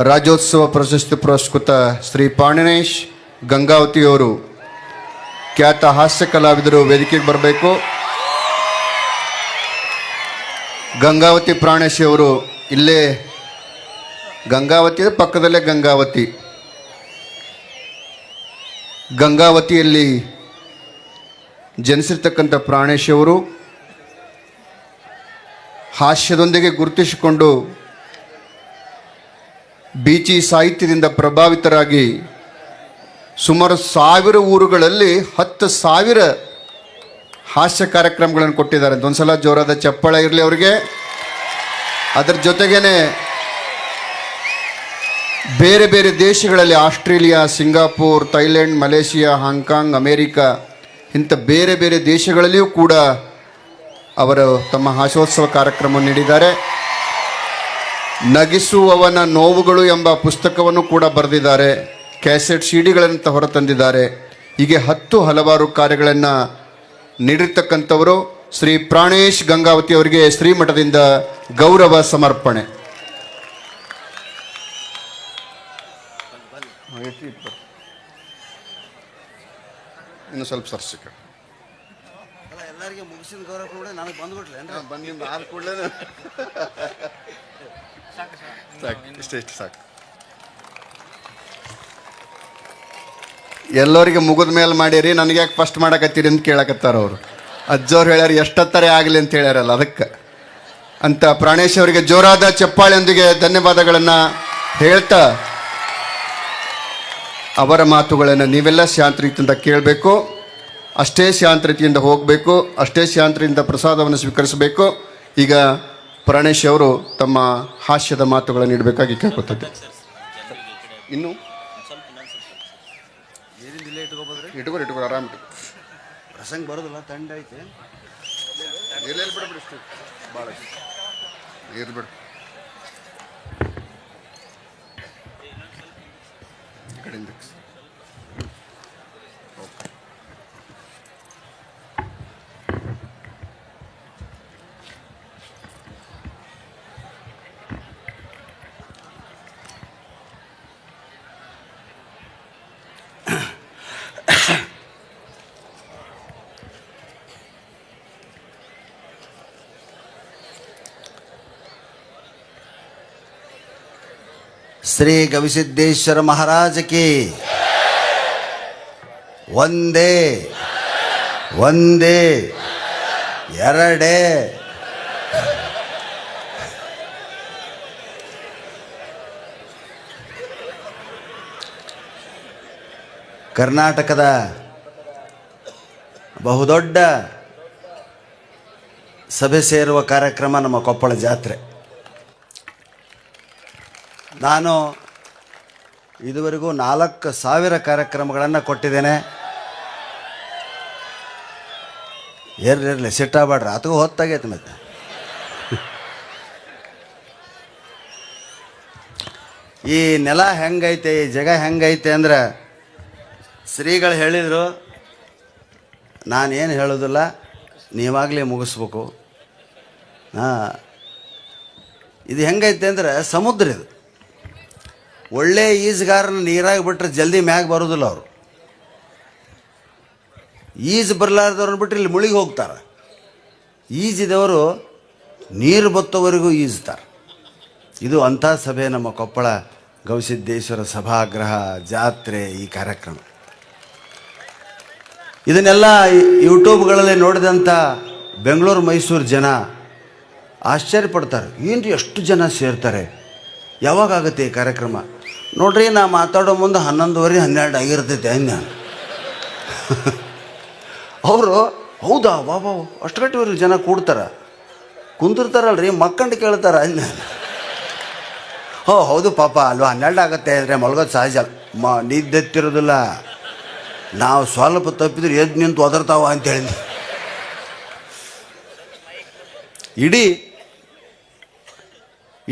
ರಾಜ್ಯೋತ್ಸವ ಪ್ರಶಸ್ತಿ ಪುರಸ್ಕೃತ ಶ್ರೀ ಪ್ರಾಣೇಶ್ ಗಂಗಾವತಿಯವರು ಖ್ಯಾತ ಹಾಸ್ಯ ಕಲಾವಿದರು ವೇದಿಕೆಗೆ ಬರಬೇಕು. ಗಂಗಾವತಿ ಪ್ರಾಣೇಶ್ ಅವರು ಇಲ್ಲೇ ಗಂಗಾವತಿ ಪಕ್ಕದಲ್ಲೇ ಗಂಗಾವತಿಯಲ್ಲಿ ಜನಿಸಿರ್ತಕ್ಕಂಥ ಪ್ರಾಣೇಶ್ ಅವರು ಹಾಸ್ಯದೊಂದಿಗೆ ಗುರುತಿಸಿಕೊಂಡು ಬೀಚಿ ಸಾಹಿತ್ಯದಿಂದ ಪ್ರಭಾವಿತರಾಗಿ ಸುಮಾರು 1000 ಊರುಗಳಲ್ಲಿ 10,000 ಹಾಸ್ಯ ಕಾರ್ಯಕ್ರಮಗಳನ್ನು ಕೊಟ್ಟಿದ್ದಾರೆ. ಒಂದ್ಸಲ ಜೋರಾದ ಚಪ್ಪಾಳೆ ಇರಲಿ ಅವರಿಗೆ. ಅದರ ಜೊತೆಗೇನೆ ಬೇರೆ ಬೇರೆ ದೇಶಗಳಲ್ಲಿ Australia, Singapore, Thailand, Malaysia, Hong Kong, America ಇಂಥ ಬೇರೆ ಬೇರೆ ದೇಶಗಳಲ್ಲಿಯೂ ಕೂಡ ಅವರು ತಮ್ಮ ಹಾಸ್ಯೋತ್ಸವ ಕಾರ್ಯಕ್ರಮ ನೀಡಿದ್ದಾರೆ. ನಗಿಸುವವನ ನೋವುಗಳು ಎಂಬ ಪುಸ್ತಕವನ್ನು ಕೂಡ ಬರೆದಿದ್ದಾರೆ. ಕ್ಯಾಸೆಟ್ ಸಿಡಿಗಳನ್ನು ಹೊರತಂದಿದ್ದಾರೆ. ಹೀಗೆ ಹಲವಾರು ಕಾರ್ಯಗಳನ್ನು ನೀಡಿರ್ತಕ್ಕಂಥವರು ಶ್ರೀ ಪ್ರಾಣೇಶ್ ಗಂಗಾವತಿ ಅವರಿಗೆ ಶ್ರೀಮಠದಿಂದ ಗೌರವ ಸಮರ್ಪಣೆ. ಇನ್ನು ಸ್ವಲ್ಪ ಸರ್ಸಿಕ ಎಲ್ಲರಿಗೆ ಮುಗಿಸಿದ ಗೌರವ ಕೂಡ ನನಗೆ ಬಂದ್ಬಿಟ್ಲೆ ಬಂದಿಂದ ಆದ ಕೂಡಲೇ ಇಷ್ಟು ಸಾಕು. ಎಲ್ಲರಿಗೆ ಮುಗಿದ ಮೇಲೆ ಮಾಡಿರಿ, ನನಗೆ ಯಾಕೆ ಫಸ್ಟ್ ಮಾಡಕತ್ತೀರಿ ಅಂತ ಕೇಳಕತ್ತಾರ ಅವರು. ಅಜ್ಜವ್ರು ಹೇಳ್ಯಾರ ಎಷ್ಟೊತ್ತಾರೆ ಆಗಲಿ ಅಂತ ಹೇಳ್ಯಾರಲ್ಲ, ಅದಕ್ಕೆ ಅಂತ ಪ್ರಾಣೇಶ್ ಅವರಿಗೆ ಜೋರಾದ ಚಪ್ಪಾಳೆಯೊಂದಿಗೆ ಧನ್ಯವಾದಗಳನ್ನು ಹೇಳ್ತಾ ಅವರ ಮಾತುಗಳನ್ನು ನೀವೆಲ್ಲ ಶಾಂತ ರೀತಿಯಿಂದ ಕೇಳಬೇಕು, ಅಷ್ಟೇ ಶಾಂತ ರೀತಿಯಿಂದ ಹೋಗಬೇಕು, ಅಷ್ಟೇ ಶಾಂತ ರೀತಿಯಿಂದ ಪ್ರಸಾದವನ್ನು ಸ್ವೀಕರಿಸಬೇಕು. ಈಗ ಪ್ರಾಣೇಶ್ ಅವರು ತಮ್ಮ ಹಾಸ್ಯದ ಮಾತುಗಳನ್ನು ನೀಡಬೇಕಾಗಿ ಕೇಳ್ಕೊತದ್ದೆ. ಇನ್ನು ಇಟ್ಕೋರಿ ಆರಾಮ್ ಪ್ರಸಂಗ ಬರೋದಿಲ್ಲ, ತಂಡ ಐತೆ ಬಿಡು ಭಾಳ ಇರ್ಬಿಡು. ಈ ಕಡೆಯಿಂದ ಶ್ರೀ ಗವಿಸಿದ್ದೇಶ್ವರ ಮಹಾರಾಜ ಕಿ ಒಂದೇ ಒಂದೇ ಎರಡೇ. ಕರ್ನಾಟಕದ ಬಹುದೊಡ್ಡ ಸಭೆ ಸೇರುವ ಕಾರ್ಯಕ್ರಮ ನಮ್ಮ ಕೊಪ್ಪಳ ಜಾತ್ರೆ. ನಾನು ಇದುವರೆಗೂ 4,000 ಕಾರ್ಯಕ್ರಮಗಳನ್ನು ಕೊಟ್ಟಿದ್ದೇನೆ. ಇರಲಿ ಸಿಟ್ಟಾಗ್ಬೇಡ್ರಿ, ಅದಕ್ಕೂ ಹೊತ್ತಾಗೈತೆ. ಮತ್ತೆ ಈ ನೆಲ ಹೆಂಗೈತೆ, ಈ ಜಾಗ ಹೆಂಗೈತೆ ಅಂದ್ರೆ ಶ್ರೀಗಳು ಹೇಳಿದರು, ನಾನೇನು ಹೇಳೋದಿಲ್ಲ, ನೀವಾಗಲೇ ಮುಗಿಸ್ಬೇಕು. ಇದು ಹೆಂಗೈತೆ ಅಂದ್ರೆ ಸಮುದ್ರ. ಇದು ಒಳ್ಳೆ ಈಜುಗಾರನ ನೀರಾಗಿ ಬಿಟ್ರೆ ಜಲ್ದಿ ಮ್ಯಾಗ ಬರೋದಿಲ್ಲ. ಅವರು ಈಜು ಬರಲಾರ್ದವ್ರನ್ನ ಬಿಟ್ಟರೆ ಇಲ್ಲಿ ಮುಳುಗಿ ಹೋಗ್ತಾರೆ. ಈಜಿದವರು ನೀರು ಬತ್ತವರೆಗೂ ಈಜ್ತಾರೆ. ಇದು ಅಂಥ ಸಭೆ ನಮ್ಮ ಕೊಪ್ಪಳ ಗವಿಸಿದ್ದೇಶ್ವರ ಸಭಾಗೃಹ ಜಾತ್ರೆ. ಈ ಕಾರ್ಯಕ್ರಮ ಇದನ್ನೆಲ್ಲ ಯೂಟ್ಯೂಬ್ಗಳಲ್ಲಿ ನೋಡಿದಂಥ ಬೆಂಗಳೂರು ಮೈಸೂರು ಜನ ಆಶ್ಚರ್ಯಪಡ್ತಾರೆ. ಏನು ರೀ ಎಷ್ಟು ಜನ ಸೇರ್ತಾರೆ, ಯಾವಾಗ ಆಗುತ್ತೆ ಈ ಕಾರ್ಯಕ್ರಮ? ನೋಡ್ರಿ, ನಾ ಮಾತಾಡೋ ಮುಂದೆ 11:30 12 ಆಗಿರ್ತೈತೆ ನಾನು. ಅವರು ಹೌದಾ ಬಾಬಾ ಅಷ್ಟು ಗಟ್ಟಿವರೆಗೂ ಜನ ಕೂಡ್ತಾರ, ಕುಂತಿರ್ತಾರಲ್ರಿ, ಮಕ್ಕಂಡು ಕೇಳ್ತಾರ ಅನ್ನ. ಹೌದು ಪಾಪ ಅಲ್ವಾ, 12 ಆಗುತ್ತೆ ಅಂದರೆ ಮಲ್ಗೋದು ಸಹಜ. ನಿದ್ದೆತ್ತಿರೋದಿಲ್ಲ, ನಾವು ಸ್ವಲ್ಪ ತಪ್ಪಿದ್ರೆ ಎದ್ದು ನಿಂತು ಒದರ್ತಾವ ಅಂತೇಳಿ.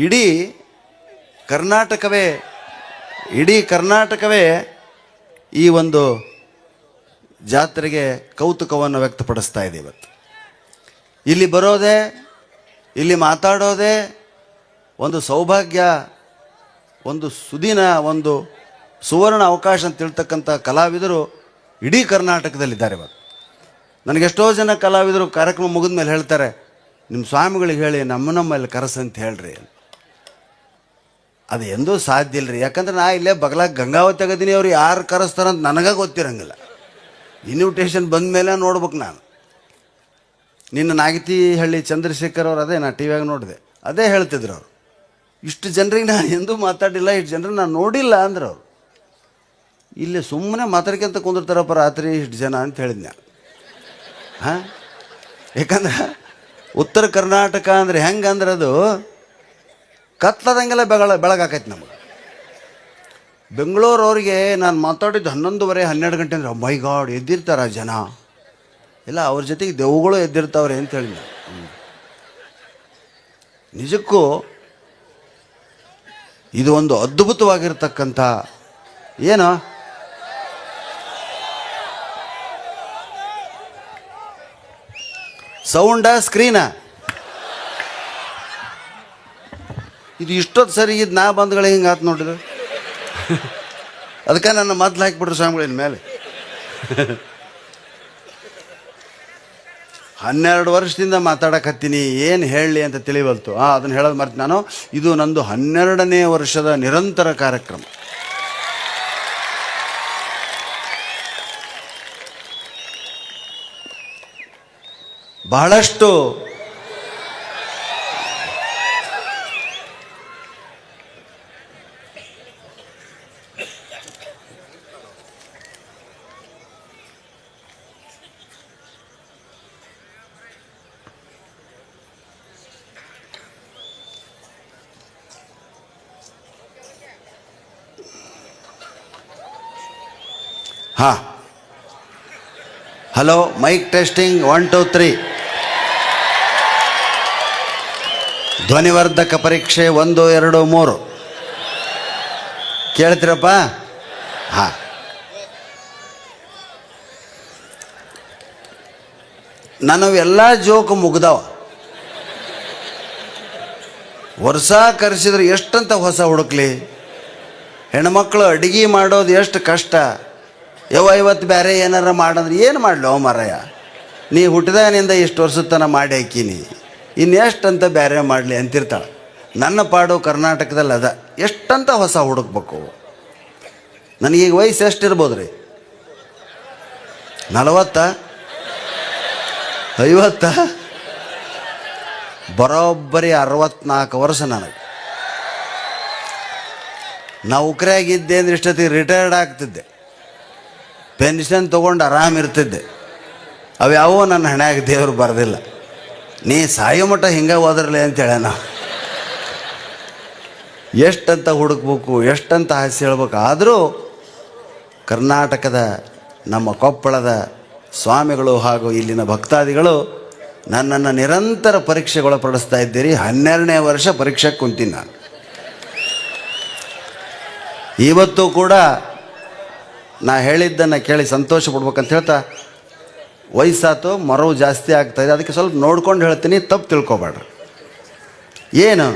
ಇಡೀ ಕರ್ನಾಟಕವೇ ಈ ಒಂದು ಜಾತ್ರೆಗೆ ಕೌತುಕವನ್ನು ವ್ಯಕ್ತಪಡಿಸ್ತಾ ಇದೆ. ಇವತ್ತು ಇಲ್ಲಿ ಬರೋದೇ, ಇಲ್ಲಿ ಮಾತಾಡೋದೇ ಒಂದು ಸೌಭಾಗ್ಯ ಒಂದು ಸುದಿನ ಒಂದು ಸುವರ್ಣ ಅವಕಾಶ ಅಂತ ತಿಳ್ತಕ್ಕಂಥ ಕಲಾವಿದರು ಇಡೀ ಕರ್ನಾಟಕದಲ್ಲಿದ್ದಾರೆ ಇವತ್ತು. ನನಗೆಷ್ಟೋ ಜನ ಕಲಾವಿದರು ಕಾರ್ಯಕ್ರಮ ಮುಗಿದ ಮೇಲೆ ಹೇಳ್ತಾರೆ, ನಿಮ್ಮ ಸ್ವಾಮಿಗಳಿಗೆ ಹೇಳಿ ನಮ್ಮಲ್ಲಿ ಕರೆಸಂತ ಹೇಳ್ರಿ. ಅದು ಎಂದೂ ಸಾಧ್ಯ ಇಲ್ಲರಿ. ಯಾಕಂದ್ರೆ ನಾ ಇಲ್ಲೇ ಬಗಲಾಗ ಗಂಗಾವತಿ ಆಗದೀನಿ, ಅವ್ರು ಯಾರು ಕರೆಸ್ತಾರಂತ ನನಗೆ ಗೊತ್ತಿರಂಗಿಲ್ಲ. ಇನ್ವಿಟೇಷನ್ ಬಂದ ಮೇಲೆ ನೋಡ್ಬೇಕು ನಾನು. ನಿನ್ನ ನಾಗತಿಹಳ್ಳಿ ಚಂದ್ರಶೇಖರ್ ಅವ್ರು, ಅದೇ ನಾ ಟಿ ವಿಯಾಗ ನೋಡಿದೆ, ಅದೇ ಹೇಳ್ತಿದ್ರು ಅವರು. ಇಷ್ಟು ಜನರಿಗೆ ನಾನು ಎಂದೂ ಮಾತಾಡಿಲ್ಲ, ಇಷ್ಟು ಜನರಿಗೆ ನಾನು ನೋಡಿಲ್ಲ ಅಂದ್ರೆ ಅವರು. ಇಲ್ಲಿ ಸುಮ್ಮನೆ ಮಾತಾಡ್ಕೊಂತ ಕುಂದಿರ್ತಾರಪ್ಪ ರಾತ್ರಿ ಇಷ್ಟು ಜನ ಅಂತ ಹೇಳಿದ್ನ. ಹಾಂ, ಯಾಕಂದ್ರೆ ಉತ್ತರ ಕರ್ನಾಟಕ ಅಂದರೆ ಹೆಂಗೆ ಅಂದ್ರೆ ಅದು ಕತ್ಲದಂಗೆಲ್ಲ ಬೆಳಗಾಕೈತಿ ನಮಗೆ. ಬೆಂಗಳೂರವ್ರಿಗೆ ನಾನು ಮಾತಾಡಿದ್ದು 11:30 12 ಗಂಟೆ ಅಂದರೆ ಮೈ ಗಾಡ್ ಎದ್ದಿರ್ತಾರ ಜನ ಇಲ್ಲ, ಅವ್ರ ಜೊತೆಗೆ ದೆವ್ವಗಳು ಎದ್ದಿರ್ತಾವ್ರೆ ಅಂತೇಳಿ. ನಿಜಕ್ಕೂ ಇದು ಒಂದು ಅದ್ಭುತವಾಗಿರ್ತಕ್ಕಂಥ ಏನು ಸೌಂಡಾ ಸ್ಕ್ರೀನಾ ಇದು ಇಷ್ಟೊತ್ತು ಸರಿ ಇದು ನಾ ಬಂದ್ಗಳೇ ಹಿಂಗೆ ಆತು ನೋಡಿದ್ರು. ಅದಕ್ಕೆ ನನ್ನ ಮೊದ್ಲು ಹಾಕಿಬಿಟ್ರು ಸ್ವಾಮಿಗಳಿನ ಮೇಲೆ. 12 ವರ್ಷದಿಂದ ಮಾತಾಡಕತ್ತೀನಿ, ಏನು ಹೇಳಲಿ ಅಂತ ತಿಳಿವಲ್ತು. ಅದನ್ನು ಹೇಳೋದು ಮರ್ತು ನಾನು. ಇದು ನಂದು 12ನೇ ವರ್ಷದ ನಿರಂತರ ಕಾರ್ಯಕ್ರಮ. ಬಹಳಷ್ಟು ಹಲೋ, ಮೈಕ್ ಟೆಸ್ಟಿಂಗ್ 1 2 3. ಧ್ವನಿವರ್ಧಕ ಪರೀಕ್ಷೆ 1 2 3. ಕೇಳ್ತೀರಪ್ಪ? ಹಾಂ, ನನ್ನವೆಲ್ಲ ಜೋಕು ಮುಗ್ದವ. ವರ್ಷ ಕರೆಸಿದ್ರೆ ಎಷ್ಟಂತ ಹೊಸ ಹುಡುಕ್ಲಿ. ಹೆಣ್ಮಕ್ಳು ಅಡುಗೆ ಮಾಡೋದು ಎಷ್ಟು ಕಷ್ಟ. ಇವತ್ತು ಬೇರೆ ಏನಾರ ಮಾಡಂದ್ರೆ ಏನು ಮಾಡಲೋ ಮಾರಾಯ, ನೀ ಹುಟ್ಟಿದಾಗಿನಿಂದ ಇಷ್ಟು ವರ್ಷದ ತನಕ ಮಾಡಿ ಹಾಕೀನಿ, ಇನ್ನೆಷ್ಟಂತ ಬೇರೆ ಮಾಡಲಿ ಅಂತಿರ್ತಾಳೆ. ನನ್ನ ಪಾಡು ಕರ್ನಾಟಕದಲ್ಲಿ ಅದ, ಎಷ್ಟಂತ ಹೊಸ ಹುಡುಕ್ಬೇಕು. ನನಗೀಗ ವಯಸ್ಸು ಎಷ್ಟಿರ್ಬೋದು ರೀ? 40 50 ಬರೋಬ್ಬರಿ 64 ವರ್ಷ ನನಗೆ. ನೌಕರಿಯಾಗಿದ್ದೆ ಅಂದ್ರೆ ಇಷ್ಟೊತ್ತಿಗೆ ರಿಟೈರ್ಡ್ ಆಗ್ತಿದ್ದೆ, ಪೆನ್ಷನ್ ತೊಗೊಂಡು ಆರಾಮಿರ್ತಿದ್ದೆ. ಅವ್ಯಾವೋ ನನ್ನ ಹಣೆಯಾಗ ದೇವರು ಬರೆದಿಲ್ಲ. ನೀ ಸಾಯೋ ಮಟ್ಟ ಹಿಂಗೆ ಹೋದ್ರಲೆ ಅಂತೇಳ. ನಾವು ಎಷ್ಟಂತ ಹುಡುಕ್ಬೇಕು, ಎಷ್ಟಂತ ಹಾಸ್ಯ ಹೇಳ್ಬೇಕು. ಆದರೂ ಕರ್ನಾಟಕದ ನಮ್ಮ ಕೊಪ್ಪಳದ ಸ್ವಾಮಿಗಳು ಹಾಗೂ ಇಲ್ಲಿನ ಭಕ್ತಾದಿಗಳು ನನ್ನನ್ನು ನಿರಂತರ ಪರೀಕ್ಷೆಗೊಳಪಡಿಸ್ತಾ ಇದ್ದೀರಿ. 12ನೇ ವರ್ಷ ಪರೀಕ್ಷೆಗೆ ಕುಂತೀನಿ ನಾನು. ಇವತ್ತು ಕೂಡ ನಾ ಹೇಳಿದ್ದನ್ನು ಕೇಳಿ ಸಂತೋಷ ಪಡ್ಬೇಕಂತ ಹೇಳ್ತಾ, ವಯಸ್ಸಾತು, ಮರವು ಜಾಸ್ತಿ ಆಗ್ತಾಯಿದೆ, ಅದಕ್ಕೆ ಸ್ವಲ್ಪ ನೋಡ್ಕೊಂಡು ಹೇಳ್ತೀನಿ, ತಪ್ಪು ತಿಳ್ಕೊಬೇಡ್ರಿ. ಏನು,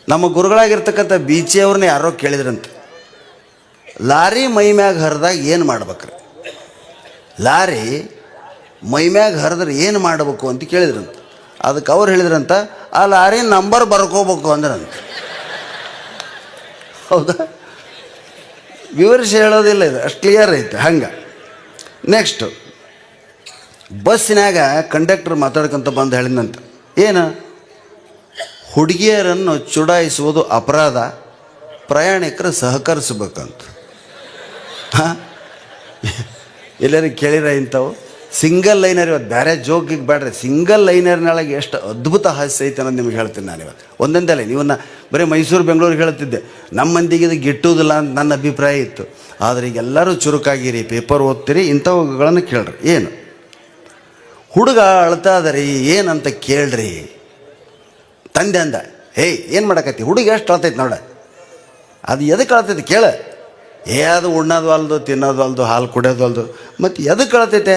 ನಮ್ಮ ಗುರುಗಳಾಗಿರ್ತಕ್ಕಂಥ ಬೀಚಿಯವ್ರನ್ನ ಯಾರೋ ಕೇಳಿದ್ರಂತ, ಲಾರಿ ಮೈಮ್ಯಾಗ ಹರಿದಾಗ ಏನು ಮಾಡ್ಬೇಕ್ರಿ? ಲಾರಿ ಮೈಮ್ಯಾಗ ಹರಿದ್ರೆ ಏನು ಮಾಡಬೇಕು ಅಂತ ಕೇಳಿದ್ರಂತ. ಅದಕ್ಕೆ ಅವ್ರು ಹೇಳಿದ್ರಂತ, ಆ ಲಾರಿ ನಂಬರ್ ಬರ್ಕೋಬೇಕು ಅಂದ್ರಂತ. ಹೌದಾ? ವಿವರಿಸಿ ಹೇಳೋದಿಲ್ಲ, ಇದು ಅಷ್ಟು ಕ್ಲಿಯರ್ ಐತೆ. ಹಂಗೆ ನೆಕ್ಸ್ಟು ಬಸ್ಸಿನಾಗ ಕಂಡಕ್ಟರ್ ಮಾತಾಡ್ಕೊಂತ ಬಂದು ಹೇಳಿದಂತ, ಏನು, ಹುಡುಗಿಯರನ್ನು ಚುಡಾಯಿಸುವುದು ಅಪರಾಧ, ಪ್ರಯಾಣಿಕರು ಸಹಕರಿಸ್ಬೇಕಂತ. ಹಾಂ, ಎಲ್ಲರಿಗೆ ಕೇಳಿರ ಇಂಥವು? ಸಿಂಗಲ್ ಲೈನರ್, ಇವತ್ತು ಬೇರೆ ಜೋಕಿಗೆ ಬೇಡ್ರಿ, ಸಿಂಗಲ್ ಲೈನರ್ನೊಳಗೆ ಎಷ್ಟು ಅದ್ಭುತ ಹಾಸ್ಯ ಐತೆ ಅನ್ನೋದು ನಿಮ್ಗೆ ಹೇಳ್ತೀನಿ ನಾನು ಇವತ್ತು. ಒಂದೊಂದಲ್ಲ, ನೀವನ್ನ ಬರೀ ಮೈಸೂರು ಬೆಂಗಳೂರಿಗೆ ಹೇಳ್ತಿದ್ದೆ, ನಮ್ಮ ಮಂದಿಗೆ ಇದು ಗಿಟ್ಟುವುದಿಲ್ಲ ಅಂತ ನನ್ನ ಅಭಿಪ್ರಾಯ ಇತ್ತು. ಆದರೆ ಈಗ ಎಲ್ಲರೂ ಚುರುಕಾಗಿರಿ, ಪೇಪರ್ ಓದ್ತೀರಿ, ಇಂಥವುಗಳನ್ನು ಕೇಳ್ರಿ. ಏನು, ಹುಡುಗ ಅಳ್ತಾ ಅದರಿ, ಏನಂತ ಕೇಳ್ರಿ. ತಂದೆ ಅಂದ, ಹೇಯ್ ಏನು ಮಾಡಕತ್ತಿ, ಹುಡುಗ ಎಷ್ಟು ಅಳ್ತೈತೆ ನೋಡ, ಅದು ಎದಕ್ಕೆ ಅಳ್ತೈತೆ ಕೇಳ. ಅದು ಉಣ್ಣೋದು ಅಲ್ದು, ತಿನ್ನೋದು ಅಲ್ದು, ಹಾಲು ಕುಡಿಯೋದು ಅಲ್ದು, ಮತ್ತು ಎದಕ್ಕೆ ಅಳ್ತೈತೆ?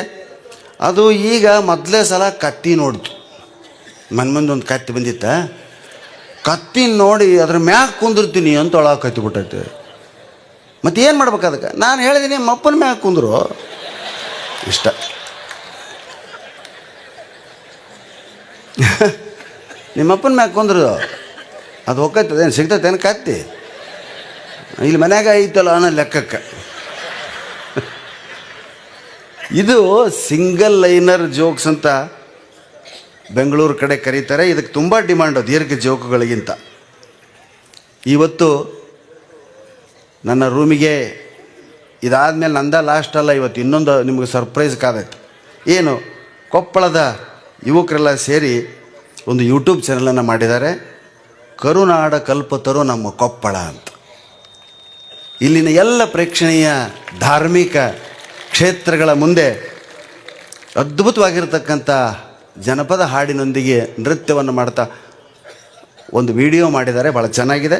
ಅದು ಈಗ ಮೊದಲೇ ಸಲ ಕತ್ತಿ ನೋಡ್ತು. ಮುಂದೊಂದು ಕತ್ತಿ ಬಂದಿತ್ತ, ಕತ್ತಿ ನೋಡಿ ಅದ್ರ ಮ್ಯಾಗ ಕುಂದಿರ್ತೀನಿ ಅಂತ ಒಳಗೆ ಕತ್ತಿಬಿಟ್ಟೈತೆ. ಮತ್ತು ಏನು ಮಾಡ್ಬೇಕು ಅದಕ್ಕೆ? ನಾನು ಹೇಳಿದ್ದೀನಿ ಮಪ್ಪನ ಮ್ಯಾಗ ಕುಂದ್ರು ಇಷ್ಟ. ನಿಮ್ಮಪ್ಪನ ಮ್ಯಾಗ ಕುಂದ್ರು ಅದು ಹೋಗ್ತದೆ, ಏನು ಸಿಗ್ತೈತೇನು ಕತ್ತಿ? ಇಲ್ಲಿ ಮನ್ಯಾಗ ಐತಲ್ಲ ಅನ್ನೋ ಲೆಕ್ಕಕ್ಕೆ. ಇದು ಸಿಂಗಲ್ ಲೈನರ್ ಜೋಕ್ಸ್ ಅಂತ ಬೆಂಗಳೂರು ಕಡೆ ಕರೀತಾರೆ. ಇದಕ್ಕೆ ತುಂಬ ಡಿಮಾಂಡು ದೀರ್ಘ ಜೋಕುಗಳಿಗಿಂತ. ಇವತ್ತು ನನ್ನ ರೂಮಿಗೆ ಇದಾದಮೇಲೆ ನಂದ ಲಾಸ್ಟ್ ಅಲ್ಲ, ಇವತ್ತು ಇನ್ನೊಂದು ನಿಮಗೆ ಸರ್ಪ್ರೈಸ್ ಕಾದೈತೆ. ಏನು? ಕೊಪ್ಪಳದ ಯುವಕರೆಲ್ಲ ಸೇರಿ ಒಂದು ಯೂಟ್ಯೂಬ್ ಚಾನಲನ್ನು ಮಾಡಿದ್ದಾರೆ, ಕರುನಾಡ ಕಲ್ಪತರು ನಮ್ಮ ಕೊಪ್ಪಳ ಅಂತ. ಇಲ್ಲಿನ ಎಲ್ಲ ಪ್ರೇಕ್ಷಣೀಯ ಧಾರ್ಮಿಕ ಕ್ಷೇತ್ರಗಳ ಮುಂದೆ ಅದ್ಭುತವಾಗಿರ್ತಕ್ಕಂಥ ಜನಪದ ಹಾಡಿನೊಂದಿಗೆ ನೃತ್ಯವನ್ನು ಮಾಡ್ತಾ ಒಂದು ವಿಡಿಯೋ ಮಾಡಿದ್ದಾರೆ, ಭಾಳ ಚೆನ್ನಾಗಿದೆ.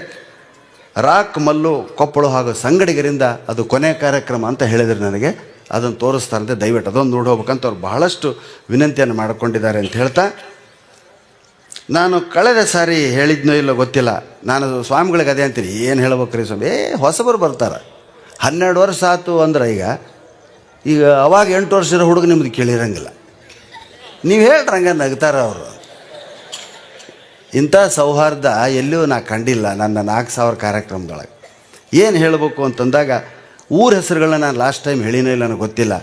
ರಾಕ್ ಮಲ್ಲು ಕೊಪ್ಪಳು ಹಾಗೂ ಸಂಗಡಿಗರಿಂದ ಅದು ಕೊನೆ ಕಾರ್ಯಕ್ರಮ ಅಂತ ಹೇಳಿದರು ನನಗೆ. ಅದನ್ನು ತೋರಿಸ್ತಾರಂತೆ, ದಯವಿಟ್ಟು ಅದೊಂದು ನೋಡಿ ಹೋಗ್ಬೇಕಂತ ಅವ್ರು ಬಹಳಷ್ಟು ವಿನಂತಿಯನ್ನು ಮಾಡಿಕೊಂಡಿದ್ದಾರೆ ಅಂತ ಹೇಳ್ತಾ, ನಾನು ಕಳೆದ ಸಾರಿ ಹೇಳಿದ್ನೋ ಇಲ್ಲೋ ಗೊತ್ತಿಲ್ಲ, ನಾನು ಸ್ವಾಮಿಗಳಿಗೆ ಅದೇ ಅಂತೀನಿ, ಏನು ಹೇಳ್ಬೇಕ್ರಿ ಸ್ವಾಮಿ, ಹೊಸಬರು ಬರ್ತಾರೆ, 12 ವರ್ಷ ಆಯ್ತು ಅಂದ್ರೆ ಈಗ ಅವಾಗ 8 ವರ್ಷದ ಹುಡುಗ ನಿಮ್ದು ಕೇಳಿರಂಗಿಲ್ಲ. ನೀವು ಹೇಳ್ರಂಗ ನಗ್ತಾರ ಅವರು. ಇಂಥ ಸೌಹಾರ್ದ ಎಲ್ಲಿಯೂ ನಾ ಕಂಡಿಲ್ಲ ನನ್ನ 4000 ಕಾರ್ಯಕ್ರಮದೊಳಗೆ. ಏನು ಹೇಳಬೇಕು ಅಂತಂದಾಗ ಊರ ಹೆಸರುಗಳನ್ನ ನಾನು ಲಾಸ್ಟ್ ಟೈಮ್ ಹೇಳಿನೋ ಇಲ್ಲ ನನಗೆ ಗೊತ್ತಿಲ್ಲ.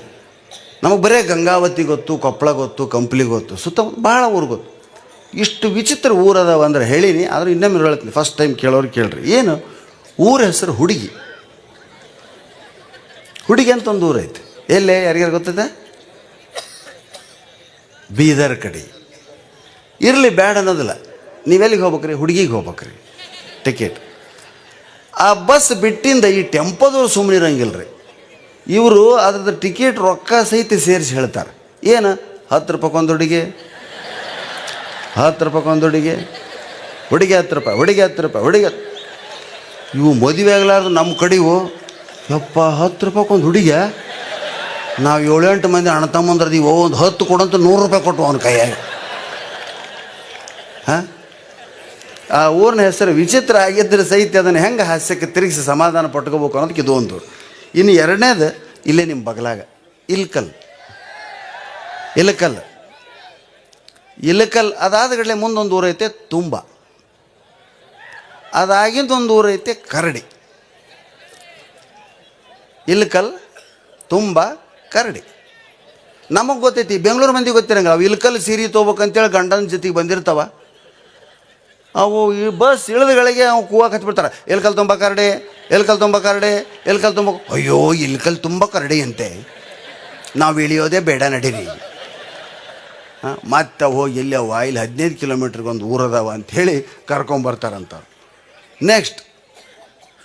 ನಮಗೆ ಬರೀ ಗಂಗಾವತಿ ಗೊತ್ತು, ಕೊಪ್ಪಳ ಗೊತ್ತು, ಕಂಪ್ಲಿ ಗೊತ್ತು, ಸುತ್ತಮುತ್ತ ಭಾಳ ಊರು ಗೊತ್ತು. ಇಷ್ಟು ವಿಚಿತ್ರ ಊರದಾವ ಅಂದ್ರೆ ಹೇಳೀನಿ, ಆದರೂ ಇನ್ನೊಮ್ಮೆ ಹೇಳ್ತೀನಿ, ಫಸ್ಟ್ ಟೈಮ್ ಕೇಳೋರು ಕೇಳ್ರಿ. ಏನು ಊರ ಹೆಸರು? ಹುಡುಗಿ. ಹುಡುಗಿ ಅಂತ ಒಂದು ಊರು ಐತೆ. ಎಲ್ಲೇ ಯಾರಿಗಾರು ಗೊತ್ತಿದೆ? ಬೀದರ್ ಕಡೆ. ಇರಲಿ, ಬ್ಯಾಡ ಅನ್ನೋದಿಲ್ಲ. ನೀವೆಲ್ಲಿಗೆ ಹೋಗ್ಬೇಕ್ರಿ? ಹುಡುಗಿಗೆ ಹೋಗ್ಬೇಕ್ರಿ, ಟಿಕೆಟ್. ಆ ಬಸ್ ಬಿಟ್ಟಿಂದ ಈ ಟೆಂಪೋದವ್ರು ಸುಮ್ಮನೆ ಇರಂಗಿಲ್ಲ ರೀ. ಇವರು ಅದ್ರದ್ದು ಟಿಕೆಟ್ ರೊಕ್ಕ ಸಹಿತ ಸೇರಿಸಿ ಹೇಳ್ತಾರೆ. ಏನು? 10 ರೂಪಾಯಿಗೊಂದು ಹುಡುಗಿ, 10 ರೂಪಾಯಿಗೊಂದು ಹುಡುಗಿ, ಹುಡುಗಿ 10 ರೂಪಾಯಿ, ಹುಡುಗಿ 10 ರೂಪಾಯಿ, ಹುಡುಗಿ. ಇವು ಮದುವೆ ಆಗಲಾರ್ದು ನಮ್ಮ ಕಡೆವು, ಯಪ್ಪ 10 ರೂಪಾಯಿಗೊಂದು ಹುಡುಗಿ. ನಾವು 7-8 ಮಂದಿ ಅಣ್ಣ ತಮ್ಮಂದ್ರದೀವೋ, ಒಂದು 10 ಕೊಡಂತ 100 ರೂಪಾಯಿ ಕೊಟ್ಟು ಅವನ ಕೈಯಾಗ. ಹಾಂ, ಆ ಊರಿನ ಹೆಸರು ವಿಚಿತ್ರ ಆಗಿದ್ದರೆ ಸಹಿತ ಅದನ್ನು ಹೆಂಗೆ ಹಾಸ್ಯಕ್ಕೆ ತಿರುಗಿಸಿ ಸಮಾಧಾನ ಪಟ್ಕೋಬೇಕು ಅನ್ನೋದಕ್ಕೆ ಇದೊಂದು. ಇನ್ನು ಎರಡನೇದು ಇಲ್ಲೇ ನಿಮ್ಮ ಬಗಲಾಗ ಇಲ್ಕಲ್. ಇಲಕಲ್ ಇಲಕಲ್ ಅದಾದಗಡಲೆ ಮುಂದೊಂದು ಊರು ಐತೆ ತುಂಬ. ಅದಾಗಿಂದ ಒಂದು ಊರು ಐತೆ ಕರಡಿ. ಇಲ್ಕಲ್, ತುಂಬ, ಕರಡಿ. ನಮಗೆ ಗೊತ್ತೈತಿ, ಬೆಂಗಳೂರು ಮಂದಿ ಗೊತ್ತಿರಂಗ. ಅವು ಇಲ್ಕಲ್ ಸೀರೆ ತೊಗೋಬೇಕಂತೇಳಿ ಗಂಡನ ಜೊತೆಗೆ ಬಂದಿರ್ತಾವ. ಅವು ಈ ಬಸ್ ಇಳಿದಗಳಿಗೆ ಅವು ಕೂಗಕ್ಕೆ ಹತ್ಬಿಡ್ತಾರೆ, ಎಲ್ಕಲ್ ತುಂಬ ಕರಡಿ, ಎಲ್ಕಲ್ ತುಂಬ ಕರಡಿ, ಎಲ್ಕಲ್ ತುಂಬ. ಅಯ್ಯೋ, ಇಲ್ಕಲ್ ತುಂಬ ಕರಡಿ ಅಂತೆ, ನಾವು ಇಳಿಯೋದೇ ಬೇಡ ನಡೀರಿ. ಹಾಂ, ಮತ್ತೆ ಹೋಗಿ ಎಲ್ಲವ ಇಲ್ಲಿ 15 ಕಿಲೋಮೀಟ್ರಿಗೊಂದು ಊರದವ ಅಂಥೇಳಿ ಕರ್ಕೊಂಬರ್ತಾರಂತ. ನೆಕ್ಸ್ಟ್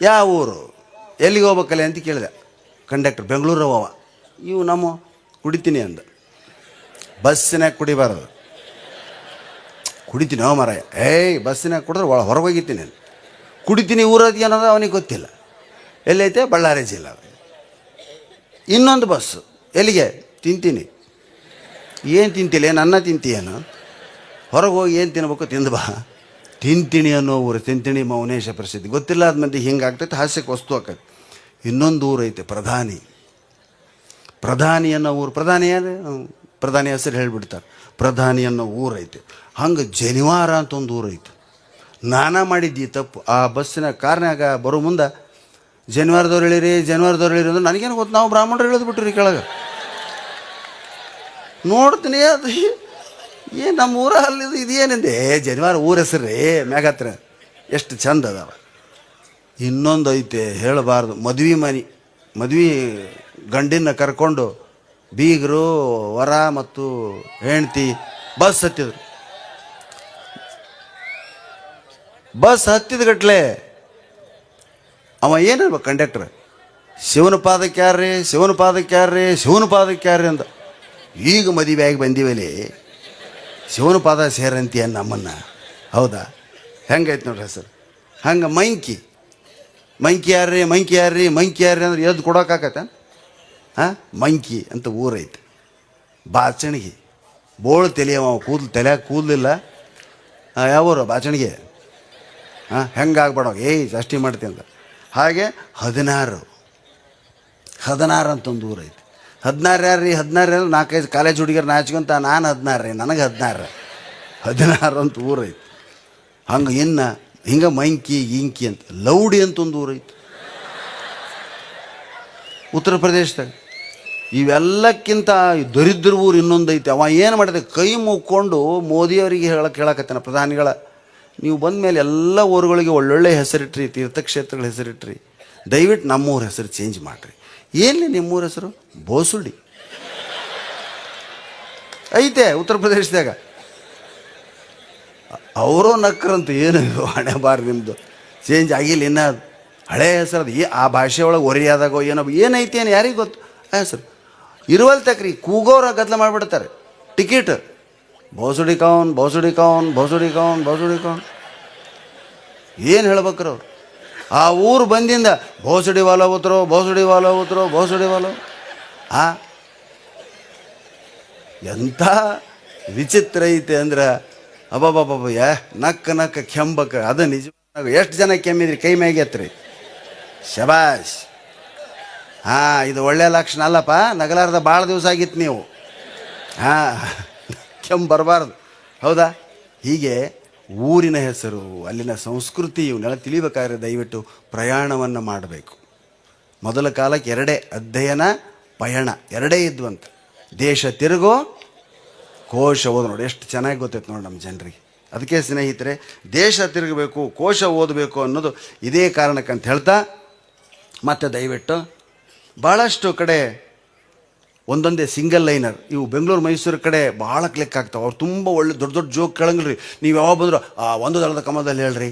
ಯಾವ ಊರು, ಎಲ್ಲಿಗೆ ಹೋಗ್ಬೇಕಲ್ಲ ಅಂತ ಕೇಳಿದೆ. ಕಂಡಕ್ಟರ್ ಬೆಂಗಳೂರವ. ಇವು ನಮ್ಮ ಕುಡಿತೀನಿ ಅಂದ. ಬಸ್ಸಿನಾಗ ಕುಡಿಬಾರ್ದು. ಕುಡಿತೀನಿ ಮಾರಾಯ. ಬಸ್ಸಿನಾಗ ಕುಡಿದ್ರೆ ಹೊರಗೆ ಹೋಗಿತೀನಿ. ಕುಡಿತೀನಿ ಊರದ್ದು ಏನದ ಅವನಿಗೆ ಗೊತ್ತಿಲ್ಲ. ಎಲ್ಲೈತೆ? ಬಳ್ಳಾರಿ ಜಿಲ್ಲಾ. ಇನ್ನೊಂದು ಬಸ್ಸು ಎಲ್ಲಿಗೆ? ತಿಂತೀನಿ. ಏನು ತಿಂತಿಲ್ಲ? ನನ್ನ ತಿಂತೀಯೇನು? ಹೊರಗೆ ಹೋಗಿ ಏನು ತಿನ್ಬೇಕು? ತಿಂದು ಬಾ. ತಿಂತೀನಿ ಅನ್ನೋ ಊರು. ತಿಂತೀನಿ ಮೌನೇಶ ಪ್ರಸಿದ್ಧಿ. ಗೊತ್ತಿಲ್ಲ ಅದು ಮಂದಿ ಹಿಂಗಾಗ್ತೈತೆ, ಹಾಸ್ಯಕ್ಕೆ ವಸ್ತು ಆಕೈತೆ. ಇನ್ನೊಂದು ಊರು ಐತೆ ಪ್ರಧಾನಿ. ಪ್ರಧಾನಿ ಅನ್ನೋ ಊರು. ಪ್ರಧಾನಿ ಯಾರು? ಪ್ರಧಾನಿ ಹೆಸರು ಹೇಳಿಬಿಡ್ತಾರೆ. ಪ್ರಧಾನಿ ಅನ್ನೋ ಊರು ಐತೆ. ಹಂಗೆ ಜನಿವಾರ ಅಂತ ಒಂದು ಊರು ಐತೆ. ನಾನಾ ಮಾಡಿದ್ದಿ ತಪ್ಪು. ಆ ಬಸ್ಸಿನ ಕಾರ್ನಾಗ ಬರೋ ಮುಂದೆ ಜನಿವಾರದವ್ರು ಹೇಳಿರಿ, ಜನಿವಾರದವ್ರು ಹೇಳಿರಿ ಅಂದ್ರೆ ನನಗೇನು ಗೊತ್ತು, ನಾವು ಬ್ರಾಹ್ಮಣರು ಹೇಳಿದ್ಬಿಟ್ರಿ ಕೆಳಗೆ. ನೋಡ್ತೀನಿ ಅದು ಏನು ನಮ್ಮ ಊರ ಅಲ್ಲಿದು ಇದೇನಿದೆ ಜನಿವಾರ ಊರ ಹೆಸರು ರೀ ಮ್ಯಾಗ ಹತ್ರ. ಎಷ್ಟು ಚಂದ ಅದಾವ. ಇನ್ನೊಂದು ಐತೆ ಹೇಳಬಾರ್ದು. ಮದ್ವೆ ಗಂಡಿನ ಕರ್ಕೊಂಡು ಬೀಗರು, ವರ ಮತ್ತು ಹೆಂಡ್ತಿ ಬಸ್ ಹತ್ತಿದ್ರು. ಬಸ್ ಹತ್ತಿದ ಗಟ್ಲೆ ಅವ ಏನಿರ್ಬೇಕು ಕಂಡಕ್ಟರ್, ಶಿವನ ಪಾದಕ್ಕೆ ಯಾರ್ರಿ, ಶಿವನ ಪಾದಕ್ಕೆ ಯಾರ್ರಿ, ಶಿವನ ಪಾದಕ್ಕೆ ಯಾರ್ರಿ ಅಂದ. ಈಗ ಮದುವೆ ಆಗಿ ಬಂದೀವಲ್ಲಿ ಶಿವನ ಪಾದ ಸೇರಂತೀಯ ನಮ್ಮನ್ನು. ಹೌದಾ? ಹೆಂಗೈತೆ ನೋಡ್ರಿ ಹೆಸರು. ಹಂಗೆ ಮಂಕಿ ಯಾರ್ರಿ, ಮಂಕಿ ಯಾರ್ರಿ, ಮಂಕಿ ಯಾರ್ರಿ ಅಂದ್ರೆ ಎದ್ದು ಕೊಡೋಕ್ಕಾಗತ್ತೆ? ಹಾಂ, ಮಂಕಿ ಅಂತ ಊರೈತೆ. ಬಾಚಣಿಗೆ ಬೋಳು ತಲೆಯವ, ಕೂದಲು ತಲೆಯಾಗ ಕೂದಲಿಲ್ಲ. ಯಾವೂರು? ಬಾಚಣಿಗೆ. ಹೆಂಗಾಗ್ಬೇಡ ಜಾಸ್ತಿ ಮಾಡ್ತೀನಿ ಅಂತ. ಹಾಗೆ 16 ಅಂತ ಒಂದು ಊರು ಐತಿ. 16 ಯಾರು ರೀ? 16 4-5 ಕಾಲೇಜ್ ಹುಡುಗಿಯರು ನಾಚ್ಕೊಂತ ನಾನು 16 ರೀ, ನನಗೆ 16 ಅಂತ ಊರು ಐತಿ. ಹಂಗೆ ಇನ್ನು ಹಿಂಗೆ ಮಂಕಿ ಗಿಂಕಿ ಅಂತ ಲೌಡಿ ಅಂತ ಒಂದು ಊರು ಐತಿ ಉತ್ತರ ಪ್ರದೇಶದಾಗ. ಇವೆಲ್ಲಕ್ಕಿಂತ ದರಿದ್ರ ಊರು ಇನ್ನೊಂದು ಐತಿ. ಅವ ಏನು ಮಾಡಿದೆ, ಕೈ ಮುಕ್ಕೊಂಡು ಮೋದಿಯವರಿಗೆ ಕೇಳಕತ್ತಾನ, ಪ್ರಧಾನಿಗಳ ನೀವು ಬಂದ ಮೇಲೆ ಎಲ್ಲ ಊರುಗಳಿಗೆ ಒಳ್ಳೊಳ್ಳೆ ಹೆಸರಿಟ್ರಿ, ತೀರ್ಥಕ್ಷೇತ್ರಗಳ ಹೆಸರಿಟ್ರಿ, ದಯವಿಟ್ಟು ನಮ್ಮೂರ ಹೆಸರು ಚೇಂಜ್ ಮಾಡಿರಿ. ಏನ್ಲಿ ನಿಮ್ಮೂರ ಹೆಸರು? ಬೋಸುಡಿ ಐತೆ ಉತ್ತರ ಪ್ರದೇಶದಾಗ. ಅವರೂ ನಕ್ರಂತ ಏನು ಹಣೆ ಬಾರ್ ನಿಮ್ಮದು ಚೇಂಜ್ ಆಗಿಲ್ಲ ಇನ್ನು ಹಳೆ ಹೆಸರು. ಅದು ಆ ಭಾಷೆ ಒಳಗೆ ಒರಿಯಾದಾಗೋ ಏನೋ ಏನೈತಿ ಏನು ಯಾರಿಗೆ ಗೊತ್ತು ಆ ಹೆಸರು ಇರುವಲ್ ತಕ್ರಿ. ಕೂಗೋರ ಗದ್ದಲ ಮಾಡಿಬಿಡ್ತಾರೆ. ಟಿಕೆಟ್ ಬೋಸುಡಿ ಕೌನ್ ಏನು ಹೇಳ್ಬೇಕ್ರ ಅವ್ರು? ಆ ಊರು ಬಂದಿಂದ ಬೋಸುಡಿ ವಾಲ ಎಂಥ ವಿಚಿತ್ರ ಐತೆ ಅಂದ್ರೆ ಅಬ್ಬಬ್ಬಬ್ಬ ನಕ್ಕ ಕೆಂಬಕ. ಅದು ನಿಜ. ಎಷ್ಟು ಜನ ಕೆಮ್ಮಿದ್ರಿ? ಕೈ ಮ್ಯಾಗೆತ್ರಿ. ಶಬಾಷ್. ಇದು ಒಳ್ಳೆಯ ಲಕ್ಷಣ ಅಲ್ಲಪ್ಪ. ನಗಲಾರ್ದ ಭಾಳ ದಿವಸ ಆಗಿತ್ತು ನೀವು. ಕೆಮ್ಮು ಬರಬಾರ್ದು, ಹೌದಾ? ಹೀಗೆ ಊರಿನ ಹೆಸರು, ಅಲ್ಲಿನ ಸಂಸ್ಕೃತಿ ಇವನ್ನೆಲ್ಲ ತಿಳಿಬೇಕಾದ್ರೆ ದಯವಿಟ್ಟು ಪ್ರಯಾಣವನ್ನು ಮಾಡಬೇಕು. ಮೊದಲ ಕಾಲಕ್ಕೆ 2 ಅಧ್ಯಯನ ಪಯಣ 2 ಇದ್ವಂತ. ದೇಶ ತಿರುಗೋ ಕೋಶ ಓದು. ನೋಡಿ ಎಷ್ಟು ಚೆನ್ನಾಗಿ ಗೊತ್ತೈತೆ ನೋಡಿ ನಮ್ಮ ಜನರಿಗೆ. ಅದಕ್ಕೆ ಸ್ನೇಹಿತರೆ, ದೇಶ ತಿರುಗಬೇಕು, ಕೋಶ ಓದಬೇಕು ಅನ್ನೋದು ಇದೇ ಕಾರಣಕ್ಕಂತ ಹೇಳ್ತಾ, ಮತ್ತು ದಯವಿಟ್ಟು ಭಾಳಷ್ಟು ಕಡೆ ಒಂದೊಂದೇ ಸಿಂಗಲ್ ಲೈನರ್ ಇವು ಬೆಂಗಳೂರು ಮೈಸೂರು ಕಡೆ ಭಾಳ ಕ್ಲಿಕ್ ಆಗ್ತಾವೆ. ಅವ್ರು ತುಂಬ ಒಳ್ಳೆ ದೊಡ್ಡ ಜೋಕ್ ಕೇಳಂಗಿಲ್ಲ. ನೀವು ಯಾವಾಗ ಬಂದರೂ ಒಂದು ದಳದ ಕಮಲದಲ್ಲಿ ಹೇಳ್ರಿ,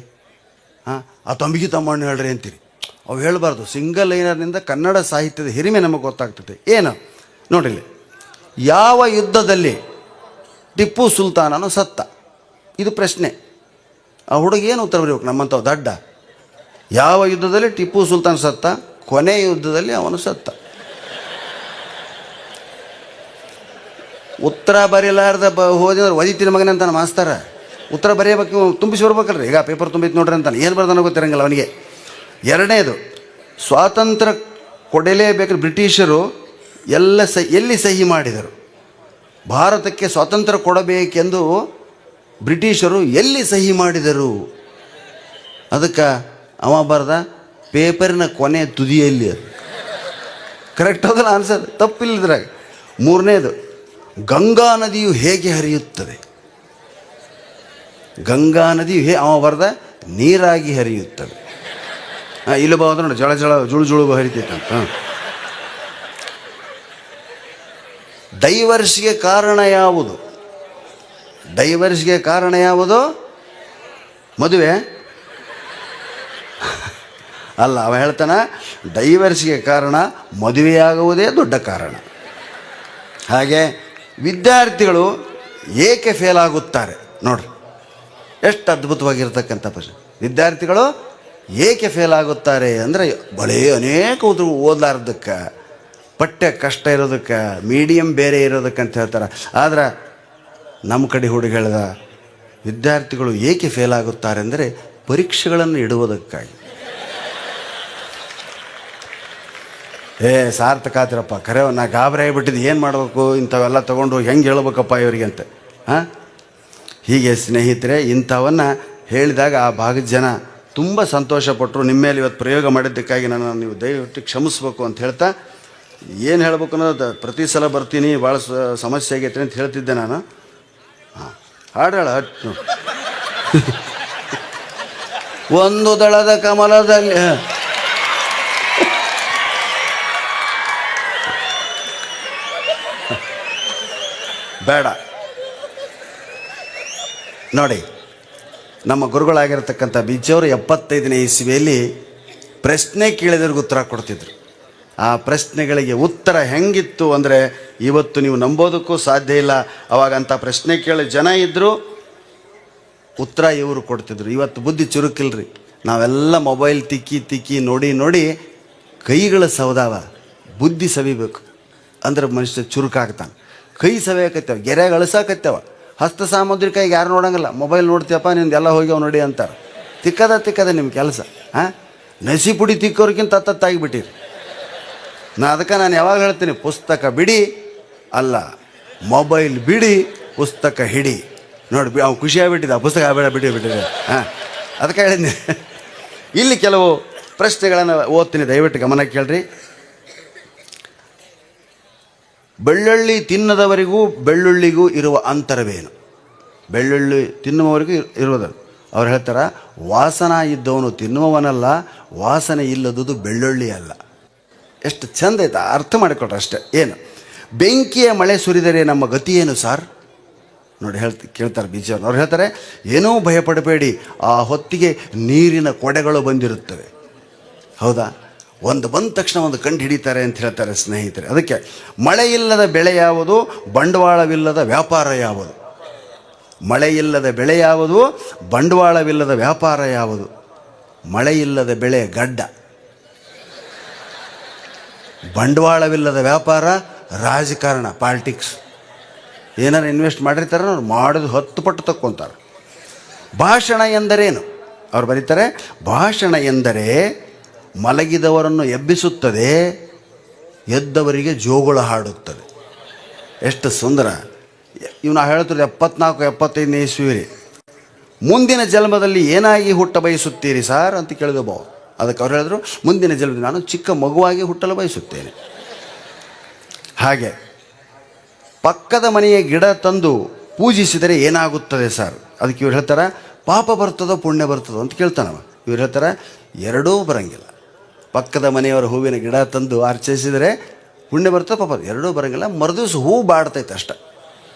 ಆ ತಂಬಿಗೆ ತಮ್ಮಣ್ಣು ಹೇಳ್ರಿ ಅಂತೀರಿ. ಅವು ಹೇಳಬಾರ್ದು. ಸಿಂಗಲ್ ಲೈನರ್ನಿಂದ ಕನ್ನಡ ಸಾಹಿತ್ಯದ ಹಿರಿಮೆ ನಮಗೆ ಗೊತ್ತಾಗ್ತದೆ. ಏನು ನೋಡಿಲ್ಲ, ಯಾವ ಯುದ್ಧದಲ್ಲಿ ಟಿಪ್ಪು ಸುಲ್ತಾನನು ಸತ್ತ? ಇದು ಪ್ರಶ್ನೆ. ಆ ಹುಡುಗ ಏನು ಉತ್ತರ ಬರೀಬೇಕು? ನಮ್ಮಂಥವು ದಡ್ಡ. ಯಾವ ಯುದ್ಧದಲ್ಲಿ ಟಿಪ್ಪು ಸುಲ್ತಾನ್ ಸತ್ತ? ಕೊನೆ ಯುದ್ಧದಲ್ಲಿ ಅವನು ಸತ್ತ. ಉತ್ತರ ಬರೀಲಾರ್ದ ಹೋದ್ರೆ ಒದಿತಿನ ಮಗನ ಅಂತಾನೆ ಮಾಸ್ತರ. ಉತ್ತರ ಬರೆಯಬೇಕು, ತುಂಬಿಸಿ ಬರ್ಬೇಕಲ್ರಿ. ಈಗ ಪೇಪರ್ ತುಂಬಿತ್ತು ನೋಡ್ರಿ ಅಂತಾನೆ. ಏನು ಬರ್ದಾನ ಗೊತ್ತಿರಂಗಿಲ್ಲ ಅವನಿಗೆ. 2ನೇದು, ಸ್ವಾತಂತ್ರ್ಯ ಕೊಡಲೇಬೇಕು. ಬ್ರಿಟಿಷರು ಎಲ್ಲಿ ಸಹಿ ಮಾಡಿದರು? ಭಾರತಕ್ಕೆ ಸ್ವಾತಂತ್ರ್ಯ ಕೊಡಬೇಕೆಂದು ಬ್ರಿಟಿಷರು ಎಲ್ಲಿ ಸಹಿ ಮಾಡಿದರು? ಅದಕ್ಕೆ ಅವ ಬರ್ದ ಪೇಪರಿನ ಕೊನೆ ತುದಿಯಲ್ಲಿ. ಅದು ಕರೆಕ್ಟ್ ಅದಲ್ಲ ಆನ್ಸರ್, ತಪ್ಪಿಲ್ಲದ್ರಾಗ. 3ನೇದು, ಗಂಗಾ ನದಿಯು ಹೇಗೆ ಹರಿಯುತ್ತದೆ? ಗಂಗಾ ನದಿಯು ಅವ ಬರ್ದ ನೀರಾಗಿ ಹರಿಯುತ್ತದೆ. ಇಲ್ಲಿ ಬಂದ್ರೆ ನೋಡಿ, ಜಳ ಜುಳು ಹರಿತೈತಂತ. ಡೈವರ್ಸ್ಗೆ ಕಾರಣ ಯಾವುದು? ಮದುವೆ ಅಲ್ಲ. ಅವ ಹೇಳ್ತಾನ ಡೈವರ್ಸ್ಗೆ ಕಾರಣ ಮದುವೆಯಾಗುವುದೇ ದೊಡ್ಡ ಕಾರಣ. ಹಾಗೆ ವಿದ್ಯಾರ್ಥಿಗಳು ಏಕೆ ಫೇಲ್ ಆಗುತ್ತಾರೆ? ನೋಡ್ರಿ ಎಷ್ಟು ಅದ್ಭುತವಾಗಿರ್ತಕ್ಕಂಥ ಪ್ರಶ್ನೆ. ವಿದ್ಯಾರ್ಥಿಗಳು ಏಕೆ ಫೇಲ್ ಆಗುತ್ತಾರೆ ಅಂದರೆ, ಬರೀ ಅನೇಕ ಓದಲಾರ್ದಕ್ಕೆ, ಪಠ್ಯ ಕಷ್ಟ ಇರೋದಕ್ಕೆ, ಮೀಡಿಯಮ್ ಬೇರೆ ಇರೋದಕ್ಕೆ ಅಂತ ಹೇಳ್ತಾರೆ. ಆದ್ರೆ ನಮ್ಮ ಕಡೆ ಹುಡುಗ ಹೇಳ್ದ, ವಿದ್ಯಾರ್ಥಿಗಳು ಏಕೆ ಫೇಲ್ ಆಗುತ್ತಾರೆ ಅಂದರೆ ಪರೀಕ್ಷೆಗಳನ್ನು ಇಡುವುದಕ್ಕಾಗಿ. ಸಾರ್ಥಕ ಆತಿರಪ್ಪ, ಖರೆ ನಾ ಗಾಬರಿ ಆಗಿಬಿಟ್ಟಿದ್ದು. ಏನು ಮಾಡಬೇಕು? ಇಂಥವೆಲ್ಲ ತೊಗೊಂಡು ಹೆಂಗೆ ಹೇಳ್ಬೇಕಪ್ಪ ಇವರಿಗೆ ಅಂತ. ಹೀಗೆ ಸ್ನೇಹಿತರೆ, ಇಂಥವನ್ನು ಹೇಳಿದಾಗ ಆ ಭಾಗದ ಜನ ತುಂಬ ಸಂತೋಷಪಟ್ಟರು. ನಿಮ್ಮ ಮೇಲೆ ಇವತ್ತು ಪ್ರಯೋಗ ಮಾಡಿದ್ದಕ್ಕಾಗಿ ನೀವು ದಯವಿಟ್ಟು ಕ್ಷಮಿಸ್ಬೇಕು ಅಂತ ಹೇಳ್ತಾ, ಏನು ಹೇಳ್ಬೇಕು ಅನ್ನೋದು ಪ್ರತಿ ಸಲ ಬರ್ತೀನಿ, ಭಾಳ ಸಮಸ್ಯೆ ಆಗೈತೆ ಅಂತ ಹೇಳ್ತಿದ್ದೆ ನಾನು. ಹಾಡಾಳ ಹಟ್ಟು ಒಂದು ದಳದ ಕಮಲದಲ್ಲಿ ಬೇಡ. ನೋಡಿ, ನಮ್ಮ ಗುರುಗಳಾಗಿರ್ತಕ್ಕಂಥ ಬಿಜ್ಜಿಯವರು 75ನೇ ಇಸ್ವಿಯಲ್ಲಿ ಪ್ರಶ್ನೆ ಕೇಳಿದವ್ರಿಗೆ ಉತ್ತರ ಕೊಡ್ತಿದ್ರು. ಆ ಪ್ರಶ್ನೆಗಳಿಗೆ ಉತ್ತರ ಹೆಂಗಿತ್ತು ಅಂದರೆ ಇವತ್ತು ನೀವು ನಂಬೋದಕ್ಕೂ ಸಾಧ್ಯ ಇಲ್ಲ. ಅವಾಗಂಥ ಪ್ರಶ್ನೆ ಕೇಳಿ ಜನ ಇದ್ದರು, ಉತ್ತರ ಇವರು ಕೊಡ್ತಿದ್ರು. ಇವತ್ತು ಬುದ್ಧಿ ಚುರುಕಿಲ್ರಿ. ನಾವೆಲ್ಲ ಮೊಬೈಲ್ ತಿಕ್ಕಿ ನೋಡಿ ಕೈಗಳ ಸವದಾವ. ಬುದ್ಧಿ ಸವಿಬೇಕು ಅಂದ್ರೆ ಮನುಷ್ಯ ಚುರುಕಾಗ್ತಾನೆ. ಕೈ ಸವಿಯಾಕತ್ತೇವ, ಗೆರೆಗೆ ಅಳಿಸಾಕತ್ತೇವ. ಹಸ್ತ ಸಾಮುದ್ರಿಕ ಯಾರು ನೋಡಂಗಿಲ್ಲ. ಮೊಬೈಲ್ ನೋಡ್ತೀಯಪ್ಪ, ನಿಂದೆಲ್ಲ ಹೋಗ್ಯಾವ ನೋಡಿ ಅಂತಾರೆ. ತಿಕ್ಕದ ನಿಮ್ಮ ಕೆಲಸ. ಹಾಂ, ನಸಿ ಪುಡಿ ತಿಕ್ಕೋರ್ಗಿಂತ ತತ್ತಾಗಿಬಿಟ್ಟಿರಿ. ಅದಕ್ಕೆ ನಾನು ಯಾವಾಗ ಹೇಳ್ತೀನಿ, ಪುಸ್ತಕ ಬಿಡಿ ಅಲ್ಲ, ಮೊಬೈಲ್ ಬಿಡಿ, ಪುಸ್ತಕ ಹಿಡಿ. ನೋಡಿ, ಅವ್ನು ಖುಷಿಯಾಗಿಬಿಟ್ಟಿದ್ದ, ಪುಸ್ತಕ ಬಿಟ್ಟಿದೆ. ಹಾಂ, ಅದಕ್ಕೆ ಹೇಳಿದ್ನಿ. ಇಲ್ಲಿ ಕೆಲವು ಪ್ರಶ್ನೆಗಳನ್ನು ಓದ್ತೀನಿ, ದಯವಿಟ್ಟು ಗಮನ ಕೇಳ್ರಿ. ಬೆಳ್ಳುಳ್ಳಿ ತಿನ್ನದವರಿಗೂ ಬೆಳ್ಳುಳ್ಳಿಗೂ ಇರುವ ಅಂತರವೇನು? ಬೆಳ್ಳುಳ್ಳಿ ತಿನ್ನುವವರಿಗೂ ಇರೋದು. ಅವ್ರು ಹೇಳ್ತಾರೆ, ವಾಸನ ಇದ್ದವನು ತಿನ್ನುವವನಲ್ಲ, ವಾಸನೆ ಇಲ್ಲದುದು ಬೆಳ್ಳುಳ್ಳಿ ಅಲ್ಲ. ಎಷ್ಟು ಚಂದ ಆಯ್ತಾ, ಅರ್ಥ ಮಾಡಿಕೊಟ್ರೆ ಅಷ್ಟೇ. ಏನು, ಬೆಂಕಿಯ ಮಳೆ ಸುರಿದರೆ ನಮ್ಮ ಗತಿ ಏನು ಸಾರ್? ನೋಡಿ ಕೇಳ್ತಾರೆ ಬಿ ಜಿ ಅವ್ರು ಹೇಳ್ತಾರೆ, ಏನೂ ಭಯಪಡಬೇಡಿ, ಆ ಹೊತ್ತಿಗೆ ನೀರಿನ ಕೊಡೆಗಳು ಬಂದಿರುತ್ತವೆ. ಹೌದಾ? ಬಂದ ತಕ್ಷಣ ಒಂದು ಕಂಡು ಹಿಡಿತಾರೆ ಅಂತ ಹೇಳ್ತಾರೆ ಸ್ನೇಹಿತರೆ. ಅದಕ್ಕೆ ಮಳೆ ಇಲ್ಲದ ಬೆಳೆ ಯಾವುದು, ಬಂಡವಾಳವಿಲ್ಲದ ವ್ಯಾಪಾರ ಯಾವುದು? ಮಳೆ ಇಲ್ಲದ ಬೆಳೆ ಯಾವುದು, ಬಂಡವಾಳವಿಲ್ಲದ ವ್ಯಾಪಾರ ಯಾವುದು? ಮಳೆ ಇಲ್ಲದ ಬೆಳೆ ಗಡ್ಡ, ಬಂಡವಾಳವಿಲ್ಲದ ವ್ಯಾಪಾರ ರಾಜಕಾರಣ, ಪಾಲಿಟಿಕ್ಸ್. ಏನಾರು ಇನ್ವೆಸ್ಟ್ ಮಾಡಿರ್ತಾರೆ ಅವ್ರು, ಮಾಡೋದು 10 ಪಟ್ಟು ತಕ್ಕೊತಾರೆ. ಭಾಷಣ ಎಂದರೇನು? ಅವ್ರು ಬರೀತಾರೆ, ಭಾಷಣ ಎಂದರೆ ಮಲಗಿದವರನ್ನು ಎಬ್ಬಿಸುತ್ತದೆ, ಎದ್ದವರಿಗೆ ಜೋಗುಳ ಹಾಡುತ್ತದೆ. ಎಷ್ಟು ಸುಂದರ. ಇವು ನಾವು ಹೇಳ್ತಿರೋದು 74-75 ಇಸ್ವಿ. ಮುಂದಿನ ಜನ್ಮದಲ್ಲಿ ಏನಾಗಿ ಹುಟ್ಟ ಬಯಸುತ್ತೀರಿ ಸಾರ್ ಅಂತ ಕೇಳಿದ ಬಾವು. ಅದಕ್ಕೆ ಅವ್ರು ಹೇಳಿದ್ರು, ಮುಂದಿನ ಜನ್ಮದಲ್ಲಿ ನಾನು ಚಿಕ್ಕ ಮಗುವಾಗಿ ಹುಟ್ಟಲು ಬಯಸುತ್ತೇನೆ. ಹಾಗೆ ಪಕ್ಕದ ಮನೆಯ ಗಿಡ ತಂದು ಪೂಜಿಸಿದರೆ ಏನಾಗುತ್ತದೆ ಸರ್? ಅದಕ್ಕೆ ಇವ್ರು ಹೇಳ್ತಾರೆ, ಪಾಪ ಬರ್ತದೋ ಪುಣ್ಯ ಬರ್ತದೋ ಅಂತ ಕೇಳ್ತಾನವ. ಇವ್ರು ಹೇಳ್ತಾರೆ, ಎರಡೂ ಬರಂಗಿಲ್ಲ. ಪಕ್ಕದ ಮನೆಯವರ ಹೂವಿನ ಗಿಡ ತಂದು ಅರ್ಚಿಸಿದರೆ ಪುಣ್ಯ ಬರ್ತದೆ, ಪಾಪ ಎರಡೂ ಬರಂಗಿಲ್ಲ. ಮರುದಿವ್ಸ ಹೂ ಬಾಡ್ತೈತೆ ಅಷ್ಟೆ.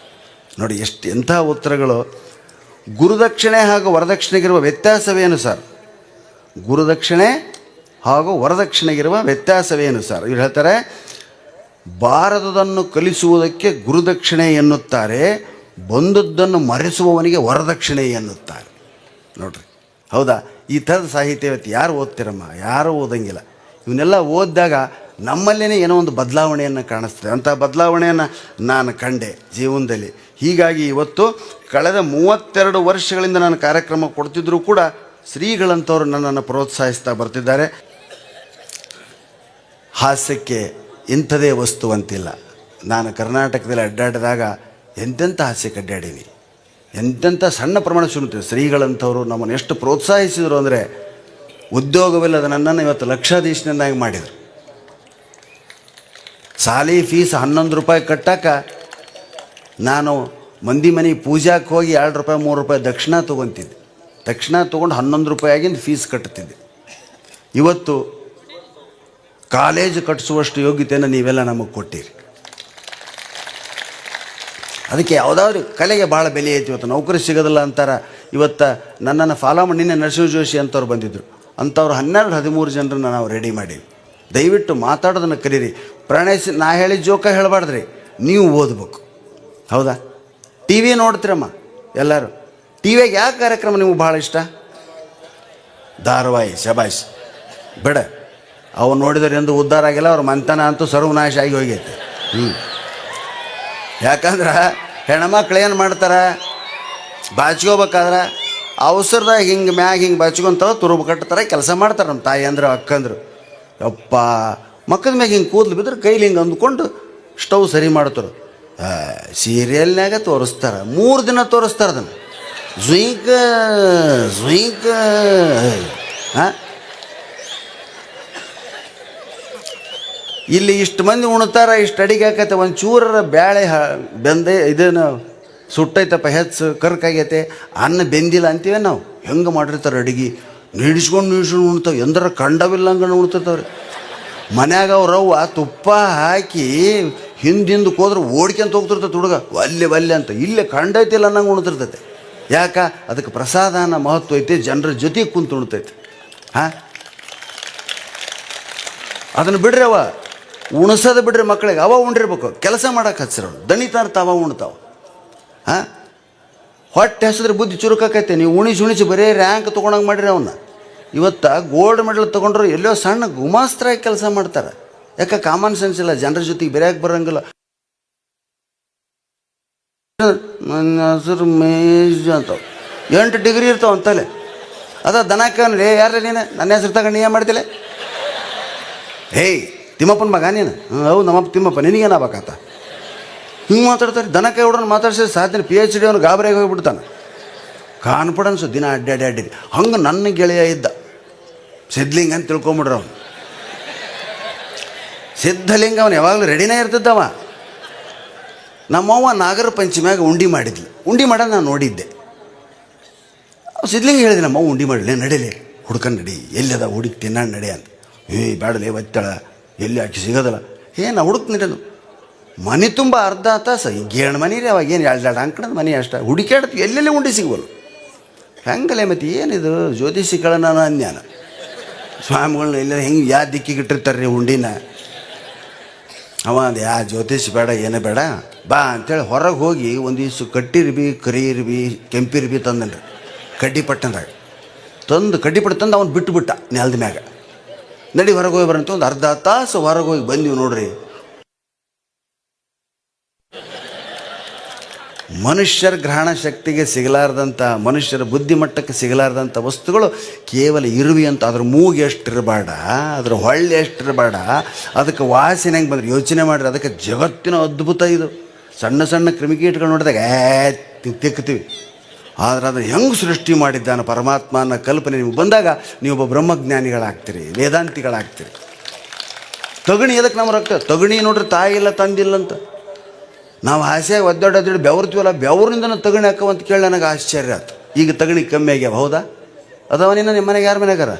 ನೋಡಿ ಎಂಥ ಉತ್ತರಗಳು. ಗುರುದಕ್ಷಿಣೆ ಹಾಗೂ ವರದಕ್ಷಿಣೆಗಿರುವ ವ್ಯತ್ಯಾಸವೇನು ಸರ್? ಗುರುದಕ್ಷಿಣೆ ಹಾಗೂ ವರದಕ್ಷಿಣೆಗಿರುವ ವ್ಯತ್ಯಾಸವೇನು ಸರ್? ಇವ್ರು ಹೇಳ್ತಾರೆ, ಬಾರದುದನ್ನು ಕಲಿಸುವುದಕ್ಕೆ ಗುರುದಕ್ಷಿಣೆ ಎನ್ನುತ್ತಾರೆ, ಬಂದದ್ದನ್ನು ಮರೆಸುವವನಿಗೆ ವರದಕ್ಷಿಣೆ ಎನ್ನುತ್ತಾರೆ. ನೋಡ್ರಿ, ಹೌದಾ? ಈ ಥರದ ಸಾಹಿತ್ಯ ಇವತ್ತು ಯಾರು ಓದ್ತಿರಮ್ಮ? ಯಾರೂ ಓದಂಗಿಲ್ಲ. ಇವನ್ನೆಲ್ಲ ಓದಿದಾಗ ನಮ್ಮಲ್ಲೇ ಏನೋ ಒಂದು ಬದಲಾವಣೆಯನ್ನು ಕಾಣಿಸ್ತದೆ. ಅಂಥ ಬದಲಾವಣೆಯನ್ನು ನಾನು ಕಂಡೆ ಜೀವನದಲ್ಲಿ. ಹೀಗಾಗಿ ಇವತ್ತು ಕಳೆದ 32 ವರ್ಷಗಳಿಂದ ನಾನು ಕಾರ್ಯಕ್ರಮ ಕೊಡ್ತಿದ್ರೂ ಕೂಡ ಶ್ರೀಗಳಂಥವ್ರು ನನ್ನನ್ನು ಪ್ರೋತ್ಸಾಹಿಸ್ತಾ ಬರ್ತಿದ್ದಾರೆ. ಹಾಸ್ಯಕ್ಕೆ ಇಂಥದೇ ವಸ್ತು ಅಂತಿಲ್ಲ. ನಾನು ಕರ್ನಾಟಕದಲ್ಲಿ ಅಡ್ಡಾಡಿದಾಗ ಎಂತೆಂಥ ಹಾಸ್ಯಕ್ಕೆ ಅಡ್ಡಾಡೀನಿ, ಎಂತೆಂಥ ಸಣ್ಣ ಪ್ರಮಾಣ ಸುಣ್ತೀವಿ. ಶ್ರೀಗಳಂಥವ್ರು ನಮ್ಮನ್ನು ಎಷ್ಟು ಪ್ರೋತ್ಸಾಹಿಸಿದರು ಅಂದರೆ, ಉದ್ಯೋಗವಿಲ್ಲದ ನನ್ನನ್ನು ಇವತ್ತು ಲಕ್ಷಾಧೀಶನನ್ನಾಗಿ ಮಾಡಿದರು. ಸಾಲಿ ಫೀಸ್ 11 ರೂಪಾಯಿ ಕಟ್ಟಕ್ಕೆ ನಾನು ಮಂದಿ ಮನೆ ಪೂಜಾಕ್ಕೆ ಹೋಗಿ 2 ರೂಪಾಯಿ 3 ರೂಪಾಯಿ ದಕ್ಷಿಣ ತೊಗೊತಿದ್ದೆ. ದಕ್ಷಿಣ ತೊಗೊಂಡು 11 ರೂಪಾಯಿ ಆಗಿಂದ ಫೀಸ್ ಕಟ್ತಿದ್ದೆ. ಇವತ್ತು ಕಾಲೇಜ್ ಕಟ್ಟಿಸುವಷ್ಟು ಯೋಗ್ಯತೆಯನ್ನು ನೀವೆಲ್ಲ ನಮಗೆ ಕೊಟ್ಟಿರಿ. ಅದಕ್ಕೆ ಯಾವುದಾದ್ರು ಕಲೆಗೆ ಭಾಳ ಬೆಲೆ ಐತಿ. ಇವತ್ತು ನೌಕರಿ ಸಿಗೋದಿಲ್ಲ ಅಂತಾರೆ. ಇವತ್ತು ನನ್ನನ್ನು ಫಾಲೋ ಮಾಡಿ ನಿನ್ನೆ ನರಸಿಂಹ ಜೋಶಿ ಅಂಥವ್ರು ಬಂದಿದ್ದರು. ಅಂಥವ್ರು 12-13 ಜನರನ್ನು ನಾವು ರೆಡಿ ಮಾಡೀವಿ. ದಯವಿಟ್ಟು ಮಾತಾಡೋದನ್ನು ಕರೀರಿ. ಪ್ರಣಯಿಸಿ ನಾ ಹೇಳಿದ ಜೋಕ ಹೇಳಬಾರ್ದ್ರಿ, ನೀವು ಓದ್ಬೇಕು. ಹೌದಾ? ಟಿ ವಿ ನೋಡ್ತೀರಮ್ಮ ಎಲ್ಲರೂ. ಟಿ ವಿಯಾಗ ಯಾವ ಕಾರ್ಯಕ್ರಮ ನಿಮ್ಗೆ ಭಾಳ ಇಷ್ಟ? ಧಾರಾವಾಹಿ. ಶಬಾಷ್. ಬೇಡ, ಅವು ನೋಡಿದ್ರೆ ಎಂದು ಉದ್ಧಾರ ಆಗಿಲ್ಲ, ಅವ್ರ ಮಂತನ ಅಂತೂ ಸರ್ವನಾಶ ಆಗಿ ಹೋಗೈತೆ. ಯಾಕಂದ್ರೆ ಹೆಣ್ಮಕ್ಳು ಏನು ಮಾಡ್ತಾರೆ, ಬಾಚ್ಕೋಬೇಕಾದ್ರೆ ಅವಸರದಾಗ ಹಿಂಗೆ ಮ್ಯಾಗ ಹಿಂಗೆ ಬಾಚ್ಕೊಂತಾವ, ತುರುಬು ಕಟ್ತಾರೆ, ಕೆಲಸ ಮಾಡ್ತಾರೆ. ನಮ್ಮ ತಾಯಿ ಅಂದ್ರೆ ಅಕ್ಕಂದ್ರು, ಯಪ್ಪ ಮಕ್ಕದ ಮ್ಯಾಗ ಹಿಂಗೆ ಕೂದಲು ಬಿದ್ರೆ ಕೈಲಿ ಹಿಂಗೆ ಅಂದ್ಕೊಂಡು ಸ್ಟವ್ ಸರಿ ಮಾಡ್ತಾರೆ. ಸೀರಿಯಲ್ನಾಗ ತೋರಿಸ್ತಾರೆ, 3 ದಿನ ತೋರಿಸ್ತಾರೆ ಅದನ್ನು. ಝುಯಿಂಕ ಝುಯಿಂಕ. ಹಾಂ, ಇಲ್ಲಿ ಇಷ್ಟು ಮಂದಿ ಉಣ್ತಾರ, ಇಷ್ಟು ಅಡಿಗೆ ಹಾಕತ್ತೆ, ಒಂದು ಚೂರರ ಬ್ಯಾಳೆ ಬೆಂದೆ ಇದೇನು ಸುಟ್ಟೈತಪ್ಪ, ಹೆಚ್ಚು ಕರ್ಕಾಗೈತೆ, ಅನ್ನ ಬೆಂದಿಲ್ಲ ಅಂತೀವಿ ನಾವು. ಹೆಂಗೆ ಮಾಡಿರ್ತಾರೆ ಅಡಿಗೆ, ನೀಡಿಸ್ಕೊಂಡು ಉಣ್ತಾವೆ, ಎಂದ್ರೆ ಕಂಡವಿಲ್ಲ ಹಂಗೆ ಉಣ್ತಿರ್ತಾವ್ರಿ. ಮನ್ಯಾಗ ಅವ್ರವ್ವ ತುಪ್ಪ ಹಾಕಿ ಹಿಂದಿಂದಕ್ಕೆ ಹೋದ್ರೆ ಓಡ್ಕೊಂತ ಹೋಗ್ತಿರ್ತೈತೆ ಹುಡುಗ, ಒಲ್ಲೆ ಅಂತ. ಇಲ್ಲೇ ಕಂಡೈತಿಲ್ಲ ಅನ್ನಂಗೆ ಉಣ್ತಿರ್ತೈತೆ. ಯಾಕೆ? ಅದಕ್ಕೆ ಪ್ರಸಾದನ ಮಹತ್ವ ಐತಿ, ಜನರ ಜೊತೆಗೆ ಕುಂತು ಉಣ್ತೈತೆ. ಹಾಂ, ಅದನ್ನು ಬಿಡ್ರಿ, ಅವ ಉಣಿಸೋದು ಬಿಡ್ರಿ ಮಕ್ಕಳಿಗೆ. ಅವ ಉಂಡಿರ್ಬೇಕು, ಕೆಲಸ ಮಾಡೋಕೆ ಹಚ್ಚಿರೋರು ದಣಿತಾರ ತಾವ ಉಣ್ತಾವ. ಹಾಂ, ಹೊಟ್ಟೆ ಹಸಿದ್ರೆ ಬುದ್ಧಿ ಚುರುಕಾಕೈತೆ. ನೀವು ಉಣಿಸಿ ಬರೀ ರ್ಯಾಂಕ್ ತೊಗೊಂಡಂಗೆ ಮಾಡಿರಿ ಅವನ್ನ. ಇವತ್ತು ಗೋಲ್ಡ್ ಮೆಡಲ್ ತೊಗೊಂಡ್ರು ಎಲ್ಲೋ ಸಣ್ಣ ಗುಮಾಸ್ತ್ರಾಗಿ ಕೆಲಸ ಮಾಡ್ತಾರೆ. ಯಾಕೆ? ಕಾಮನ್ ಸೆನ್ಸ್ ಇಲ್ಲ, ಜನರ ಜೊತೆಗೆ ಬೆರೆಯಕ್ಕೆ ಬರೋಂಗಿಲ್ಲ. ನನ್ನ ಹೆಸರು ಮೇಜ್ ಅಂತಾವ, 8 ಡಿಗ್ರಿ ಇರ್ತಾವ ಅಂತಲೇ. ಅದ ದನಕ್ಕ ಯಾರ ನೀನು ನನ್ನ ಹೆಸರು ತಗೊಂಡು ಏನು ಮಾಡ್ತಿಲ್ಲ? ಹೇಯ್ ತಿಮ್ಮಪ್ಪನ ಮಗ ನೀನು? ಹೌದು ನಮ್ಮಪ್ಪ ತಿಮ್ಮಪ್ಪ, ನಿನಗೇನಾಗಬೇಕಾತ? ಹಿಂಗೆ ಮಾತಾಡ್ತಾರೆ. ದನಕ್ಕೆ ಹುಡ್ರನ್ನ ಮಾತಾಡ್ಸಿದ್ರೆ ಸಾಧ್ಯ PhD ಅವನು ಗಾಬರಿಯಾಗಿ ಹೋಗ್ಬಿಡ್ತಾನೆ. ಕಾನ್ಫಿಡೆನ್ಸು ದಿನ ಅಡ್ಡಾಡಿ ಹಂಗೆ ನನ್ನ ಗೆಳೆಯ ಇದ್ದ ಸಿದ್ಧಲಿಂಗ ಅಂತ ತಿಳ್ಕೊಂಬಿಡ್ರ ಅವನು. ಸಿದ್ಧಲಿಂಗ ಅವನು ಯಾವಾಗಲೂ ರೆಡಿನೇ ಇರ್ತಿದ್ದವ. ನಮ್ಮವ್ವ ನಾಗರ ಪಂಚಮಿಯಾಗ ಉಂಡಿ ಮಾಡಿದ್ಲು. ಉಂಡಿ ಮಾಡೋದು ನಾನು ನೋಡಿದ್ದೆ. ಸಿದ್ಧಲಿಂಗ ಹೇಳಿದೆ ನಮ್ಮವ್ವ ಉಂಡಿ ಮಾಡಲಿ ನಡೀಲಿ ಹುಡ್ಕೊಂಡು ನಡಿ, ಎಲ್ಲಿದ ಹುಡುಕಿ ತಿನ್ನಾಣ ನಡಿ ಅಂತ. ಬೇಡಲೇ ಒತ್ತಳ ಎಲ್ಲಿ ಆಕಿ ಸಿಗೋದಲ್ಲ. ನಾ ಹುಡುಕ್ ನಡೀನು ಮನೆ ತುಂಬ ಅರ್ಧ ತಾಸು ಗೇಣು ಮನೆ ರೀ. ಅವಾಗ ಏನು ಎರಡು ಅಂಕಣದ ಮನೆ ಅಷ್ಟೇ ಹುಡುಕಾಡ್ತು, ಎಲ್ಲೆಲ್ಲಿ ಉಂಡಿ ಸಿಗ್ಬಲ್ಲ. ಹೆಂಗಲ್ಲೇ ಮತ್ತು ಏನಿದು ಜ್ಯೋತಿಷಿಗಳನ್ನ ಅನ್ಯಾನ ಸ್ವಾಮಿಗಳನ್ನ ಎಲ್ಲ ಹೆಂಗೆ ಯಾವ ದಿಕ್ಕಿಗೆ ಇಟ್ಟಿರ್ತಾರೆ ರೀ ಉಂಡಿನ. ಅವ ಅದು ಯಾ ಜ್ಯೋತಿಷಿ ಬೇಡ ಏನೇ ಬೇಡ ಬಾ ಅಂಥೇಳಿ ಹೊರಗೆ ಹೋಗಿ ಒಂದಿವ್ಸ ಕಟ್ಟಿರ್ಬಿ ಕರಿ ಇರ್ಬಿ ಕೆಂಪಿರ್ಬಿ ತಂದನ್ರಿ ಕಡ್ಡಿ ಪಟ್ಟಂದಾಗ ತಂದು ಕಡ್ಡಿ ಪಟ್ಟು ತಂದು ಅವ್ನು ಬಿಟ್ಟುಬಿಟ್ಟ ನೆಲದ ಮ್ಯಾಗ. ನಡಿ ಹೊರಗೆ ಹೋಗಿ ಬರಂತ ಒಂದು ಅರ್ಧ ತಾಸು ಹೊರಗೆ ಹೋಗಿ ಬಂದೀವಿ ನೋಡ್ರಿ. ಮನುಷ್ಯರ ಗ್ರಹಣ ಶಕ್ತಿಗೆ ಸಿಗಲಾರ್ದಂಥ, ಮನುಷ್ಯರ ಬುದ್ಧಿಮಟ್ಟಕ್ಕೆ ಸಿಗಲಾರ್ದಂಥ ವಸ್ತುಗಳು ಕೇವಲ ಇರುವಿ ಅಂತ. ಅದ್ರ ಮೂಗು ಎಷ್ಟಿರಬೇಡ, ಅದ್ರ ಹೊಳ್ಳೆ ಎಷ್ಟಿರಬೇಡ, ಅದಕ್ಕೆ ವಾಸನೆ ಹೆಂಗೆ ಬಂದ್ರೆ ಯೋಚನೆ ಮಾಡಿರಿ. ಅದಕ್ಕೆ ಜಗತ್ತಿನ ಅದ್ಭುತ ಇದು. ಸಣ್ಣ ಸಣ್ಣ ಕ್ರಿಮಿಕೀಟಗಳು ನೋಡಿದಾಗ ತಿಕ್ತೀವಿ. ಆದರೆ ಅದನ್ನು ಹೆಂಗೆ ಸೃಷ್ಟಿ ಮಾಡಿದ್ದಾನೆ ಪರಮಾತ್ಮ ಅನ್ನೋ ಕಲ್ಪನೆ ನಿಮ್ಗೆ ಬಂದಾಗ ನೀವೊಬ್ಬ ಬ್ರಹ್ಮಜ್ಞಾನಿಗಳಾಗ್ತೀರಿ, ವೇದಾಂತಿಗಳಾಗ್ತೀರಿ. ತಗಣಿ ಎದಕ್ಕೆ ನಮ್ಮ ರಕ್ತ ತಗಣಿ ನೋಡ್ರಿ, ತಾಯಿ ಇಲ್ಲ ತಂದಿಲ್ಲ ಅಂತ ನಾವು ಆಸೆಯಾಗಿ ಒದ್ದಾಡೋದು ಬೆವರ್ತೀವಲ್ಲ, ಬೆವರಿನಿಂದನೂ ತಗಣಿ ಹಾಕವಂತ ಕೇಳಿ ನನಗೆ ಆಶ್ಚರ್ಯ ಆಯ್ತು. ಈಗ ತಗಣಿ ಕಮ್ಮಿ ಆಗ್ಯಾವ. ಹೌದಾ? ಅದವನಿನ್ನ ನಿಮ್ಮ ಮನೆಗೆ ಯಾರ ಮನೆಗಾರ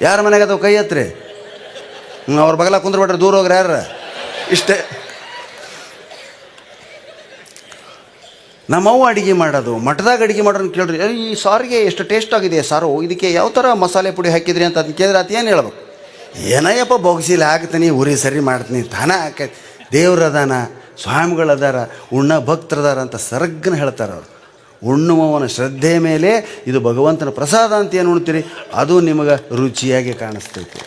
ಯಾರ ಮನೆಗೆ ಅದಾವ? ಕೈ ಹತ್ರಿ. ಅವ್ರ ಬಗಲ ಕುಂದ್ರಬೇಡ್ರಿ, ದೂರ ಹೋಗ್ರಿ ಯಾರ. ಇಷ್ಟೇ. ನಮ್ಮವ್ವ ಅಡುಗೆ ಮಾಡೋದು, ಮಠದಾಗ ಅಡುಗೆ ಮಾಡೋದನ್ನ ಕೇಳ್ರಿ. ಈ ಸಾರಿಗೆ ಎಷ್ಟು ಟೇಸ್ಟ್ ಆಗಿದೆ ಸಾರು, ಇದಕ್ಕೆ ಯಾವ ಥರ ಮಸಾಲೆ ಪುಡಿ ಹಾಕಿದ್ರಿ ಅಂತ ಅದನ್ನ ಕೇಳಿದ್ರೆ ಅದು ಏನು ಹೇಳ್ಬೇಕು? ಏನಯ್ಯಪ್ಪ ಬೊಗಸಿಲಿ ಹಾಕ್ತೀನಿ, ಉರಿ ಸರಿ ಮಾಡ್ತೀನಿ, ತಾನ ಹಾಕೈತಿ. ದೇವ್ರದಾನ, ಸ್ವಾಮಿಗಳದಾರ, ಉಣ್ಣ ಭಕ್ತರದಾರ ಅಂತ ಸರ್ಗನ ಹೇಳ್ತಾರೆ ಅವರು. ಉಣ್ಣುವವನ ಶ್ರದ್ಧೆ ಮೇಲೆ ಇದು ಭಗವಂತನ ಪ್ರಸಾದ ಅಂತ ಏನು ಉಣ್ತೀರಿ ಅದು ನಿಮಗೆ ರುಚಿಯಾಗಿ ಕಾಣಿಸ್ತೈತಿ.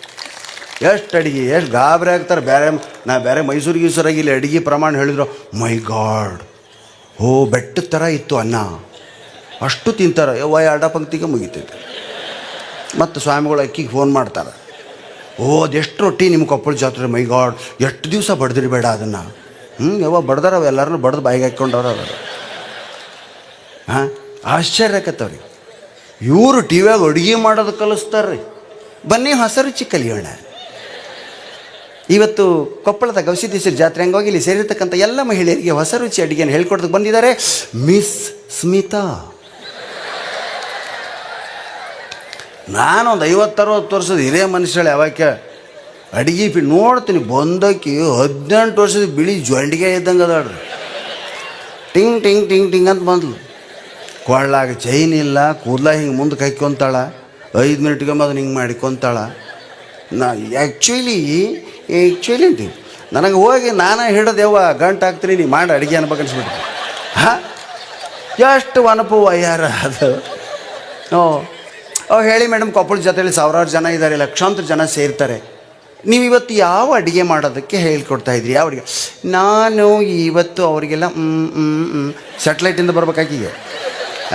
ಎಷ್ಟು ಅಡುಗೆ ಎಷ್ಟು ಗಾಬರಿ ಆಗ್ತಾರೆ. ಬೇರೆ ಮೈಸೂರಿಗೆ ಇಲ್ಲಿ ಅಡುಗೆ ಪ್ರಮಾಣ ಹೇಳಿದ್ರು, ಮೈ ಗಾಡ್, ಓ ಬೆಟ್ಟದ ಥರ ಇತ್ತು ಅನ್ನ, ಅಷ್ಟು ತಿಂತಾರೆ. ಎರಡು ಪಂಕ್ತಿಗೆ ಮುಗಿತೈತೆ. ಮತ್ತು ಸ್ವಾಮಿಗಳು ಅಕ್ಕಿಗೆ ಫೋನ್ ಮಾಡ್ತಾರೆ, ಓ ಅದೆಷ್ಟು ರೊಟ್ಟಿ ನಿಮ್ಮ ಕೊಪ್ಪಳ ಜಾತ್ರೆ, ಮೈ ಗಾಡ್ ಎಷ್ಟು ದಿವಸ ಬಡ್ದಿರಿ ಬೇಡ ಅದನ್ನು. ಯಾವಾಗ ಬಡ್ದಾರ ಅವು ಎಲ್ಲರನ್ನೂ ಬಡ್ದು ಬಾಯಿಗೆ ಹಾಕ್ಕೊಂಡವ್ರ ಅವರು. ಹಾಂ, ಆಶ್ಚರ್ಯ ಆಕತ್ತವ್ರಿ. ಇವರು ಟಿ ವಿಯಾಗ ಅಡುಗೆ ಮಾಡೋದು ಕಲಿಸ್ತಾರ್ರಿ. ಬನ್ನಿ ಹೊಸ ರುಚಿ ಕಲಿಯೋಣ. ಇವತ್ತು ಕೊಪ್ಪಳದ ಗವಿಸಿದ್ದೇಶ್ವರ ಜಾತ್ರೆ ಹಂಗಾಗಿ ಇಲ್ಲಿ ಸೇರಿರ್ತಕ್ಕಂಥ ಎಲ್ಲ ಮಹಿಳೆಯರಿಗೆ ಹೊಸ ರುಚಿ ಅಡುಗೆಯನ್ನು ಹೇಳ್ಕೊಡೋದಕ್ಕೆ ಬಂದಿದ್ದಾರೆ ಮಿಸ್ ಸ್ಮಿತಾ. ನಾನೊಂದು 50-60 ವರ್ಷದ ಹಿರಿಯ ಮನುಷ್ಯಳು. ಯಾವಾಗ ಅಡುಗೆ ನೋಡ್ತೀನಿ ಬಂದಕ್ಕೆ 18 ವರ್ಷದ ಬಿಳಿ ಜೊಂಡಿಗೆ ಇದ್ದಂಗೆ ಅದಾಡ್ರಿ. ಟಿಂಗ್ ಟಿಂಗ್ ಟಿಂಗ್ ಟಿಂಗ್ ಅಂತ ಬಂದ್ಲು. ಕೊಳ್ಳಾಗ ಚೈನ್ ಇಲ್ಲ, ಕೂದಲ ಹಿಂಗೆ ಮುಂದಕ್ಕೆ ಹಾಕ್ಕೊಂತಾಳ, 5 ಮಿನಿಟ್ಗೊಮ್ಮೆ ಅದನ್ನ ಹಿಂಗೆ ಮಾಡಿಕೊಂತಾಳ. ನಾ ಆ್ಯಕ್ಚುಲಿ ಅಂತೀವಿ ನನಗೆ ಹೋಗಿ ನಾನು ಹಿಡಿದು ಯವ್ವ ಗಂಟು ಹಾಕ್ತೀನಿ, ನೀ ಮಾಡಿ ಅಡುಗೆ ಅನ್ಬೇಕು ಅನ್ಸ್ಬಿಟ್ಟು. ಹಾಂ, ಎಷ್ಟು ಅನುಭವ ಯಾರ ಅದು. ಹೇಳಿ ಮೇಡಮ್, ಕೊಪ್ಪಳ ಜೊತೆಯಲ್ಲಿ 1000 ಜನ ಇದ್ದಾರೆ, ಲಕ್ಷಾಂತರ ಜನ ಸೇರ್ತಾರೆ. ನೀವು ಇವತ್ತು ಯಾವ ಅಡುಗೆ ಮಾಡೋದಕ್ಕೆ ಹೇಳ್ಕೊಡ್ತಾ ಇದ್ರಿ? ಯಾವ ಅಡುಗೆ? ನಾನು ಇವತ್ತು ಅವರಿಗೆಲ್ಲ ಸ್ಯಾಟಲೈಟಿಂದ ಬರ್ಬೇಕಾಕಿಗೆ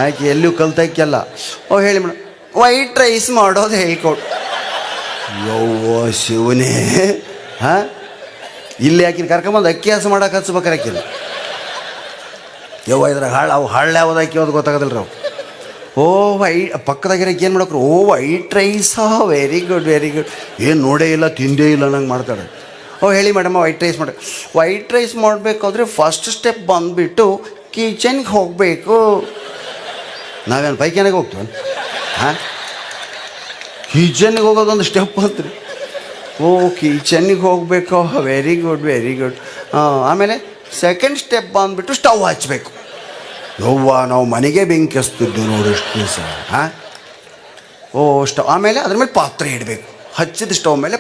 ಆಕೆ ಎಲ್ಲೂ ಕಲ್ತಾಕಿಯಲ್ಲ. ಹೇಳಿ ಮೇಡಮ್, ವೈಟ್ ರೈಸ್ ಮಾಡೋದು ಹೇಳ್ಕೊಡು. ಯವ್ವ ಶಿವನೇ. ಹಾಂ, ಇಲ್ಲಿ ಆಕಿನ ಕರ್ಕೊಂಬಂದು ಅಕ್ಕಿ ಹಾಸು ಮಾಡೋಕೆ ಹಚ್ಬೇಕಾರೆ ಆಕಿಲ್ಲ. ಯವ್ವ ಇದ್ರೆ ಅವು ಹಳ್ಳ ಯಾವ್ದು ಹಾಕಿಯೋದು ಗೊತ್ತಾಗೋದಿಲ್ಲ ಅವು. ಪಕ್ಕದಾಗಿರೋಕೆ ಏನು ಮಾಡೋಕ್ರು? ವೈಟ್ ರೈಸಾ, ವೆರಿ ಗುಡ್ ವೆರಿ ಗುಡ್. ಏನು ನೋಡೇ ಇಲ್ಲ ತಿಂದೇ ಇಲ್ಲ ನಂಗೆ ಮಾಡ್ತಾಳೆ. ಹೇಳಿ ಮೇಡಮ್, ವೈಟ್ ರೈಸ್ ಮಾಡಬೇಕಾದ್ರೆ ಫಸ್ಟ್ ಸ್ಟೆಪ್ ಬಂದುಬಿಟ್ಟು ಕಿಚನ್ಗೆ ಹೋಗಬೇಕು. ನಾವೇನು ಪೈಖಾನೆಗೆ ಹೋಗ್ತೀವಿ? ಹಾಂ, ಕಿಚನ್ಗೆ ಹೋಗೋದೊಂದು ಸ್ಟೆಪ್ ಅಂತ್ರಿ. ಕಿಚನ್ನಿಗೆ ಹೋಗಬೇಕು, ವೆರಿ ಗುಡ್ ವೆರಿ ಗುಡ್. ಆಮೇಲೆ ಸೆಕೆಂಡ್ ಸ್ಟೆಪ್ ಬಂದುಬಿಟ್ಟು ಸ್ಟವ್ ಹಚ್ಚಬೇಕು. ಯವ್ವ ನಾವು ಮನೆಗೆ ಬೆಂಕಿ ಹಚ್ತಿದ್ದು ನೋಡಿ ಎಷ್ಟು ದಿವಸ. ಹಾಂ, ಸ್ಟವ್ ಆಮೇಲೆ ಅದ್ರ ಮೇಲೆ ಪಾತ್ರೆ ಇಡಬೇಕು. ಹಚ್ಚಿದ ಸ್ಟವ್ ಮೇಲೆ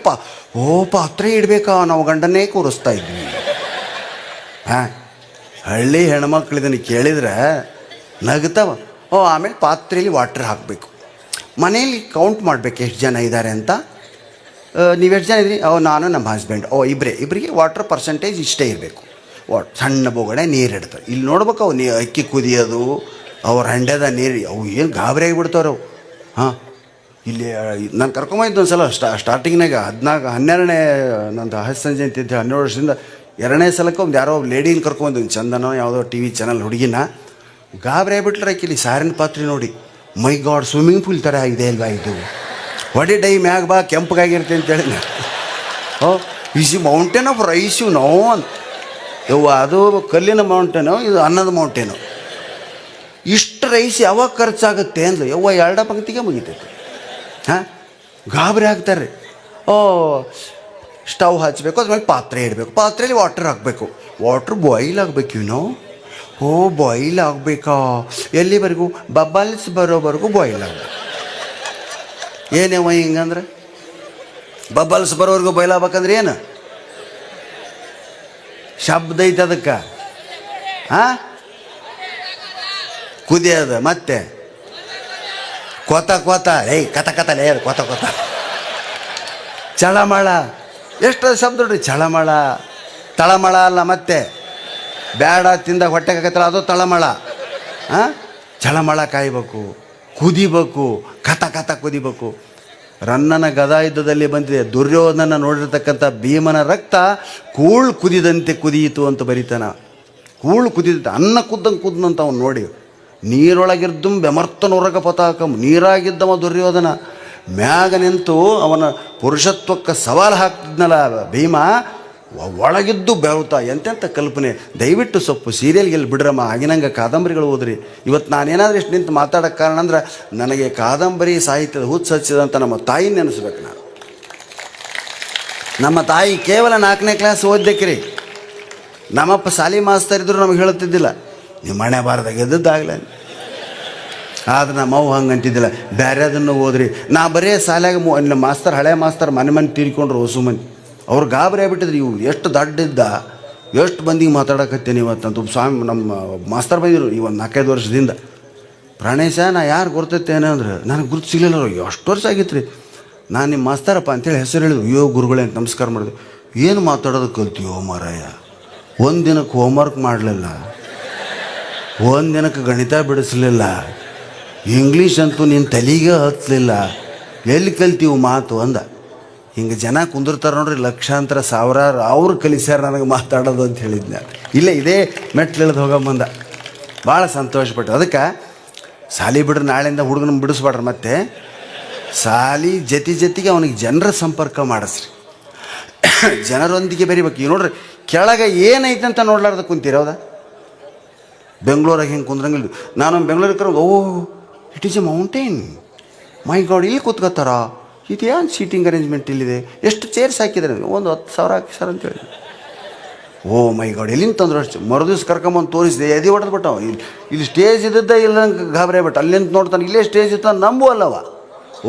ಪಾತ್ರೆ ಇಡಬೇಕಾ? ನಾವು ಗಂಡನ್ನೇ ಕೂರಿಸ್ತಾ ಇದ್ವಿ. ಹಾಂ, ಹಳ್ಳಿ ಹೆಣ್ಮಕ್ಳು ಇದನ್ನು ಕೇಳಿದ್ರೆ ನಗ್ತಾವ. ಆಮೇಲೆ ಪಾತ್ರೆಯಲ್ಲಿ ವಾಟ್ರ್ ಹಾಕಬೇಕು. ಮನೆಯಲ್ಲಿ ಕೌಂಟ್ ಮಾಡಬೇಕು ಎಷ್ಟು ಜನ ಇದ್ದಾರೆ ಅಂತ. ನೀವು ಎಷ್ಟು ಜನ ಇದ್ರಿ? ನಾನು ನಮ್ಮ ಹಸ್ಬೆಂಡ್ ಇಬ್ಬರಿಗೆ ವಾಟ್ರ್ ಪರ್ಸೆಂಟೇಜ್ ಇಷ್ಟೇ ಇರಬೇಕು. ಸಣ್ಣ ಬೋಗಣೆ ನೀರು ಇಡ್ತಾರೆ. ಇಲ್ಲಿ ನೋಡ್ಬೇಕು ಅವು ಅಕ್ಕಿ ಕುದಿಯೋದು, ಅವ್ರ ಹಂಡೆದ ನೀರು, ಅವು ಏನು ಗಾಬರಿ ಆಗಿಬಿಡ್ತಾವ್ರು. ಹಾಂ ಇಲ್ಲಿ ನಾನು ಕರ್ಕೊಂಬಂದಿದ್ದು ಒಂದು ಸಲ ಸ್ಟಾರ್ಟಿಂಗ್ನಾಗ 12ನೇ ನಂದು ಹಸ್ತನ ಜಯಂತಿ ಅಂತ 12 ವರ್ಷದಿಂದ 2ನೇ ಸಲಕ್ಕೆ ಒಂದು ಯಾರೋ ಲೇಡಿನ ಕರ್ಕೊಂಬಂದು ಚಂದನೋ ಯಾವುದೋ ಟಿ ವಿ ಚಾನಲ್ ಹುಡುಗಿನ ಗಾಬರಿ ಆಗ್ಬಿಟ್ರೆ ಇಲ್ಲಿ ಸಾರಿನ ಪಾತ್ರೆ ನೋಡಿ ಮೈ ಗಾಡ್ ಸ್ವಿಮ್ಮಿಂಗ್ ಪೂಲ್ ಥರ ಆಗಿದೆ ಅಲ್ವಾ ಇದು ಹೊಡೆ ಡೈ ಮ್ಯಾಗ ಬಾ ಕೆಂಪಗಾಗಿರುತ್ತೆ ಅಂತೇಳಿ oh is mountain of rice no ಅಂತ ಯವ್ವ ಅದು ಕಲ್ಲಿನ ಮೌಂಟೇನು ಇದು ಅನ್ನದ ಮೌಂಟೇನು ಇಷ್ಟು ರೈಸ್ ಯಾವಾಗ ಖರ್ಚಾಗುತ್ತೆ ಅಂದ್ಲು ಯವ್ವ 2 ಪಂಕ್ತಿಗೆ ಮುಗಿತೈತೆ ಹಾಂ ಗಾಬರಿ ಆಗ್ತಾರೆ ಓ ಸ್ಟವ್ ಹಚ್ಚಬೇಕು ಅದ್ಮೇಲೆ ಪಾತ್ರೆ ಇಡಬೇಕು ಪಾತ್ರೆಯಲ್ಲಿ ವಾಟರ್ ಹಾಕಬೇಕು ವಾಟ್ರ್ ಬಾಯ್ಲ್ ಆಗಬೇಕು ಏನೋ ಓ ಬಾಯ್ಲ್ ಆಗಬೇಕಾ ಎಲ್ಲಿವರೆಗೂ ಬಬಲ್ಸ್ ಬರೋವರೆಗೂ ಬಾಯ್ಲ್ ಆಗಬೇಕು ಏನೇವ ಹಿಂಗಂದ್ರೆ ಬಬಲ್ಸ್ ಬರೋವರೆಗೂ ಬಾಯ್ಲ್ ಆಗ್ಬೇಕಂದ್ರೆ ಏನು ಶಬ್ದ ಐತೆ ಅದಕ್ಕೆ ಹಾಂ ಕುದಿಯೋದು ಮತ್ತೆ ಕೊತ ಏಯ್ ಕತ ಲೇ ಕೊತ ಚಳಮಳ ಎಷ್ಟು ಶಬ್ದ ನೋಡ್ರಿ ಚಳಮಳ ತಳಮಳ ಅಲ್ಲ ಮತ್ತೆ ಬೇಡ ತಿಂದಾಗ ಹೊಟ್ಟೆಗೆ ಹಾಕತ್ತಲ್ಲ ಅದು ತಳಮಳ ಹಾಂ ಚಳಮಳ ಕಾಯ್ಬೇಕು ಕುದಿಬೇಕು ಕತ ಕುದಿಬೇಕು ರನ್ನನ ಗದಾ ಯುದ್ಧದಲ್ಲಿ ಬಂದಿದೆ ದುರ್ಯೋಧನ ನೋಡಿರ್ತಕ್ಕಂಥ ಭೀಮನ ರಕ್ತ ಕೂಳ್ ಕುದಿದಂತೆ ಕುದಿಯಿತು ಅಂತ ಬರೀತಾನ ಕೂಳ್ ಕುದಿದಂತೆ ಅನ್ನ ಕುದ್ದಂತ ಅವ್ನು ನೋಡಿ ನೀರೊಳಗಿರ್ದು ಬೆಮರ್ತನೊರಗ ಪತಾಕಂ ನೀರಾಗಿದ್ದವ ದುರ್ಯೋಧನ ಮ್ಯಾಗ ನಿಂತು ಅವನ ಪುರುಷತ್ವಕ್ಕೆ ಸವಾಲು ಹಾಕ್ತಿದ್ನಲ್ಲ ಭೀಮ ಒಳಗಿದ್ದು ಬೆವತಾ ಎಂತೆಂಥ ಕಲ್ಪನೆ ದಯವಿಟ್ಟು ಸ್ವಲ್ಪ ಸೀರಿಯಲ್ಗೆಲ್ಲಿ ಬಿಡ್ರಮ್ಮ ಆಗಿನಂಗೆ ಕಾದಂಬರಿಗಳು ಓದ್ರಿ ಇವತ್ತು ನಾನೇನಾದ್ರೂ ಇಷ್ಟು ನಿಂತು ಮಾತಾಡೋಕ್ಕೆ ಕಾರಣ ಅಂದ್ರೆ ನನಗೆ ಕಾದಂಬರಿ ಸಾಹಿತ್ಯದ ಹುಚ್ಚು ಹಚ್ಚಿದಂಥ ನಮ್ಮ ತಾಯಿ ನೆನೆಸ್ಬೇಕು ನಾನು ನಮ್ಮ ತಾಯಿ ಕೇವಲ 4ನೇ ಕ್ಲಾಸ್ ಓದ್ದಕ್ರಿ ನಮ್ಮಪ್ಪ ಶಾಲಿ ಮಾಸ್ತರ್ ಇದ್ರು ನಮಗೆ ಹೇಳುತ್ತಿದ್ದಿಲ್ಲ ನೀವು ಮನೆ ಬಾರದಾಗ ಎದ್ದದ್ದಾಗಲ ಆದ್ರೆ ನಮ್ಮವ್ವ ಹಂಗೆ ಅಂತಿದ್ದಿಲ್ಲ ಬೇರೆ ಅದನ್ನು ಓದ್ರಿ ನಾ ಬರೀ ಶಾಲ್ಯಾಗ ಮಾಸ್ತರ್ ಹಳೆ ಮಾಸ್ತರ್ ಮನೆ ತೀರಿಕೊಂಡ್ರು ಹೊಸು ಮಂದಿ ಅವ್ರು ಗಾಬರಿ ಆಗ್ಬಿಟ್ಟಿದ್ರಿ ಇವು ಎಷ್ಟು ದಡ್ಡಿದ್ದ ಎಷ್ಟು ಮಂದಿಗೆ ಮಾತಾಡಕತ್ತೇನೆ ಇವತ್ತಂತ ಸ್ವಾಮಿ ನಮ್ಮ ಮಾಸ್ತರ್ ಬಂದಿದ್ರು ಈ ಒಂದು 4-5 ವರ್ಷದಿಂದ ಪ್ರಾಣೇಶ ನಾ ಯಾರು ಗುರ್ತೈತೇನೆ ಅಂದ್ರೆ ನನಗೆ ಗುರ್ತು ಸಿಗಲಿಲ್ಲ ಎಷ್ಟು ವರ್ಷ ಆಗಿತ್ತು ರೀ ನಾನು ನಿಮ್ಮ ಮಾಸ್ತರಪ್ಪ ಅಂತೇಳಿ ಹೆಸರು ಹೇಳಿದ್ರು ಅಯ್ಯೋ ಗುರುಗಳೇ ಅಂತ ನಮಸ್ಕಾರ ಮಾಡಿದೆ ಏನು ಮಾತಾಡೋದು ಕಲ್ತೀವೋ ಮಾರಾಯ ಒಂದು ದಿನಕ್ಕೆ ಹೋಮ್ವರ್ಕ್ ಮಾಡಲಿಲ್ಲ ಒಂದು ದಿನಕ್ಕೆ ಗಣಿತ ಬಿಡಿಸ್ಲಿಲ್ಲ ಇಂಗ್ಲೀಷ್ ಅಂತೂ ನಿನ್ನ ತಲೆಗೆ ಹತ್ತಲಿಲ್ಲ ಎಲ್ಲಿ ಕಲ್ತೀವಿ ಮಾತು ಅಂದ ಹಿಂಗೆ ಜನ ಕುಂದಿರ್ತಾರೆ ನೋಡ್ರಿ ಲಕ್ಷಾಂತರ ಸಾವಿರಾರು ಅವ್ರು ಕಲಿಸ್ಯಾರ ನನಗೆ ಮಾತಾಡೋದು ಅಂತ ಹೇಳಿದ್ನ ಇಲ್ಲೇ ಇದೇ ಮೆಟ್ಲು ಇಳಿದು ಹೋಗಂಬಂದ ಭಾಳ ಸಂತೋಷಪಟ್ಟು ಅದಕ್ಕೆ ಸಾಲಿ ಬಿಡ್ರಿ ನಾಳೆಯಿಂದ ಹುಡುಗನ ಬಿಡಿಸ್ಬೇಡ್ರಿ ಮತ್ತೆ ಸಾಲಿ ಜೊತೆಗೆ ಅವನಿಗೆ ಜನರ ಸಂಪರ್ಕ ಮಾಡಿಸ್ರಿ ಜನರೊಂದಿಗೆ ಬೆರಿಬೇಕು ಈಗ ನೋಡ್ರಿ ಕೆಳಗೆ ಏನೈತೆ ಅಂತ ನೋಡ್ಲಾರ್ದ ಕುಂತೀರ ಹೌದಾ ಬೆಂಗಳೂರಾಗ ಹಿಂಗೆ ಕುಂದ್ರಂಗಿಲ್ಲ ನಾನು ಬೆಂಗಳೂರಿಗೆ ಕರೋದು oh it is a mountain my god ಇಲ್ಲಿ ಕೂತ್ಕೋತಾರ ಇದು ಏನು ಸೀಟಿಂಗ್ ಅರೇಂಜ್ಮೆಂಟ್ ಇಲ್ಲಿದೆ ಎಷ್ಟು ಚೇರ್ಸ್ ಹಾಕಿದ್ದಾರೆ ಒಂದು 10,000 ಹಾಕಿಸಾರ ಅಂತೇಳಿ ಓ ಮೈ ಗಾಡ್ ಎಲ್ಲಿಂದ ತಂದ್ರು ಅಷ್ಟು ಮರುದಿವ್ಸ ಕರ್ಕೊಂಬಂದು ತೋರಿಸಿದೆ ಎದೆ ಹೊಡೆದ್ಬಿಟ್ಟು ಇಲ್ಲಿ ಸ್ಟೇಜ್ ಇದ್ದದ್ದ ಇಲ್ಲ ಗಾಬರಿ ಆಗ್ಬಿಟ್ಟು ಅಲ್ಲಿಂದ ನೋಡ್ತಾನೆ ಇಲ್ಲೇ ಸ್ಟೇಜ್ ಇತ್ತು ನಂಬು ಅಲ್ಲವ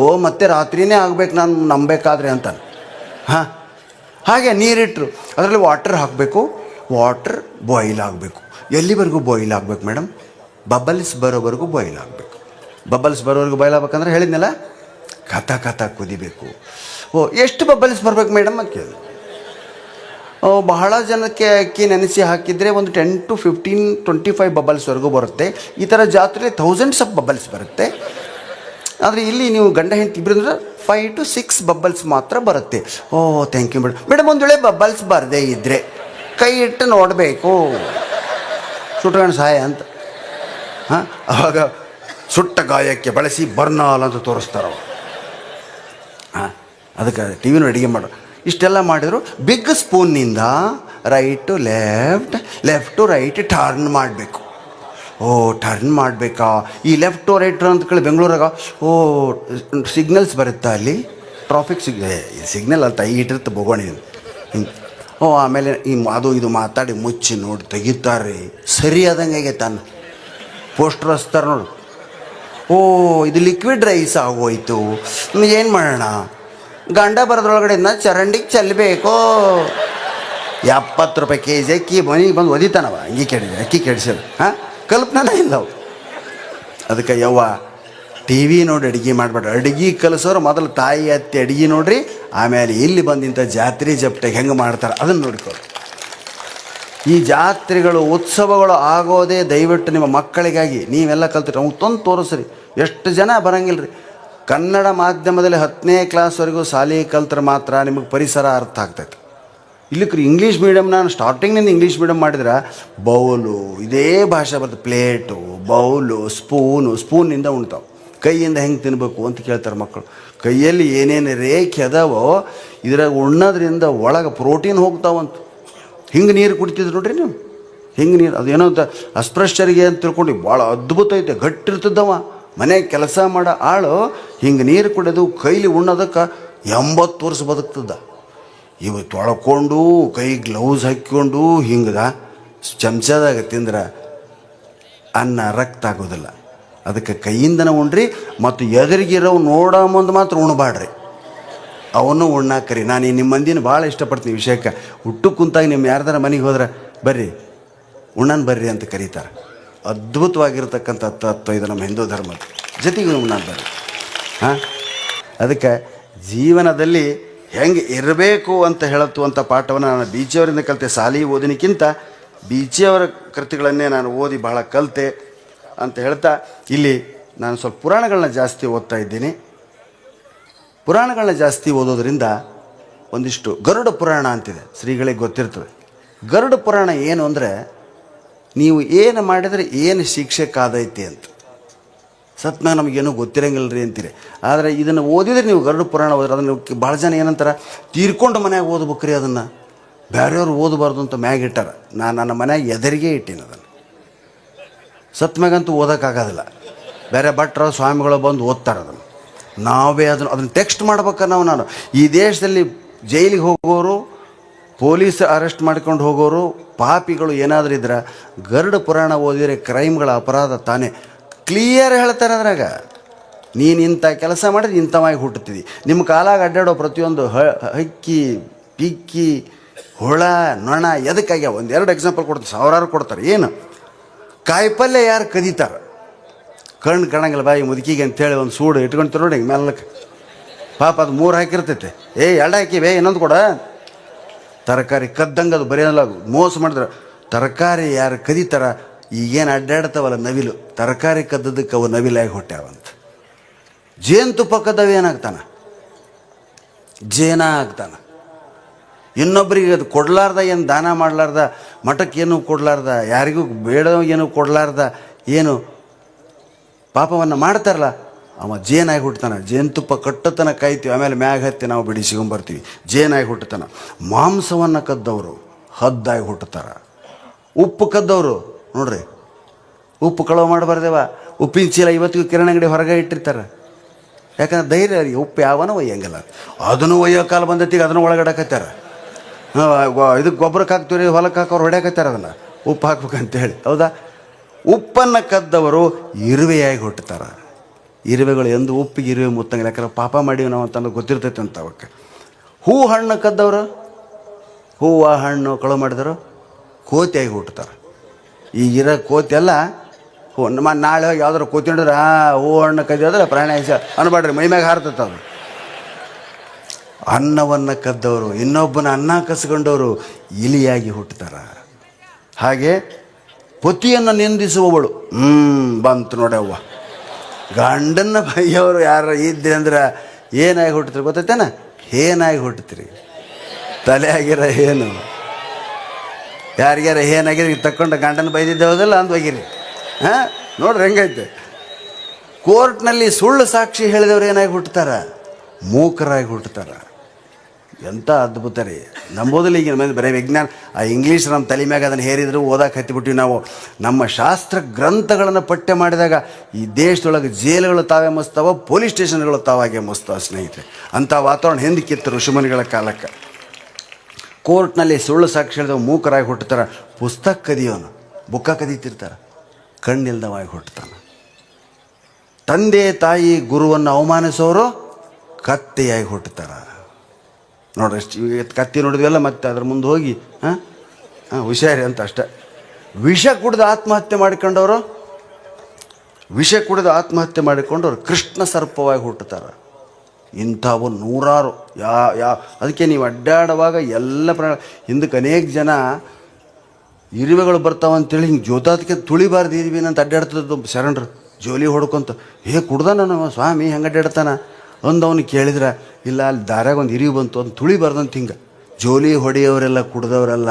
ಓ ಮತ್ತೆ ರಾತ್ರಿನೇ ಆಗ್ಬೇಕು ನಾನು ನಂಬೇಕಾದ್ರೆ ಅಂತಾನೆ ಹಾಂ ಹಾಗೆ ನೀರಿಟ್ಟರು ಅದರಲ್ಲಿ ವಾಟರ್ ಹಾಕಬೇಕು ವಾಟರ್ ಬಾಯ್ಲ್ ಆಗಬೇಕು ಎಲ್ಲಿವರೆಗೂ ಬಾಯ್ಲ್ ಆಗಬೇಕು ಮೇಡಮ್ ಬಬಲ್ಸ್ ಬರೋವರೆಗೂ ಬಾಯ್ಲ್ ಆಗಬೇಕು ಬಬಲ್ಸ್ ಬರೋವರೆಗೂ ಬಾಯ್ಲ್ ಆಗ್ಬೇಕಂದ್ರೆ ಹೇಳಿದ್ನಲ್ಲ ಕಥ ಕುದಿಬೇಕು ಓ ಎಷ್ಟು ಬಬಲ್ಸ್ ಬರ್ಬೇಕು ಮೇಡಮ್ ಅಂತ ಕೇಳಿ ಬಹಳ ಜನಕ್ಕೆ ಅಕ್ಕಿ ನೆನೆಸಿ ಹಾಕಿದರೆ ಒಂದು 10 to 15, 25 ಬಬಲ್ಸ್ವರೆಗೂ ಬರುತ್ತೆ ಈ ಥರ ಜಾತ್ರೆ ಥೌಸಂಡ್ಸ್ ಆಫ್ ಬಬಲ್ಸ್ ಬರುತ್ತೆ ಆದರೆ ಇಲ್ಲಿ ನೀವು ಗಂಡ ಹೆಂಡತಿ ಇಬ್ಬರು ಅಂದ್ರೆ 5 to 6 ಬಬಲ್ಸ್ ಮಾತ್ರ ಬರುತ್ತೆ ಓ ಥ್ಯಾಂಕ್ ಯು ಮೇಡಮ್ ಒಂದು ವೇಳೆ ಬಬಲ್ಸ್ ಬರದೇ ಇದ್ದರೆ ಕೈ ಇಟ್ಟು ನೋಡಬೇಕು ಸುಟ್ಕೊಂಡು ಸಹಾಯ ಅಂತ ಹಾಂ ಆವಾಗ ಸುಟ್ಟ ಗಾಯಕ್ಕೆ ಬಳಸಿ ಬರ್ನಾಲ್ ಅಂತ ತೋರಿಸ್ತಾರೆ ಹಾಂ ಅದಕ್ಕೆ ಟಿ ವಿನೂ ಅಡುಗೆ ಮಾಡೋ ಇಷ್ಟೆಲ್ಲ ಮಾಡಿದ್ರು ಬಿಗ್ ಸ್ಪೂನ್ನಿಂದ right to left to right turn ಮಾಡಬೇಕು ಓ ಟರ್ನ್ ಮಾಡಬೇಕಾ ಈ ಲೆಫ್ಟ್ ಟು ರೈಟ್ ಅಂತ ಕೇಳಿ ಬೆಂಗಳೂರಾಗ ಓ ಸಿಗ್ನಲ್ಸ್ ಬರುತ್ತಾ ಅಲ್ಲಿ ಟ್ರಾಫಿಕ್ ಸಿಗ್ನಲ್ ಅಂತ ಇಟ್ಟಿರುತ್ತೆ ಬೋಗೋಣಿ ಹಿಂಗೆ ಓ ಆಮೇಲೆ ಅದು ಇದು ಮಾತಾಡಿ ಮುಚ್ಚಿ ನೋಡಿ ತೆಗಿತಾರೆ ಸರಿ ಆದಂಗೆ ತಾನು ಪೋಸ್ಟರ್ ಹಚ್ತಾರೆ ನೋಡು ಓ ಇದು ಲಿಕ್ವಿಡ್ ರೈಸ್ ಆಗೋಯ್ತು ಏನು ಮಾಡೋಣ ಗಂಡ ಬರೋದ್ರೊಳಗಡೆಯಿಂದ ಚರಂಡಿಗೆ ಚೆಲ್ಲಬೇಕು 70 ರೂಪಾಯಿ KG ಅಕ್ಕಿ ಮನೆಗೆ ಬಂದು ಒದಿತಾನವ ಅಕ್ಕಿ ಕೆಡಿಸೋದು ಹಾಂ ಕಲ್ಪನೆ ಇಲ್ಲ ಅವು ಅದಕ್ಕೆ ಯವ್ವ ಟಿ ವಿ ನೋಡಿ ಅಡುಗೆ ಮಾಡಬೇಡ್ರಿ ಅಡುಗೆ ಕಲಿಸೋರು ಮೊದಲು ತಾಯಿ ಅತ್ತೆ ಅಡುಗೆ ನೋಡ್ರಿ ಆಮೇಲೆ ಇಲ್ಲಿ ಬಂದಿಂಥ ಜಾತ್ರೆ ಜಪ್ಟೆಗೆ ಹೆಂಗೆ ಮಾಡ್ತಾರೆ ಅದನ್ನು ನೋಡ್ಕೊಳ್ಳಿ ಈ ಜಾತ್ರೆಗಳು ಉತ್ಸವಗಳು ಆಗೋದೇ ದಯವಿಟ್ಟು ನಿಮ್ಮ ಮಕ್ಕಳಿಗಾಗಿ ನೀವೆಲ್ಲ ಕಲ್ತಿರಿ ಅವ್ನು ತಂದು ತೋರಿಸ್ರಿ ಎಷ್ಟು ಜನ ಬರೋಂಗಿಲ್ಲ ರೀ ಕನ್ನಡ ಮಾಧ್ಯಮದಲ್ಲಿ 10ನೇ ಕ್ಲಾಸ್ವರೆಗೂ ಶಾಲೆ ಕಲ್ತ್ರೆ ಮಾತ್ರ ನಿಮಗೆ ಪರಿಸರ ಅರ್ಥ ಆಗ್ತೈತೆ. ಇಲ್ಲಿಕ್ರಿ ಇಂಗ್ಲೀಷ್ ಮೀಡಿಯಮ್, ನಾನು ಸ್ಟಾರ್ಟಿಂಗ್ನಿಂದ ಇಂಗ್ಲೀಷ್ ಮೀಡಿಯಮ್ ಮಾಡಿದ್ರೆ ಬೌಲು ಇದೇ ಭಾಷೆ ಬರ್ತದೆ. ಪ್ಲೇಟು, ಬೌಲು, ಸ್ಪೂನಿಂದ ಉಣ್ತಾವೆ. ಕೈಯಿಂದ ಹೆಂಗೆ ತಿನ್ನಬೇಕು ಅಂತ ಕೇಳ್ತಾರೆ ಮಕ್ಕಳು. ಕೈಯಲ್ಲಿ ಏನೇನು ರೇಖೆ ಅದಾವೋ ಇದ್ರಾಗ ಉಣ್ಣೋದ್ರಿಂದ ಒಳಗೆ ಪ್ರೋಟೀನ್ ಹೋಗ್ತಾವಂತ. ಹಿಂಗೆ ನೀರು ಕುಡಿತಿದ್ರು ನೋಡ್ರಿ ನೀವು, ಹಿಂಗೆ ನೀರು ಅದೇನೋ ಅಂತ ಅಸ್ಪೃಶ್ಯರಿಗೆ ಅಂತ ತಿಳ್ಕೊಂಡು ಭಾಳ ಅದ್ಭುತ ಐತೆ. ಗಟ್ಟಿರ್ತದವ ಮನೆಗೆ ಕೆಲಸ ಮಾಡೋ ಆಳು ಹಿಂಗೆ ನೀರು ಕುಡಿಯೋದು ಕೈಲಿ ಉಣ್ಣೋದಕ್ಕೆ 80 ವರ್ಷ ಬದುಕ್ತದ. ಇವು ತೊಳ್ಕೊಂಡು ಕೈ ಗ್ಲೌಸ್ ಹಾಕ್ಕೊಂಡು ಹಿಂಗದ ಚಮಚದಾಗ ತಿಂದ್ರೆ ಅನ್ನ ರಕ್ತ ಆಗೋದಿಲ್ಲ. ಅದಕ್ಕೆ ಕೈಯಿಂದನೇ ಉಣ್ರಿ, ಮತ್ತು ಎದುರಿಗಿರೋವು ನೋಡೋ ಮುಂದೆ ಮಾತ್ರ ಉಣ್ಬಾಡ್ರಿ, ಅವನು ಉಣ್ಣಾಕರಿ. ನಾನು ನಿಮ್ಮ ಮಂದಿನ ಭಾಳ ಇಷ್ಟಪಡ್ತೀನಿ ವಿಷಯಕ್ಕೆ. ಹುಟ್ಟು ಕುಂತಾಗ ನಿಮ್ಮ ಯಾರ್ದಾರ ಮನೆಗೆ ಹೋದ್ರೆ ಬರ್ರಿ ಉಣ್ಣನ್ ಬರ್ರಿ ಅಂತ ಕರೀತಾರೆ. ಅದ್ಭುತವಾಗಿರ್ತಕ್ಕಂಥ ತತ್ವ ಇದು ನಮ್ಮ ಹಿಂದೂ ಧರ್ಮದ. ಜೊತೆಗೆ ಉಣ್ಣನ್ ಬರ್ರಿ. ಅದಕ್ಕೆ ಜೀವನದಲ್ಲಿ ಹೆಂಗೆ ಇರಬೇಕು ಅಂತ ಹೇಳುವಂಥ ಪಾಠವನ್ನು ನಾನು ಬೀಚಿಯವರಿಂದ ಕಲಿತೆ. ಶಾಲೆ ಓದಿನಕ್ಕಿಂತ ಬೀಚಿಯವರ ಕೃತಿಗಳನ್ನೇ ನಾನು ಓದಿ ಬಹಳ ಕಲಿತೆ ಅಂತ ಹೇಳ್ತಾ, ಇಲ್ಲಿ ನಾನು ಸ್ವಲ್ಪ ಪುರಾಣಗಳನ್ನ ಜಾಸ್ತಿ ಓದ್ತಾ ಇದ್ದೀನಿ. ಪುರಾಣಗಳನ್ನ ಜಾಸ್ತಿ ಓದೋದ್ರಿಂದ ಒಂದಿಷ್ಟು ಗರುಡ ಪುರಾಣ ಅಂತಿದೆ, ಶ್ರೀಗಳಿಗೆ ಗೊತ್ತಿರ್ತದೆ. ಗರುಡ ಪುರಾಣ ಏನು ಅಂದರೆ, ನೀವು ಏನು ಮಾಡಿದರೆ ಏನು ಶಿಕ್ಷೆ ಕಾದೈತಿ ಅಂತ. ಸತ್ನಾಗ ನಮಗೇನೂ ಗೊತ್ತಿರಂಗಿಲ್ಲ ರೀ ಅಂತೀರಿ. ಆದರೆ ಇದನ್ನು ಓದಿದರೆ ನೀವು ಗರುಡ ಪುರಾಣ ಓದಿದ್ರೆ ಅದನ್ನು ಭಾಳ ಜನ ಏನಂತಾರೆ, ತೀರ್ಕೊಂಡು ಮನ್ಯಾಗ ಓದ್ಬೇಕ್ರಿ, ಅದನ್ನು ಬೇರೆಯವ್ರು ಓದಬಾರ್ದು ಅಂತ ಮ್ಯಾಗ ಇಟ್ಟಾರ. ನಾನು ನನ್ನ ಮನ್ಯಾಗ ಎದುರಿಗೆ ಇಟ್ಟೀನಿ ಅದನ್ನು. ಸತ್ ಮ್ಯಾಗಂತೂ ಓದೋಕ್ಕಾಗೋದಿಲ್ಲ. ಬೇರೆ ಭಟ್ರು ಸ್ವಾಮಿಗಳು ಬಂದು ಓದ್ತಾರೆ ಅದನ್ನು. ನಾವೇ ಅದನ್ನು ಟೆಕ್ಸ್ಟ್ ಮಾಡ್ಬೇಕ ನಾನು. ಈ ದೇಶದಲ್ಲಿ ಜೈಲಿಗೆ ಹೋಗೋರು, ಪೊಲೀಸ್ ಅರೆಸ್ಟ್ ಮಾಡ್ಕೊಂಡು ಹೋಗೋರು, ಪಾಪಿಗಳು ಏನಾದರೂ ಇದ್ರೆ ಗರುಡ ಪುರಾಣ ಓದಿದರೆ ಕ್ರೈಮ್ಗಳ ಅಪರಾಧ ತಾನೇ ಕ್ಲಿಯರ್ ಹೇಳ್ತಾರೆ. ಅದ್ರಾಗ ನೀನು ಇಂಥ ಕೆಲಸ ಮಾಡಿದ್ರೆ ಇಂಥವಾಗಿ ಹುಟ್ಟುತ್ತೀವಿ. ನಿಮ್ಮ ಕಾಲಾಗ ಅಡ್ಡಾಡೋ ಪ್ರತಿಯೊಂದು ಹಕ್ಕಿ, ಪಿಕ್ಕಿ, ಹುಳ, ನೊಣ ಎದಕ್ಕಾಗ್ಯಾವ? 1-2 ಎಕ್ಸಾಂಪಲ್ ಕೊಡ್ತಾರೆ, ಸಾವಿರಾರು ಕೊಡ್ತಾರೆ. ಏನು ಕಾಯಿಪಲ್ಯ ಯಾರು ಕದೀತಾರೆ, ಕಣ್ಣು ಕಾಣಂಗಿಲ್ಲ ಬಾಯಿ ಮುದುಕಿಗೆ ಅಂತೇಳಿ ಒಂದು ಸೂಡು ಇಟ್ಕೊಂತಾರೆ ನೋಡಿ ಹಿಂಗೆ ಮೆಲ್ಲಕ್ಕೆ. ಪಾಪ ಅದು 3 ಹಾಕಿರ್ತೈತೆ. 2 ಹಾಕಿವೆ ಇನ್ನೊಂದು ಕೊಡ. ತರಕಾರಿ ಕದ್ದಂಗೆ ಅದು ಬರೆಯಲ್ಲ, ಮೋಸ ಮಾಡಿದ್ರೆ. ತರಕಾರಿ ಯಾರು ಕದೀತಾರ, ಈಗೇನು ಅಡ್ಡಾಡ್ತಾವಲ್ಲ ನವಿಲು, ತರಕಾರಿ ಕದ್ದದಕ್ಕೆ ಅವು ನವಿಲಾಗಿ ಹೊಟ್ಟ್ಯಾವಂತ. ಜೇನುತುಪ್ಪ ಕದ್ದವ ಏನಾಗ್ತಾನೆ, ಜೇನ ಆಗ್ತಾನೆ. ಇನ್ನೊಬ್ಬರಿಗೆ ಅದು ಕೊಡಲಾರ್ದ, ಏನು ದಾನ ಮಾಡಲಾರ್ದ, ಮಠಕ್ಕೇನು ಕೊಡಲಾರ್ದ, ಯಾರಿಗೂ ಬೇಡ ಏನು ಕೊಡಲಾರ್ದ ಏನು ಪಾಪವನ್ನು ಮಾಡ್ತಾರಲ್ಲ, ಅವ ಜೇನಾಗಿ ಹುಟ್ಟತಾನೆ. ಜೇನುತುಪ್ಪ ಕಟ್ಟತನ ಕಾಯ್ತೀವಿ, ಆಮೇಲೆ ಮ್ಯಾಗ ಹತ್ತಿ ನಾವು ಬಿಡಿಸಿಕೊಂಬರ್ತೀವಿ. ಜೇನಾಗಿ ಹುಟ್ಟತಾನೆ. ಮಾಂಸವನ್ನು ಕದ್ದವರು ಹದ್ದಾಗಿ ಹುಟ್ಟುತ್ತಾರೆ. ಉಪ್ಪು ಕದ್ದವರು ನೋಡ್ರಿ, ಉಪ್ಪು ಕಳವು ಮಾಡಬಾರ್ದೇವ. ಉಪ್ಪಿನ ಚೀಲ ಇವತ್ತಿಗೂ ಕಿರಾಣಿ ಅಂಗಡಿ ಹೊರಗೆ ಇಟ್ಟಿರ್ತಾರೆ. ಯಾಕಂದ್ರೆ ಧೈರ್ಯ ರೀ, ಉಪ್ಪು ಯಾವನೋ ಒಯ್ಯಂಗಿಲ್ಲ. ಅದನ್ನು ಒಯ್ಯೋ ಕಾಲ ಬಂದೈತಿಗೆ ಅದನ್ನು ಒಳಗಡಕತ್ತಾರ. ಇದಕ್ಕೆ ಗೊಬ್ಬರಕ್ಕೆ ಹಾಕ್ತೀವಿ ರೀ, ಹೊಲಕ್ಕೆ ಹಾಕೋರು ಹೊಡ್ಯಾಕತ್ತಾರ ಅದನ್ನು ಉಪ್ಪು ಹಾಕ್ಬೇಕಂತೇಳಿ. ಹೌದಾ? ಉಪ್ಪನ್ನು ಕದ್ದವರು ಇರುವೆಯಾಗಿ ಹುಟ್ಟುತ್ತಾರೆ. ಇರುವೆಗಳು ಎಂದು ಉಪ್ಪಿಗೆ ಇರುವೆ ಮುತ್ತಂಗಿಲ್ಲ, ಯಾಕಂದ್ರೆ ಪಾಪ ಮಾಡೀವಿ ನಾವು ಅಂತ ಗೊತ್ತಿರ್ತೈತೆ ಅಂತ ಅವಕ್ಕೆ. ಹಣ್ಣು ಕದ್ದವರು, ಹೂವು ಹಣ್ಣು ಕಳು ಮಾಡಿದವರು ಕೋತಿಯಾಗಿ ಹುಟ್ಟುತ್ತಾರೆ. ಈಗಿರೋ ಕೋತಿ ಎಲ್ಲ ನಾಳೆ ಹೋಗಿ ಯಾವ್ದಾರು ಕೋತಿ ನೋಡಿದ್ರೆ ಹಣ್ಣು ಕದ್ದೋದ್ರೆ ಪ್ರಾಣಿ ಅನ್ಬೇಡ್ರಿ, ಮೈಮ್ಯಾಗ ಹಾರ್ತೈತೆ ಅದು. ಅನ್ನವನ್ನು ಕದ್ದವರು, ಇನ್ನೊಬ್ಬನ ಅನ್ನ ಕಸ್ಕೊಂಡವರು ಇಲಿಯಾಗಿ ಹುಟ್ಟುತ್ತಾರೆ. ಹಾಗೆ ಪತಿಯನ್ನು ನಿಂದಿಸುವವಳು ಬಂತು ನೋಡವ್ವ. ಗಂಡನ್ನ ಬೈಯವರು ಯಾರು ಇದ್ದೆ ಅಂದ್ರೆ ಏನಾಗಿ ಹುಟ್ಟುತ್ತೀರಿ ಗೊತ್ತೈತೇನ? ಏನಾಗಿ ಹುಟ್ಟುತ್ತೀರಿ, ತಲೆ ಆಗಿರ ಏನು. ಯಾರಿಗ್ಯಾರ ಏನಾಗಿರಿ ತಕ್ಕೊಂಡು ಗಂಡನ ಬೈದಿದ್ದೆ ಹೋದಲ್ಲ ಅಂದ್ ಹೋಗಿರಿ. ನೋಡ್ರಿ ಹೆಂಗೈತೆ. ಕೋರ್ಟ್ನಲ್ಲಿ ಸುಳ್ಳು ಸಾಕ್ಷಿ ಹೇಳಿದವ್ರು ಏನಾಗಿ ಹುಟ್ಟುತ್ತಾರ? ಮೂಕರಾಗಿ ಹುಟ್ಟುತ್ತಾರೆ. ಎಂಥ ಅದ್ಭುತ ರೀ. ನಂಬೋದಿಲ್ಲ ಈಗಿನ ಮಂದಿ ಬರೀ ವಿಜ್ಞಾನ, ಆ ಇಂಗ್ಲೀಷ್ ನಮ್ಮ ತಲೆ ಮ್ಯಾಗ ಅದನ್ನು ಹೇರಿದ್ರು ಓದಕ್ಕೆ ಹತ್ತಿಬಿಟ್ಟಿವಿ ನಾವು. ನಮ್ಮ ಶಾಸ್ತ್ರ ಗ್ರಂಥಗಳನ್ನು ಪಠ್ಯ ಮಾಡಿದಾಗ ಈ ದೇಶದೊಳಗೆ ಜೈಲುಗಳು ತಾವೇ ಮುಸ್ತಾವ, ಪೊಲೀಸ್ ಸ್ಟೇಷನ್ಗಳು ತಾವಾಗೆ ಮುಸ್ತಾವ ಸ್ನೇಹಿತರೆ. ಅಂಥ ವಾತಾವರಣ ಹಿಂದಕ್ಕಿತ್ತು ಋಷಿಮುನಿಗಳ ಕಾಲಕ್ಕೆ. ಕೋರ್ಟ್ನಲ್ಲಿ ಸುಳ್ಳು ಸಾಕ್ಷಿ ಹೇಳಿದವ ಮೂಕರಾಗಿ ಹುಟ್ಟುತ್ತಾರೆ. ಪುಸ್ತಕ ಕದಿಯೋನು ಬುಕ್ಕ ಕದೀತಿರ್ತಾರೆ, ಕಣ್ಣಿಲ್ದವಾಗಿ ಹುಟ್ಟುತ್ತಾನೆ. ತಂದೆ ತಾಯಿ ಗುರುವನ್ನು ಅವಮಾನಿಸೋರು ಕತ್ತೆಯಾಗಿ ಹುಟ್ಟುತ್ತಾರೆ. ನೋಡ್ರಿ, ಕತ್ತಿ ನೋಡಿದ್ವಲ್ಲ, ಮತ್ತೆ ಅದ್ರ ಮುಂದೆ ಹೋಗಿ ಹುಷಾರಿ ಅಂತ ಅಷ್ಟೆ. ವಿಷ ಕುಡಿದು ಆತ್ಮಹತ್ಯೆ ಮಾಡಿಕೊಂಡವರು, ವಿಷ ಕುಡಿದು ಆತ್ಮಹತ್ಯೆ ಮಾಡಿಕೊಂಡವ್ರು ಕೃಷ್ಣ ಸರ್ಪವಾಗಿ ಹುಟ್ಟುತ್ತಾರೆ. ಇಂಥವು ನೂರಾರು. ಅದಕ್ಕೆ ನೀವು ಅಡ್ಡಾಡುವಾಗ ಎಲ್ಲ ಹಿಂದಕ್ಕೆ ಅನೇಕ ಜನ ಇರುವೆಗಳು ಬರ್ತಾವಂತೇಳಿ ಹಿಂಗೆ ಜೋತಾದಕ್ಕೆ ತುಳಿಬಾರ್ದು ಇರುವಿನಂತ ಅಡ್ಡಾಡ್ತದ್ದು ಶರಣರು. ಜೋಲಿ ಹೊಡ್ಕೊಂತ ಕುಡ್ದಾನ ನಮ್ಮ ಸ್ವಾಮಿ ಹೆಂಗೆ ಅಡ್ಡಾಡ್ತಾನ ಅಂದು ಅವ್ನು ಕೇಳಿದ್ರೆ ಇಲ್ಲ ಅಲ್ಲಿ ದಾರ್ಯಾಗ ಒಂದು ಇರಿವು ಬಂತು ಒಂದು ತುಳಿ ಬರ್ದಂತ ಹಿಂಗೆ ಜೋಲಿ ಹೊಡೆಯೋರೆಲ್ಲ ಕುಡ್ದವರೆಲ್ಲ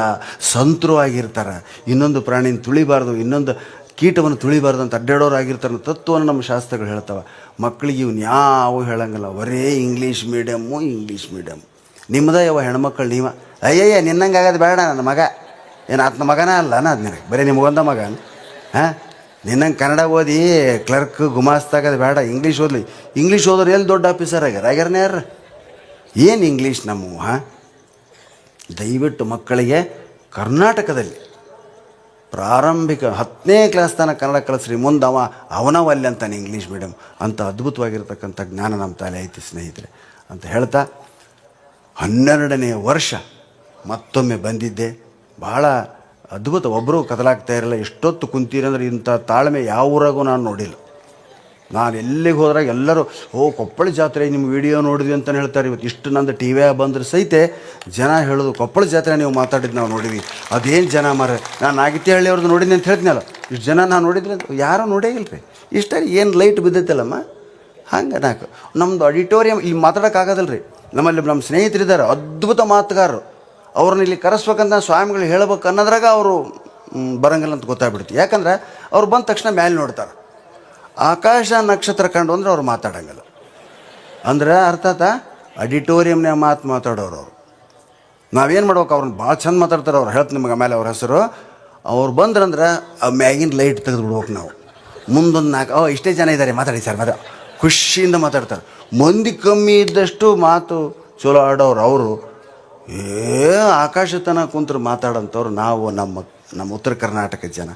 ಸಂತರು ಆಗಿರ್ತಾರೆ, ಇನ್ನೊಂದು ಪ್ರಾಣಿನ ತುಳಿಬಾರ್ದು, ಇನ್ನೊಂದು ಕೀಟವನ್ನು ತುಳಿಬಾರ್ದು ಅಂತ ಅಡ್ಡಾಡೋರು ಆಗಿರ್ತಾರೆ ತತ್ವವನ್ನು ನಮ್ಮ ಶಾಸ್ತ್ರಗಳು ಹೇಳ್ತಾವೆ. ಮಕ್ಕಳಿಗೆ ಇವ್ನು ಯಾವ ಹೇಳಂಗಿಲ್ಲ, ಬರೀ ಇಂಗ್ಲೀಷ್ ಮೀಡಿಯಮ್ಮು ನಿಮ್ಮದ ಯಾವ ಹೆಣ್ಮಕ್ಳು ನೀವ ಅಯ್ಯಯ್ಯ ನಿನ್ನಂಗೆ ಆಗೋದು ಬೇಡ, ನನ್ನ ಮಗ ಏನು ಆತನ ಮಗನ ಅಲ್ಲ ಅದು ನಿನಗೆ ಬರೀ ನಿಮಗೊಂದ ಮಗ ಹಾಂ, ನಿನ್ನಂಗೆ ಕನ್ನಡ ಓದಿ ಕ್ಲರ್ಕ್ ಗುಮಾಸ್ತಾಗೋದು ಬೇಡ, ಇಂಗ್ಲೀಷ್ ಓದೋರು ಎಲ್ಲಿ ದೊಡ್ಡ ಆಫೀಸರ್ ಆಗ್ಯಾರನೇ ಯಾರು ಏನು ಇಂಗ್ಲೀಷ್ ನಮ್ಮ ಹಾಂ. ದಯವಿಟ್ಟು ಮಕ್ಕಳಿಗೆ ಕರ್ನಾಟಕದಲ್ಲಿ ಪ್ರಾರಂಭಿಕ 10ನೇ ಕ್ಲಾಸ್ ತನಕ ಕನ್ನಡ ಕಳಿಸ್ರಿ, ಮುಂದೆ ಅವನವಲ್ಲಿ ಅಂತಾನೆ ಇಂಗ್ಲೀಷ್ ಮೀಡಿಯಮ್ ಅಂತ ಅದ್ಭುತವಾಗಿರ್ತಕ್ಕಂಥ ಜ್ಞಾನ ನಮ್ಮ ತಲೆ ಐತಿ ಸ್ನೇಹಿತರೆ ಅಂತ ಹೇಳ್ತಾ 12ನೇ ವರ್ಷ ಮತ್ತೊಮ್ಮೆ ಬಂದಿದ್ದೆ. ಭಾಳ ಅದ್ಭುತ, ಒಬ್ಬರು ಕದಲಾಗ್ತಾ ಇರಲ್ಲ. ಎಷ್ಟೊತ್ತು ಕುಂತೀರಂದ್ರೆ ಇಂಥ ತಾಳ್ಮೆ ಯಾವ ಊರಾಗೂ ನಾನು ನೋಡಿಲ್ಲ. ನಾನು ಎಲ್ಲಿಗೆ ಹೋದ್ರಾಗ ಎಲ್ಲರೂ ಕೊಪ್ಪಳ ಜಾತ್ರೆ ನಿಮ್ಮ ವಿಡಿಯೋ ನೋಡಿದ್ವಿ ಅಂತಲೇ ಹೇಳ್ತಾರೆ. ಇವತ್ತು ಇಷ್ಟು ನಂದು ಟಿ ವಿಯಾಗ ಬಂದ್ರೆ ಸಹಿತ ಜನ ಹೇಳೋದು ಕೊಪ್ಪಳ ಜಾತ್ರೆ ನೀವು ಮಾತಾಡಿದ್ದು ನಾವು ನೋಡಿದ್ವಿ, ಅದೇನು ಜನ ನಾನು ನಾಗಿತಿಹಳ್ಳಿ ಅವ್ರದ್ದು ನೋಡಿದ್ನಿ ಅಂತ ಹೇಳ್ತೀನಲ್ಲ, ಇಷ್ಟು ಜನ ನಾನು ನೋಡಿದ್ರೆ ಯಾರೂ ನೋಡೇ ಇಲ್ಲ ರೀ. ಇಷ್ಟ ಏನು ಲೈಟ್ ಬಿದ್ದೈತಲ್ಲಮ್ಮ ಹಂಗೆ ನಮ್ಮದು ಆಡಿಟೋರಿಯಂ ಇಲ್ಲಿ ಮಾತಾಡೋಕ್ಕಾಗೋದಲ್ಲ ರೀ. ನಮ್ಮ ಸ್ನೇಹಿತರಿದ್ದಾರೆ ಅದ್ಭುತ ಮಾತುಗಾರರು, ಅವ್ರನ್ನ ಇಲ್ಲಿ ಕರೆಸ್ಬೇಕಂತ ಸ್ವಾಮಿಗಳು ಹೇಳ್ಬೇಕು ಅನ್ನೋದ್ರಾಗ ಅವರು ಬರಂಗಿಲ್ಲ ಅಂತ ಗೊತ್ತಾಗ್ಬಿಡ್ತು. ಯಾಕಂದ್ರೆ ಅವ್ರು ಬಂದ ತಕ್ಷಣ ಮೇಲೆ ನೋಡ್ತಾರೆ, ಆಕಾಶ ನಕ್ಷತ್ರ ಕಂಡು ಅಂದ್ರೆ ಅವ್ರು ಮಾತಾಡಂಗಿಲ್ಲ. ಅಂದ್ರೆ ಅರ್ಥಾತ ಆಡಿಟೋರಿಯಮ್ನಾಗ ಮಾತಾಡೋರು ಅವರು. ನಾವೇನು ಮಾಡ್ಬೇಕು, ಅವ್ರನ್ನ ಭಾಳ ಚಂದ ಮಾತಾಡ್ತಾರೆ. ಅವ್ರು ಹೇಳ್ತು ನಿಮಗೆ ಆಮೇಲೆ ಅವ್ರ ಹೆಸರು. ಅವ್ರು ಬಂದ್ರಂದ್ರೆ ಆ ಮ್ಯಾಗಿನ ಲೈಟ್ ತೆಗೆದು ಬಿಡ್ಬೇಕು ನಾವು. ಮುಂದೊಂದು 4 ಇಷ್ಟೇ ಜನ ಇದ್ದಾರೆ ಮಾತಾಡಿ ಸರ್ ಮತ್ತೆ ಖುಷಿಯಿಂದ ಮಾತಾಡ್ತಾರೆ. ಮಂದಿ ಕಮ್ಮಿ ಇದ್ದಷ್ಟು ಮಾತು ಚಲೋ ಆಡೋರು ಅವರು. ಆಕಾಶ ತನಕ ಕುಂತ್ರು ಮಾತಾಡೋಂಥವ್ರು ನಾವು ನಮ್ಮ ಉತ್ತರ ಕರ್ನಾಟಕದ ಜನ.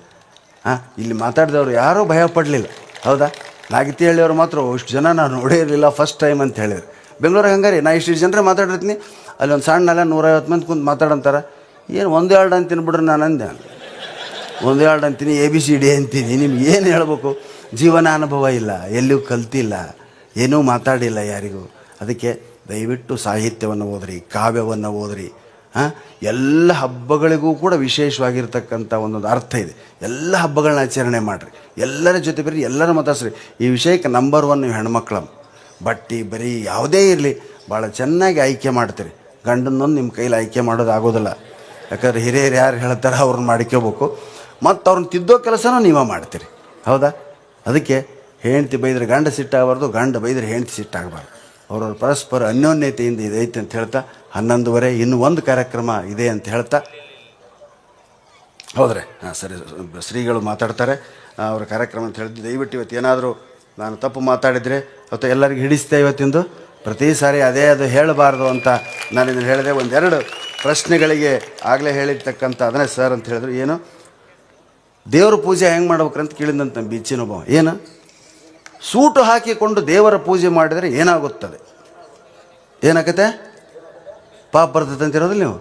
ಇಲ್ಲಿ ಮಾತಾಡಿದವ್ರು ಯಾರೂ ಭಯ ಪಡಲಿಲ್ಲ. ಹೌದಾ, ನಾಗಿತಿಹಳ್ಳಿಯವ್ರು ಮಾತ್ರ ಇಷ್ಟು ಜನ ನಾನು ನೋಡೇ ಇರಲಿಲ್ಲ, ಫಸ್ಟ್ ಟೈಮ್ ಅಂತ ಹೇಳಿದ್ರು. ಬೆಂಗಳೂರಿಗೆ ಹಂಗಾರಿ ನಾ ಇಷ್ಟು ಜನರೇ ಮಾತಾಡಿರ್ತೀನಿ, ಅಲ್ಲಿ ಒಂದು ಸಣ್ಣ 150 ಮಂದಿ ಕುಂತು ಮಾತಾಡಂತಾರೆ. ಏನು 1-2 ಅಂತೀನಿ ಬಿಡ್ರಿ, ನಾನು ಅಂದೆ 1-2 ಅಂತೀನಿ, ABCD ಅಂತೀನಿ. ನಿಮ್ಗೆ ಏನು ಹೇಳ್ಬೇಕು, ಜೀವನ ಅನುಭವ ಇಲ್ಲ, ಎಲ್ಲೂ ಕಲ್ತಿಲ್ಲ, ಏನೂ ಮಾತಾಡಿಲ್ಲ ಯಾರಿಗೂ. ಅದಕ್ಕೆ ದಯವಿಟ್ಟು ಸಾಹಿತ್ಯವನ್ನು ಓದ್ರಿ, ಕಾವ್ಯವನ್ನು ಓದ್ರಿ. ಎಲ್ಲ ಹಬ್ಬಗಳಿಗೂ ಕೂಡ ವಿಶೇಷವಾಗಿರ್ತಕ್ಕಂಥ ಒಂದೊಂದು ಅರ್ಥ ಇದೆ. ಎಲ್ಲ ಹಬ್ಬಗಳನ್ನ ಆಚರಣೆ ಮಾಡಿರಿ, ಎಲ್ಲರ ಜೊತೆ ಬರೀ, ಎಲ್ಲರೂ ಮಾತಾಡ್ಸ್ರಿ. ಈ ವಿಷಯಕ್ಕೆ ನಂಬರ್ 1 ನೀವು ಹೆಣ್ಮಕ್ಳು. ಬಟ್ಟೆ ಬರೀ ಯಾವುದೇ ಇರಲಿ ಭಾಳ ಚೆನ್ನಾಗಿ ಆಯ್ಕೆ ಮಾಡ್ತೀರಿ. ಗಂಡನ್ನೊಂದು ನಿಮ್ಮ ಕೈಲಿ ಆಯ್ಕೆ ಮಾಡೋದು ಆಗೋದಿಲ್ಲ. ಯಾಕಂದ್ರೆ ಹಿರಿಯರು ಯಾರು ಹೇಳ್ತಾರೆ ಅವ್ರನ್ನ ಮಾಡ್ಕೋಬೇಕು, ಮತ್ತು ಅವ್ರನ್ನ ತಿದ್ದೋ ಕೆಲಸನೂ ನೀವೇ ಮಾಡ್ತೀರಿ. ಹೌದಾ, ಅದಕ್ಕೆ ಹೆಂಡ್ತಿ ಬೈದರೆ ಗಂಡ ಸಿಟ್ಟಾಗಬಾರ್ದು, ಗಂಡ ಬೈದರೆ ಹೆಂಡ್ತಿ ಸಿಟ್ಟಾಗಬಾರ್ದು. ಅವ್ರವ್ರ ಪರಸ್ಪರ ಅನ್ಯೋನ್ಯತೆಯಿಂದ ಇದೈತೆ ಅಂತ ಹೇಳ್ತಾ 11:30 ಇನ್ನೂ ಒಂದು ಕಾರ್ಯಕ್ರಮ ಇದೆ ಅಂತ ಹೇಳ್ತಾ ಹೌದ್ರೆ ಸರಿ, ಶ್ರೀಗಳು ಮಾತಾಡ್ತಾರೆ ಅವ್ರ ಕಾರ್ಯಕ್ರಮ ಅಂತ ಹೇಳಿದ್ದು. ದಯವಿಟ್ಟು ಇವತ್ತು ಏನಾದರೂ ನಾನು ತಪ್ಪು ಮಾತಾಡಿದರೆ ಅಥವಾ ಎಲ್ಲರಿಗೂ ಹಿಡಿಸ್ತೆ ಇವತ್ತಿಂದು ಪ್ರತಿ ಸಾರಿ ಅದು ಹೇಳಬಾರ್ದು ಅಂತ ನಾನು ಇದನ್ನು ಹೇಳಿದೆ. 1-2 ಪ್ರಶ್ನೆಗಳಿಗೆ ಆಗಲೇ ಹೇಳಿರ್ತಕ್ಕಂಥ ಅದನ್ನೇ ಸರ್ ಅಂತ ಹೇಳಿದ್ರು. ಏನು ದೇವ್ರ ಪೂಜೆ ಹೆಂಗೆ ಮಾಡ್ಬೇಕ್ರಂತ ಕೇಳಿದಂತ ನಮ್ಮ ಬೀಚಿನೊಬ್ಬ, ಏನು ಸೂಟು ಹಾಕಿಕೊಂಡು ದೇವರ ಪೂಜೆ ಮಾಡಿದರೆ ಏನಾಗುತ್ತದೆ, ಏನಾಗತ್ತೆ, ಪಾಪ ಬರ್ತದೆ ಅಂತಿರೋದಿಲ್ಲ ನೀವು.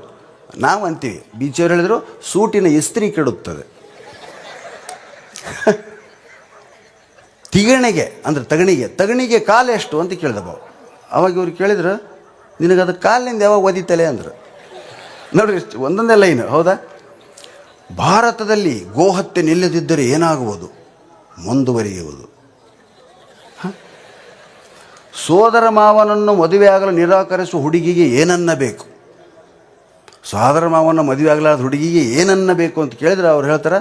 ನಾವು ಅಂತೀವಿ, ಬೀಚಿಯವ್ರು ಹೇಳಿದ್ರು ಸೂಟಿನ ಇಸ್ತ್ರಿ ಕೆಡುತ್ತದೆ. ತಿಗಣಿಗೆ ಅಂದರೆ ತಗಣಿಗೆ ಕಾಲು ಎಷ್ಟು ಅಂತ ಕೇಳಿದಪ್ಪ. ಅವಾಗ ಇವ್ರು ಕೇಳಿದ್ರು, ನಿನಗದು ಕಾಲಿನಿಂದ ಯಾವಾಗ ಒದಿತಲೆ ಅಂದರು. ನೋಡ್ರಿ ಒಂದೊಂದೇ ಲೈನು. ಹೌದಾ, ಭಾರತದಲ್ಲಿ ಗೋಹತ್ಯೆ ನಿಲ್ಲದಿದ್ದರೆ ಏನಾಗುವುದು, ಮುಂದುವರಿಯುವುದು. ಸೋದರ ಮಾವನನ್ನು ಮದುವೆಯಾಗಲು ನಿರಾಕರಿಸುವ ಹುಡುಗಿಗೆ ಏನನ್ನ ಬೇಕು, ಸೋದರ ಮಾವನ ಮದುವೆ ಆಗಲಾದ ಹುಡುಗಿಗೆ ಏನನ್ನ ಬೇಕು ಅಂತ ಕೇಳಿದ್ರೆ ಅವ್ರು ಹೇಳ್ತಾರೆ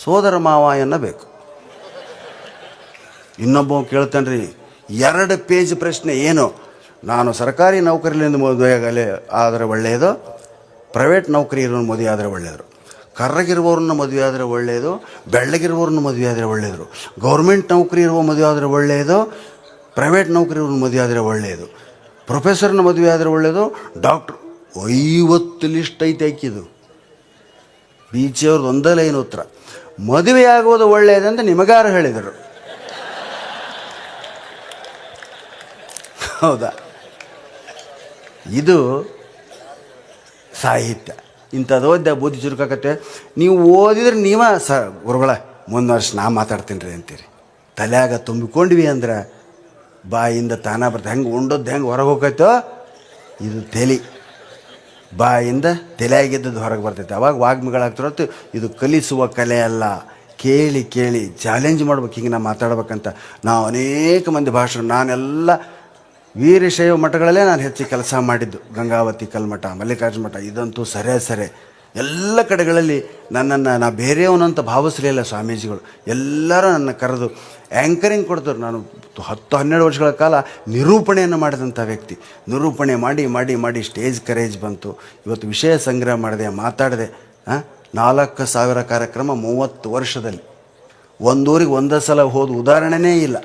ಸೋದರ ಮಾವ ಎನ್ನಬೇಕು. ಇನ್ನೊಬ್ಬ ಕೇಳ್ತಾನೆ ರೀ 2 ಪೇಜ್ ಪ್ರಶ್ನೆ, ಏನು ನಾನು ಸರ್ಕಾರಿ ನೌಕರಿಯಿಂದ ಮದುವೆ ಆದರೆ ಒಳ್ಳೆಯದು, ಪ್ರೈವೇಟ್ ನೌಕರಿ ಇರೋ ಮದುವೆ ಆದರೆ ಒಳ್ಳೆಯದು, ಕರ್ರಗಿರುವವ್ರನ್ನ ಮದುವೆ ಆದರೆ ಒಳ್ಳೆಯದು, ಬೆಳ್ಳಗಿರುವವ್ರನ್ನ ಮದುವೆ ಆದರೆ ಒಳ್ಳೆಯದು, ಗೌರ್ಮೆಂಟ್ ನೌಕರಿ ಇರುವ ಮದುವೆ ಆದರೆ ಒಳ್ಳೆಯದು, ಪ್ರೈವೇಟ್ ನೌಕರಿ ಇರೋ ಮದುವೆ ಆದರೆ ಒಳ್ಳೆಯದು, ಪ್ರೊಫೆಸರ್ನ ಮದುವೆ ಆದರೆ ಒಳ್ಳೆಯದು, ಡಾಕ್ಟ್ರು. 50 ಲಿಸ್ಟ್ ಐತೆ ಹಾಕಿದ್ದು. ಬೀಚಿಯವ್ರದ್ದು ಒಂದೇ ಲೈನ್ ಉತ್ತರ, ಮದುವೆಯಾಗುವುದು ಒಳ್ಳೆಯದಂತ ನಿಮಗಾರು ಹೇಳಿದರು. ಹೌದಾ, ಇದು ಸಾಹಿತ್ಯ. ಇಂಥದ್ದು ಓದ್ಯ ಬುದ್ಧಿ ಚುರುಕಾಕತ್ತೆ. ನೀವು ಓದಿದ್ರೆ ಗುರುಗಳ ಮುಂದಿನ ವರ್ಷ ನಾ ಮಾತಾಡ್ತೀನಿ ರೀ ಅಂತೀರಿ. ತಲೆಯಾಗ ತುಂಬಿಕೊಂಡ್ವಿ ಅಂದ್ರೆ ಬಾಯಿಂದ ತಾನ ಬರ್ತದೆ. ಹೆಂಗೆ ಉಂಡದ್ದು ಹೆಂಗೆ ಹೊರಗೆ ಹೋಗ್ತೈತೋ ಇದು ಬಾಯಿಂದ ತಲೆಯಾಗಿದ್ದದ್ದು ಹೊರಗೆ ಬರ್ತೈತೆ. ಅವಾಗ ವಾಗ್ಮಿಗಳಾಗ್ತಿರತ್ತೆ. ಇದು ಕಲಿಸುವ ಕಲೆ ಅಲ್ಲ, ಕೇಳಿ ಕೇಳಿ ಚಾಲೆಂಜ್ ಮಾಡ್ಬೇಕು, ಹಿಂಗೆ ನಾ ಮಾತಾಡ್ಬೇಕಂತ. ನಾವು ಅನೇಕ ಮಂದಿ ಭಾಷಣ, ನಾನೆಲ್ಲ ವೀರಶೈವ ಮಠಗಳಲ್ಲೇ ನಾನು ಹೆಚ್ಚು ಕೆಲಸ ಮಾಡಿದ್ದು. ಗಂಗಾವತಿ ಕಲ್ಮಠ, ಮಲ್ಲಿಕಾರ್ಜುನ ಮಠ, ಇದಂತೂ ಸರಿ ಎಲ್ಲ ಕಡೆಗಳಲ್ಲಿ ನನ್ನನ್ನು ನಾ ಬೇರೆಯವನಂತ ಭಾವಿಸಲಿಲ್ಲ ಸ್ವಾಮೀಜಿಗಳು. ಎಲ್ಲರೂ ನನ್ನ ಕರೆದು ಆ್ಯಂಕರಿಂಗ್ ಕೊಡ್ತಾರೆ. ನಾನು 10-12 ವರ್ಷಗಳ ಕಾಲ ನಿರೂಪಣೆಯನ್ನು ಮಾಡಿದಂಥ ವ್ಯಕ್ತಿ. ನಿರೂಪಣೆ ಮಾಡಿ ಮಾಡಿ ಮಾಡಿ ಸ್ಟೇಜ್ ಕರೇಜ್ ಬಂತು. ಇವತ್ತು ವಿಷಯ ಸಂಗ್ರಹ ಮಾಡಿದೆ, ಮಾತಾಡಿದೆ. 4,000 ಕಾರ್ಯಕ್ರಮ 30 ವರ್ಷದಲ್ಲಿ. ಒಂದೂರಿಗೆ ಒಂದೇ ಸಲ ಹೋದ ಉದಾಹರಣೆನೇ ಇಲ್ಲ.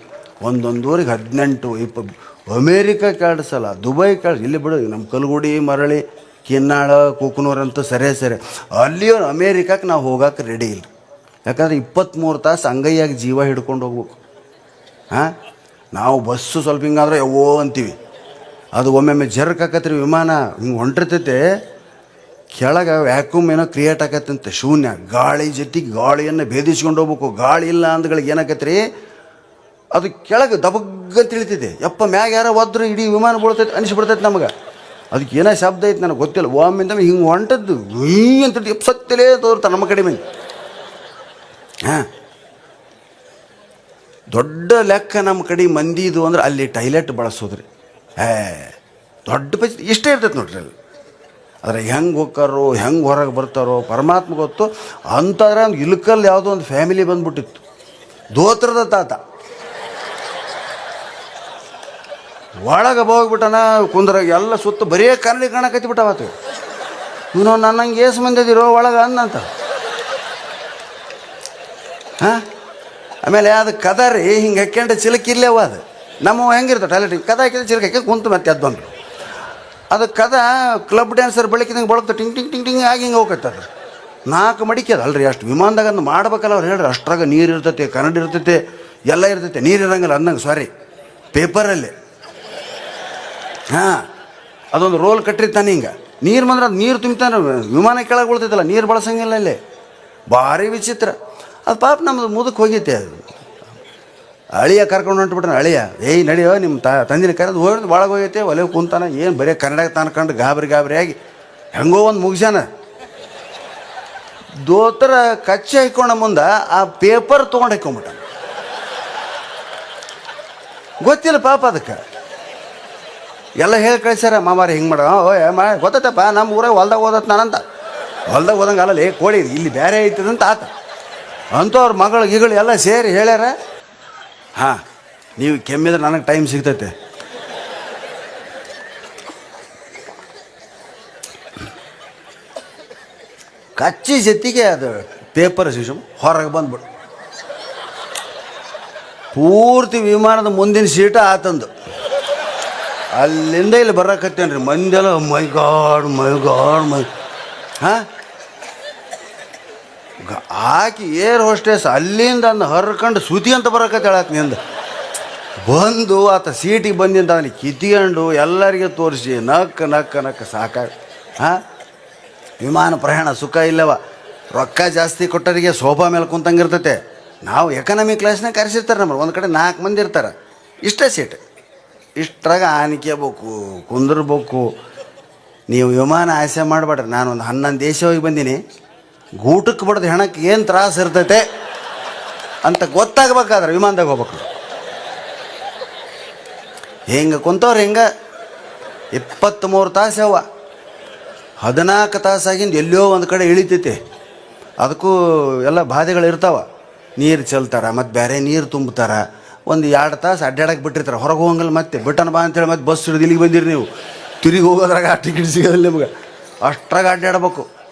ಒಂದೊಂದೂರಿಗೆ 18-20, ಅಮೇರಿಕಕ್ಕೆ 2 ಸಲ, ದುಬೈ ಇಲ್ಲಿ ಬಿಡು, ನಮ್ಮ ಕಲ್ಗುಡಿ, ಮರಳಿ, ಕಿನ್ನಾಳ, ಕುಕನೂರಂತೂ ಸರಿ. ಅಲ್ಲಿಯೋ ಅಮೇರಿಕಕ್ಕೆ ನಾವು ಹೋಗೋಕೆ ರೆಡಿ ಇಲ್ಲ. ಯಾಕಂದರೆ 23 ತಾಸು ಅಂಗೈಯಾಗಿ ಜೀವ ಹಿಡ್ಕೊಂಡು ಹೋಗ್ಬೇಕು. ನಾವು ಬಸ್ಸು ಸ್ವಲ್ಪ ಹಿಂಗಾದ್ರೆ ಯಾವೋ ಅಂತೀವಿ, ಅದು ಒಮ್ಮೊಮ್ಮೆ ಜರ್ಕಾಕತ್ರಿ, ವಿಮಾನ ಹಿಂಗೆ ಹೊಂಟಿರ್ತೈತೆ, ಕೆಳಗೆ ವ್ಯಾಕ್ಯೂಮ್ ಏನೋ ಕ್ರಿಯೇಟ್ ಆಕತ್ತಂತೆ, ಶೂನ್ಯ ಗಾಳಿ ಜೊತೆಗೆ ಗಾಳಿಯನ್ನು ಭೇದಿಸ್ಕೊಂಡು ಹೋಗ್ಬೇಕು. ಗಾಳಿ ಇಲ್ಲ ಅಂದ್ಗಳಿಗೆ ಏನಾಕತ್ರಿ, ಅದು ಕೆಳಗೆ ದಬಗ್ಗ ತಿಳಿತೈತೆ. ಯಪ್ಪ ಮ್ಯಾಗ ಯಾರೋ ಒದ್ರು ಇಡೀ ವಿಮಾನ ಬೀಳ್ತೈತೆ ಅನಿಸ್ಬಿಡ್ತೈತೆ ನಮಗೆ. ಅದಕ್ಕೆ ಏನೋ ಶಬ್ದ ಐತೆ ನನಗೆ ಗೊತ್ತಿಲ್ಲ. ಒಮ್ಮಿಂದ ಹಿಂಗೆ ಹೊಂಟದ್ದು ಅಂತ ಸತ್ತಲೇ ತೋರ್ತಾರೆ ನಮ್ಮ ಕಡೆ ಮಂದಿ. ದೊಡ್ಡ ಲೆಕ್ಕ ನಮ್ಮ ಕಡೆ ಮಂದಿದು ಅಂದ್ರೆ ಅಲ್ಲಿ ಟೈಲೆಟ್ ಬಳಸೋದ್ರಿ. ದೊಡ್ಡ ಇಷ್ಟೇ ಇರ್ತೈತೆ ನೋಡ್ರಿ ಅಲ್ಲಿ. ಆದರೆ ಹೆಂಗೆ ಹೋಗ್ತಾರೋ, ಹೆಂಗೆ ಹೊರಗೆ ಬರ್ತಾರೋ ಪರಮಾತ್ಮ ಗೊತ್ತು. ಅಂತಾದ್ರೆ ಒಂದು ಇಲ್ಕಲ್ಲಿ ಯಾವುದೋ ಒಂದು ಫ್ಯಾಮಿಲಿ ಬಂದ್ಬಿಟ್ಟಿತ್ತು. ದೋತ್ರದ ತಾತ ಒಳಗೆ ಹೋಗ್ಬಿಟ್ಟನ ಕುಂದ್ರಾಗ ಎಲ್ಲ ಸುತ್ತ ಬರೀ ಕನ್ನಡಿ ಕಾಣಕತ್ತಿ ಬಿಟ್ಟವತ್ತು. ಇವನು ನನ್ನಂಗೆ ಏಸು ಮಂದಿ ಅದಿರೋ ಒಳಗೆ ಅಂದಂತ. ಆಮೇಲೆ ಅದು ಕದ ರೀ ಹಿಂಗೆ ಹಾಕ್ಯಂಡು ಚಿಲಕಿರ್ಲೇವ ಅದು. ನಮ್ಮ ಹೆಂಗಿರ್ತವೆ ಟಾಯ್ಲೆಟ್ ಕದ ಹಾಕಿದ್ರೆ ಚಿಲಕ ಹಾಕಿ ಕುಂತು ಮತ್ತೆ ಅದು ಬಂದರು. ಅದು ಕದ ಕ್ಲಬ್ ಡ್ಯಾನ್ಸರ್ ಬೆಳಕಿದಂಗೆ ಬಳಕ್ತ ಟಿಂಗ್ ಟಿಂಗ್ ಟಿಂಗ್ ಟಿಂಗ್ ಆಗಿ ಹಿಂಗೆ ಹೋಗ್ತದೆ. 4 ಮಡಿಕೆ ಅದು ಅಲ್ರಿ. ಅಷ್ಟು ವಿಮಾನದಾಗ ಅದು ಮಾಡ್ಬೇಕಲ್ಲ ಅವ್ರು ಹೇಳ್ರಿ. ಅಷ್ಟ್ರಾಗ ನೀರು ಇರ್ತೈತೆ, ಕನ್ನಡ ಇರ್ತೈತೆ, ಎಲ್ಲ ಇರ್ತೈತೆ. ನೀರು ಇರಂಗಿಲ್ಲ ಅಂದಂಗೆ, ಸಾರಿ, ಪೇಪರಲ್ಲಿ. ಅದೊಂದು ರೋಲ್ ಕಟ್ಟಿರ್ತಾನೆ ಹಿಂಗೆ. ನೀರು ಬಂದ್ರೆ ಅದು ನೀರು ತುಂಬ್ತಾನೆ, ವಿಮಾನ ಕೆಳಗೆ ಉಳ್ತೈತಲ್ಲ, ನೀರು ಬಳಸಂಗಿಲ್ಲ ಇಲ್ಲಿ. ಭಾರಿ ವಿಚಿತ್ರ ಅದು. ಪಾಪ ನಮ್ಮದು ಮುದಕ್ಕೆ ಹೋಗೈತೆ. ಅದು ಅಳಿಯ ಕರ್ಕೊಂಡು ಹೊಂಟ್ಬಿಟ್ರೆ, ಅಳಿಯ ಏಯ್ ನಡಿಯೋ ನಿಮ್ಮ ತಂದಿನ ಕರೆದು ಹೋಗಿ ಒಳಗೆ ಹೋಗೈತೆ. ಒಲೆ ಕುಂತಾನ, ಏನು ಬರೀ ಕನ್ನಡ ತಾನ್ಕಂಡು ಗಾಬರಿ ಆಗಿ ಹೆಂಗೋ ಒಂದು ಮುಗಿಸ್ಯಾನ. ದೋತರ ಕಚ್ಚಿ ಹಾಕ್ಕೊಂಡ ಮುಂದೆ ಆ ಪೇಪರ್ ತೊಗೊಂಡು ಹಾಕ್ಕೊಂಬಿಟ್ಟ. ಗೊತ್ತಿಲ್ಲ ಪಾಪ ಅದಕ್ಕೆ. ಎಲ್ಲ ಹೇಳಿ ಕಳಿಸ್ಯಾರ, ಮಾಮಾರಿ ಹಿಂಗೆ ಮಾಡ ಗೊತ್ತೈತಪ್ಪ, ನಮ್ಮ ಊರಾಗ ಹೊಲ್ದಾಗ ಓದತ್ ನಾನಂತ. ಹೊಲ್ದಾಗ ಓದಂಗೆ ಅಲ್ಲಲ್ಲಿ ಕೋಳಿ ಇಲ್ಲಿ ಬೇರೆ ಐತದಂತ ಆತ ಅಂತೂ ಅವ್ರ ಮಗಳು ಗಿಗಳು ಎಲ್ಲ ಸೇರಿ ಹೇಳ್ಯಾರ. ನೀವು ಕೆಮ್ಮಿದ್ರೆ ನನಗೆ ಟೈಮ್ ಸಿಗ್ತೈತೆ. ಕಚ್ಚಿ ಜೊತೆಗೆ ಅದು ಪೇಪರ್ ಶಿಶು ಹೊರಗೆ ಬಂದ್ಬಿಡು. ಪೂರ್ತಿ ವಿಮಾನದ ಮುಂದಿನ ಸೀಟ ಆತಂದು. ಅಲ್ಲಿಂದ ಇಲ್ಲಿ ಬರಕತ್ತೇನ್ರಿ ಮಂದೆಲ್ಲ ಮೈ ಗಾಡ್ ಆಕಿ ಏರ್ ಹೋಸ್ಟೆಸ್ ಅಲ್ಲಿಂದ ಅಂದು ಹರ್ಕೊಂಡು ಸುತಿ ಅಂತ ಬರಕತ್ತೇಳಾಕ ನಿಂದ ಬಂದು ಆತ ಸೀಟಿಗೆ ಬಂದಿಂದ ಅವನಿಗೆ ಕಿತ್ಕೊಂಡು ಎಲ್ಲರಿಗೆ ತೋರಿಸಿ ನಕ್ಕ ಸಾಕಾಗ. ವಿಮಾನ ಪ್ರಯಾಣ ಸುಖ ಇಲ್ಲವ. ರೊಕ್ಕ ಜಾಸ್ತಿ ಕೊಟ್ಟರಿಗೆ ಸೋಫಾ ಮೇಲೆ ಕುಂತಂಗಿರ್ತೈತೆ. ನಾವು ಎಕನಾಮಿ ಕ್ಲಾಸ್ನಾಗ ಕರೆಸಿರ್ತಾರೆ. ನಮ್ಮಲ್ಲಿ ಒಂದು ಕಡೆ 4 ಮಂದಿ ಇರ್ತಾರೆ, ಇಷ್ಟೇ ಸೀಟ್. ಇಷ್ಟ್ರಾಗ ಆನಿಕೆಬೇಕು, ಕುಂದಿರ್ಬೇಕು. ನೀವು ವಿಮಾನ ಆಸೆ ಮಾಡಬೇಡ್ರಿ. ನಾನೊಂದು 11 ದೇಶ ಹೋಗಿ ಬಂದೀನಿ. ಗೂಟಕ್ಕೆ ಬಡ್ದು ಹೆಣಕ್ಕೆ ಏನು ತ್ರಾಸ ಇರ್ತೈತೆ ಅಂತ ಗೊತ್ತಾಗಬೇಕಾದ್ರೆ ವಿಮಾನದಾಗ ಹೋಗ್ಬೇಕು. ಹಿಂಗೆ ಕುಂತವ್ರು ಹಿಂಗೆ 23 ತಾಸು ಅವ. 14 ತಾಸಾಗಿಂದ ಎಲ್ಲೋ ಒಂದು ಕಡೆ ಇಳಿತೈತೆ. ಅದಕ್ಕೂ ಎಲ್ಲ ಬಾಧೆಗಳು ಇರ್ತಾವೆ. ನೀರು ಚೆಲ್ತಾರೆ, ಮತ್ತು ಬೇರೆ ನೀರು ತುಂಬ್ತಾರೆ. ಒಂದು 2 ತಾಸು ಅಡ್ಡಾಡಕ್ಕೆ ಬಿಟ್ಟಿರ್ತಾರೆ. ಹೊರಗೆ ಹೋಗಂಗಿಲ್ಲ. ಮತ್ತೆ ಬಿಟ್ಟನ ಬಾ ಅಂತೇಳಿ ಮತ್ತೆ ಬಸ್ ಹಿಡಿದು ಇಲ್ಲಿಗೆ ಬಂದಿರಿ. ನೀವು ತಿರುಗಿ ಹೋಗೋದ್ರಾಗ ಆ ಟಿಕೆಟ್ ಸಿಗೋದಿಲ್ಲ ನಿಮ್ಗೆ. ಅಷ್ಟ್ರಾಗ ಅಡ್ಡಾಡ್ಬೇಕು.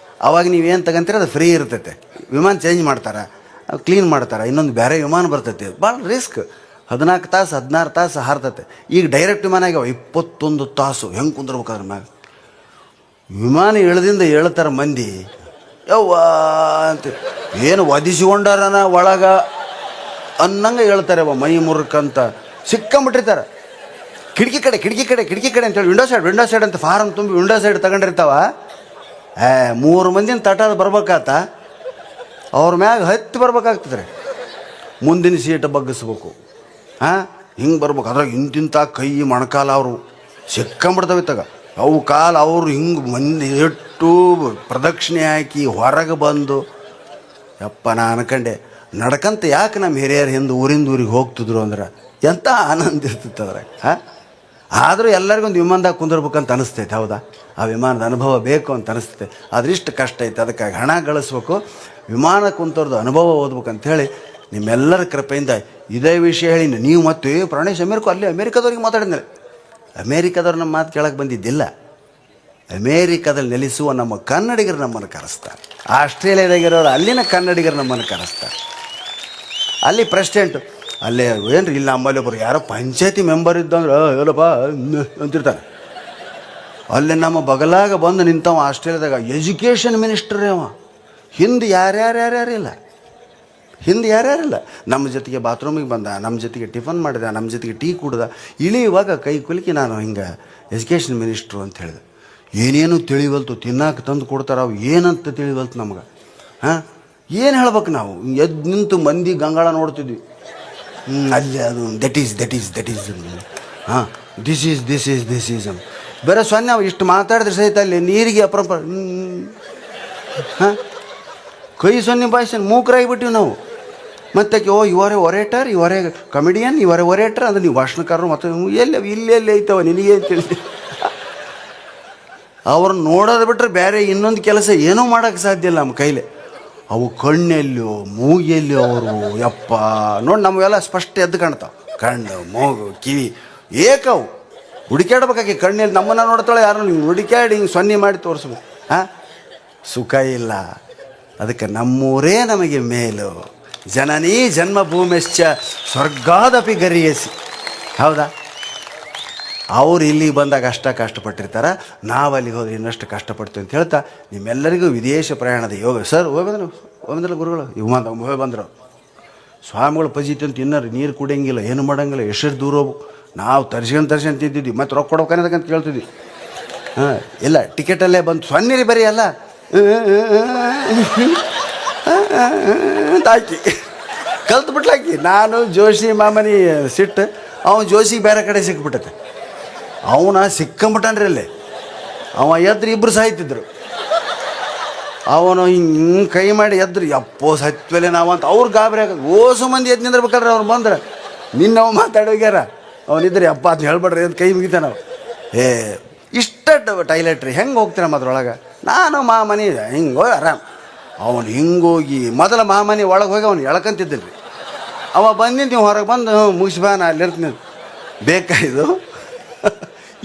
ಅವಾಗ ನೀವೇನು ತಗೊಂತೀರ ಅದು ಫ್ರೀ ಇರ್ತೈತೆ. ವಿಮಾನ ಚೇಂಜ್ ಮಾಡ್ತಾರೆ, ಕ್ಲೀನ್ ಮಾಡ್ತಾರೆ, ಇನ್ನೊಂದು ಬೇರೆ ವಿಮಾನ ಬರ್ತೈತೆ. ಭಾಳ ರಿಸ್ಕ್. 14 ತಾಸು 16 ತಾಸು ಹಾರ್ತೈತೆ. ಈಗ ಡೈರೆಕ್ಟ್ ವಿಮಾನ ಆಗ್ಯಾವ 21 ತಾಸು. ಹೆಂಗೆ ಕುಂದಿರ್ಬೇಕಾದ್ರೆ ಮ್ಯಾಗ ವಿಮಾನ ಇಳ್ದಿಂದ ಹೇಳ್ತಾರೆ ಮಂದಿ ಯವ್ವ ಅಂತ. ಏನು ಒದಿಸಿಕೊಂಡಾರನ ಒಳಗ ಅನ್ನಂಗೆ ಹೇಳ್ತಾರೆ. ಮೈ ಮುರುಕಂತ ಸಿಕ್ಕಂಬಿಟ್ಟಿರ್ತಾರೆ. ಕಿಟಕಿ ಕಡೆ ಅಂತೇಳಿ ವಿಂಡೋ ಸೈಡ್ ಅಂತ ಫಾರಮ್ ತುಂಬಿ ವಿಂಡೋ ಸೈಡ್ ತಗೊಂಡಿರ್ತಾವ. 3 ಮಂದಿನ ತಟಾದ ಬರ್ಬೇಕಾತ. ಅವ್ರ ಮ್ಯಾಗ ಹತ್ತಿ ಬರ್ಬೇಕಾಗ್ತದ್ರಿ. ಮುಂದಿನ ಸೀಟ್ ಬಗ್ಗಿಸ್ಬೇಕು. ಹಿಂಗೆ ಬರ್ಬೇಕು. ಅದ್ರಾಗ ಇಂತಿಂಥ ಕೈ ಮೊಣಕಾಲ ಅವರು ಸಿಕ್ಕಂಬಿಡ್ತಾವೆ ತಗ. ಅವು ಕಾಲು ಅವರು ಹಿಂಗೆ ಮಂದಿ ಇಟ್ಟು ಪ್ರದಕ್ಷಿಣೆ ಹಾಕಿ ಹೊರಗೆ ಬಂದು ಯಪ್ಪ ನಾ ಅನ್ಕಂಡೆ ನಡ್ಕಂತ ಯಾಕೆ ನಮ್ಮ ಹಿರಿಯರು ಹಿಂದೆ ಊರಿಂದ ಊರಿಗೆ ಹೋಗ್ತಿದ್ರು ಅಂದ್ರೆ ಎಂಥ ಆನಂದ ಇರ್ತಿತ್ತು ಅದ್ರಾಗ. ಆದರೂ ಎಲ್ಲರಿಗೊಂದು ವಿಮಾನದಾಗ ಕುಂದಿರ್ಬೇಕಂತ ಅನಿಸ್ತೈತೆ. ಹೌದಾ? ಆ ವಿಮಾನದ ಅನುಭವ ಬೇಕು ಅಂತ ಅನಿಸ್ತೈತೆ. ಅದರಿಷ್ಟು ಕಷ್ಟ ಐತೆ, ಅದಕ್ಕಾಗಿ ಹಣ ಗಳಿಸ್ಬೇಕು, ವಿಮಾನ ಕುಂತವ್ರದ್ದು ಅನುಭವ ಓದ್ಬೇಕಂತೇಳಿ ನಿಮ್ಮೆಲ್ಲರ ಕೃಪೆಯಿಂದ ಇದೇ ವಿಷಯ ಹೇಳಿ ನೀವು ಮತ್ತೆ ಪ್ರಾಣೇಶ್ ಅಲ್ಲಿ ಅಮೇರಿಕಾದವ್ರಿಗೆ ಮಾತಾಡಿದ್ಮೇಲೆ ಅಮೇರಿಕಾದವ್ರು ನಮ್ಮ ಮಾತು ಕೇಳಕ್ಕೆ ಬಂದಿದ್ದಿಲ್ಲ. ಅಮೇರಿಕಾದಲ್ಲಿ ನೆಲೆಸುವ ನಮ್ಮ ಕನ್ನಡಿಗರು ನಮ್ಮನ್ನು ಕರೆಸ್ತಾರೆ. ಆಸ್ಟ್ರೇಲಿಯಾದಾಗಿರೋರು ಅಲ್ಲಿನ ಕನ್ನಡಿಗರು ನಮ್ಮನ್ನು ಕರೆಸ್ತಾರೆ. ಅಲ್ಲಿ ಪ್ರೆಸಿಡೆಂಟ್ ಅಲ್ಲೇ ಏನ್ರಿ ಇಲ್ಲಿ ನಮ್ಮಲ್ಲಿ ಒಬ್ಬರು ಯಾರೋ ಪಂಚಾಯತಿ ಮೆಂಬರ್ ಇದ್ದಂದ್ರೆ ಹೇಳಪ್ಪ ಅಂತಿರ್ತಾರೆ. ಅಲ್ಲಿ ನಮ್ಮ ಬಗಲಾಗ ಬಂದು ನಿಂತವ ಆಸ್ಟ್ರೇಲಿಯಾದಾಗ ಎಜುಕೇಷನ್ ಮಿನಿಸ್ಟ್ರೇ ಅವ. ಹಿಂದೆ ಯಾರ್ಯಾರಿಲ್ಲ, ಹಿಂದೆ ಯಾರ್ಯಾರಿಲ್ಲ. ನಮ್ಮ ಜೊತೆಗೆ ಬಾತ್ರೂಮಿಗೆ ಬಂದ, ನಮ್ಮ ಜೊತೆಗೆ ಟಿಫನ್ ಮಾಡಿದ, ನಮ್ಮ ಜೊತೆಗೆ ಟೀ ಕುಡ್ದ. ಇಳಿಯುವಾಗ ಕೈ ಕುಲುಕಿ ನಾನು ಹಿಂಗೆ ಎಜುಕೇಷನ್ ಮಿನಿಸ್ಟ್ರು ಅಂತ ಹೇಳಿದೆ. ಏನೇನು ತಿಳಿವಲ್ತು, ತಿನ್ನಕ್ಕೆ ತಂದು ಕೊಡ್ತಾರೆ, ಅವು ಏನಂತ ತಿಳಿವಲ್ತು ನಮ್ಗೆ. ಏನು ಹೇಳ್ಬೇಕು ನಾವು? ಎದ್ದು ನಿಂತು ಮಂದಿ ಗಂಗಾಳ ನೋಡ್ತಿದ್ವಿ. ಅಲ್ಲಿ ಅದು ದಟ್ ಈಸ್ ದಿಸ್ ಈಸ್ ಬೇರೆ ಸೊನ್ನೆ. ನಾವು ಇಷ್ಟು ಮಾತಾಡಿದ್ರೆ ಸಹಿತ ಅಲ್ಲಿ ನೀರಿಗೆ ಅಪರಂಪ ಕೈ ಸೊನ್ನೆ ಭಾಷೆ ಮೂಕರಾಗಿಬಿಟ್ಟಿವಿ ನಾವು. ಮತ್ತೆ ಇವರೇ ಒರೇಟರ್, ಇವರೇ ಕಮಿಡಿಯನ್, ಇವರೇ ಒರೇಟರ್ ಅಂದ್ರೆ ನೀವು ಭಾಷಣಕಾರರು. ಮತ್ತು ಇಲ್ಲೆಲ್ಲಿ ಐತವ ನಿನಗೆ ತಿಳಿಸಿ ಅವ್ರನ್ನ ನೋಡೋದು ಬಿಟ್ಟರೆ ಬೇರೆ ಇನ್ನೊಂದು ಕೆಲಸ ಏನೂ ಮಾಡೋಕ್ಕೆ ಸಾಧ್ಯ ಇಲ್ಲ ನಮ್ಮ ಕೈಲಿ. ಅವು ಕಣ್ಣೆಲ್ಲೋ ಮೂಗೆಲ್ಲೋ ಅವರು ಯಪ್ಪ ನೋಡಿ ನಮಗೆಲ್ಲ ಸ್ಪಷ್ಟ ಎದ್ದು ಕಾಣ್ತಾವೆ. ಕಣ್ಣು, ಮೂಗು, ಕಿವಿ ಏಕವು ಹುಡುಕ್ಯಾಡ್ಬೇಕಾಗಿ. ಕಣ್ಣಲ್ಲಿ ನಮ್ಮನ್ನು ನೋಡ್ತಾಳೆ, ಯಾರು ನೀವು ಹುಡುಕ್ಯಾಡಿ ಹಿಂಗೆ ಸೊನ್ನೆ ಮಾಡಿ ತೋರಿಸ್ಬೇಕು. ಸುಖ ಇಲ್ಲ. ಅದಕ್ಕೆ ನಮ್ಮೂರೇ ನಮಗೆ ಮೇಲು. ಜನನೀ ಜನ್ಮಭೂಮಿಶ್ಚ ಸ್ವರ್ಗಾದಪಿ ಗರಿಯಸಿ. ಹೌದಾ? ಅವ್ರು ಇಲ್ಲಿಗೆ ಬಂದಾಗ ಅಷ್ಟ ಕಷ್ಟಪಟ್ಟಿರ್ತಾರೆ, ನಾವು ಅಲ್ಲಿಗೆ ಹೋದ್ರೆ ಇನ್ನಷ್ಟು ಕಷ್ಟಪಡ್ತೀವಿ ಅಂತ ಹೇಳ್ತಾ ನಿಮ್ಮೆಲ್ಲರಿಗೂ ವಿದೇಶ ಪ್ರಯಾಣದ ಯೋಗ. ಸರ್ ಹೋಗ್ಬಂದ್ರಲ್ಲ ಗುರುಗಳು, ಹೋಗಿ ಬಂದರು ಸ್ವಾಮಿಗಳು ಪಜಿತಿ ಅಂತ ಇನ್ನರು ನೀರು ಕುಡಿಯಂಗಿಲ್ಲ, ಏನು ಮಾಡೋಂಗಿಲ್ಲ, ಎಷ್ಟು ದೂರ ಹೋಗ್ಬೇಕು. ನಾವು ತರ್ಸ್ಕೊಂಡು ತಿಂತಿದ್ವಿ, ಮತ್ತು ರೊಕ್ಕ ಕೊಡ್ಬೇಕನ್ನೋದಕ್ಕಂತ ಕೇಳ್ತಿದ್ವಿ. ಇಲ್ಲ ಟಿಕೆಟಲ್ಲೇ ಬಂತು ಸೊನ್ನಿರಿ ಬರೀ ಅಲ್ಲ ಅಂತ ಹಾಕಿ ಕಲ್ತು ಬಿಟ್ಲಾಕಿ. ನಾನು ಜೋಶಿ ಮಾಮನಿ ಸಿಟ್ಟು, ಅವನು ಜೋಶಿಗೆ ಬೇರೆ ಕಡೆ ಸಿಕ್ಬಿಟ್ಟತೆ. ಅವನ ಸಿಕ್ಕಂಬಿಟ್ಟನ್ರಿ ಅಲ್ಲಿ. ಅವ ಎದ್ರು ಇಬ್ಬರು ಸಾಯ್ತಿದ್ರು. ಅವನು ಹಿಂಗೆ ಕೈ ಮಾಡಿ ಎದ್ರು ಯಪ್ಪೋ ಸತ್ವಲೆ ನಾವು ಅಂತ ಅವ್ರು ಗಾಬರಿ ಆಗೋದು. ಓಸು ಮಂದಿ ಎದ್ದು ನಿಂದಿರ್ಬೇಕಾದ್ರೆ ಅವ್ರು ಬಂದ್ರೆ ನಿನ್ನ ಅವ ಮಾತಾಡೋಗ್ಯಾರ ಅವನಿದ್ರೆ ಅಪ್ಪ ಅಂತ ಹೇಳ್ಬೇಡ್ರಿ ಅಂತ ಕೈ ಮುಗಿತಾನೆ ನಾವು. ಇಷ್ಟ ಟೈಲೆಟ್ರಿ ಹೆಂಗೆ ಹೋಗ್ತೀರಮ್ಮ ಅದ್ರೊಳಗೆ. ನಾನು ಮಾಮನಿ ಹಿಂಗೆ ಹೋಗಿ ಆರಾಮ್. ಅವನು ಹಿಂಗೋಗಿ ಮೊದಲ ಮಾಮನಿ ಒಳಗೆ ಹೋಗಿ ಅವ್ನು ಎಳ್ಕಂತಿದ್ದಿಲ್ಲ ರೀ. ಅವ ಬಂದಿದ್ದು ನೀವು ಹೊರಗೆ ಬಂದು ಮುಗಿಸ್ಬಾ ನಾ ಅಲ್ಲಿರ್ತೀನಿ ಬೇಕಾಯಿದು.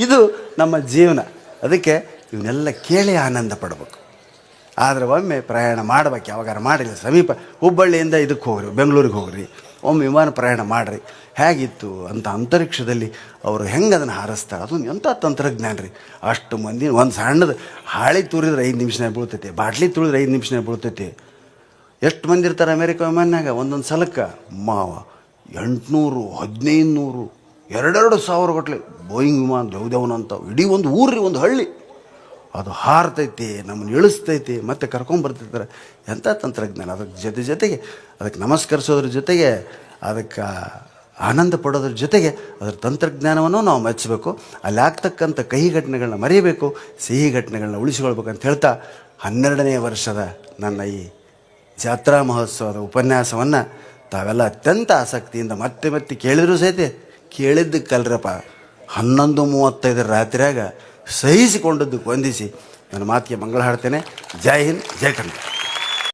ಇದು ನಮ್ಮ ಜೀವನ. ಅದಕ್ಕೆ ಇವನ್ನೆಲ್ಲ ಕೇಳಿ ಆನಂದ ಪಡ್ಬೇಕು. ಆದರೆ ಒಮ್ಮೆ ಪ್ರಯಾಣ ಮಾಡ್ಬೇಕು. ಯಾವಾಗಾರ ಮಾಡಿಲ್ಲ ಸಮೀಪ ಹುಬ್ಬಳ್ಳಿಯಿಂದ ಇದಕ್ಕೆ ಹೋಗ್ರಿ, ಬೆಂಗಳೂರಿಗೆ ಹೋಗ್ರಿ, ಒಮ್ಮೆ ವಿಮಾನ ಪ್ರಯಾಣ ಮಾಡಿರಿ. ಹೇಗಿತ್ತು ಅಂತ ಅಂತರಿಕ್ಷದಲ್ಲಿ ಅವರು ಹೆಂಗೆ ಅದನ್ನು ಹಾರಿಸ್ತಾರೆ. ಅದೊಂದು ಎಂಥ ತಂತ್ರಜ್ಞಾನ ರೀ. ಅಷ್ಟು ಮಂದಿ ಒಂದು ಸಣ್ಣದು ಹಾಳಿ ತೂರಿದ್ರೆ 5 ನಿಮಿಷನಾಗ ಬೀಳ್ತೈತಿ, ಬಾಟ್ಲಿ ತುಳಿದ್ರೆ 5 ನಿಮಿಷನಾಗ ಬೀಳ್ತೈತಿ. ಎಷ್ಟು ಮಂದಿ ಇರ್ತಾರೆ ಅಮೇರಿಕ ವಿಮಾನಾಗ? ಒಂದೊಂದು ಸಲಕ್ಕೆ 800, 1500, 2,000 ಗಟ್ಟಲೆ ಬೋಯಿಂಗ್ ವಿಮಾನ ದೇವ್ದೇವನಂತ ಇಡೀ ಒಂದು ಊರ್ರಿ, ಒಂದು ಹಳ್ಳಿ. ಅದು ಹಾರ್ತೈತಿ, ನಮ್ಮನ್ನು ಇಳಿಸ್ತೈತಿ, ಮತ್ತೆ ಕರ್ಕೊಂಬರ್ತಿರ್ತಾರೆ. ಎಂಥ ತಂತ್ರಜ್ಞಾನ. ಅದಕ್ಕೆ ಜೊತೆಗೆ ಅದಕ್ಕೆ ನಮಸ್ಕರಿಸೋದ್ರ ಜೊತೆಗೆ ಅದಕ್ಕೆ ಆನಂದ ಪಡೋದ್ರ ಜೊತೆಗೆ ಅದರ ತಂತ್ರಜ್ಞಾನವನ್ನು ನಾವು ಮೆಚ್ಚಬೇಕು. ಅಲ್ಲಿ ಆಗ್ತಕ್ಕಂಥ ಕಹಿ ಘಟನೆಗಳನ್ನ ಮರೆಯಬೇಕು, ಸಿಹಿ ಘಟನೆಗಳನ್ನ ಉಳಿಸಿಕೊಳ್ಬೇಕಂತ ಹೇಳ್ತಾ 12ನೇ ವರ್ಷದ ನನ್ನ ಈ ಜಾತ್ರಾ ಮಹೋತ್ಸವದ ಉಪನ್ಯಾಸವನ್ನು ತಾವೆಲ್ಲ ಅತ್ಯಂತ ಆಸಕ್ತಿಯಿಂದ ಮತ್ತೆ ಮತ್ತೆ ಕೇಳಿದರೂ ಸಹಿತ ಕೇಳಿದ್ದಕ್ಕಲ್ರಪ್ಪ 11:35 ರಾತ್ರಿಯಾಗ ಸಹಿಸಿಕೊಂಡದ್ದಕ್ಕೆ ವಂದಿಸಿ ನನ್ನ ಮಾತಿಗೆ ಮಂಗಳ ಹಾಡ್ತೇನೆ. ಜೈ ಹಿಂದ್, ಜೈ ಕನ್ನಡ.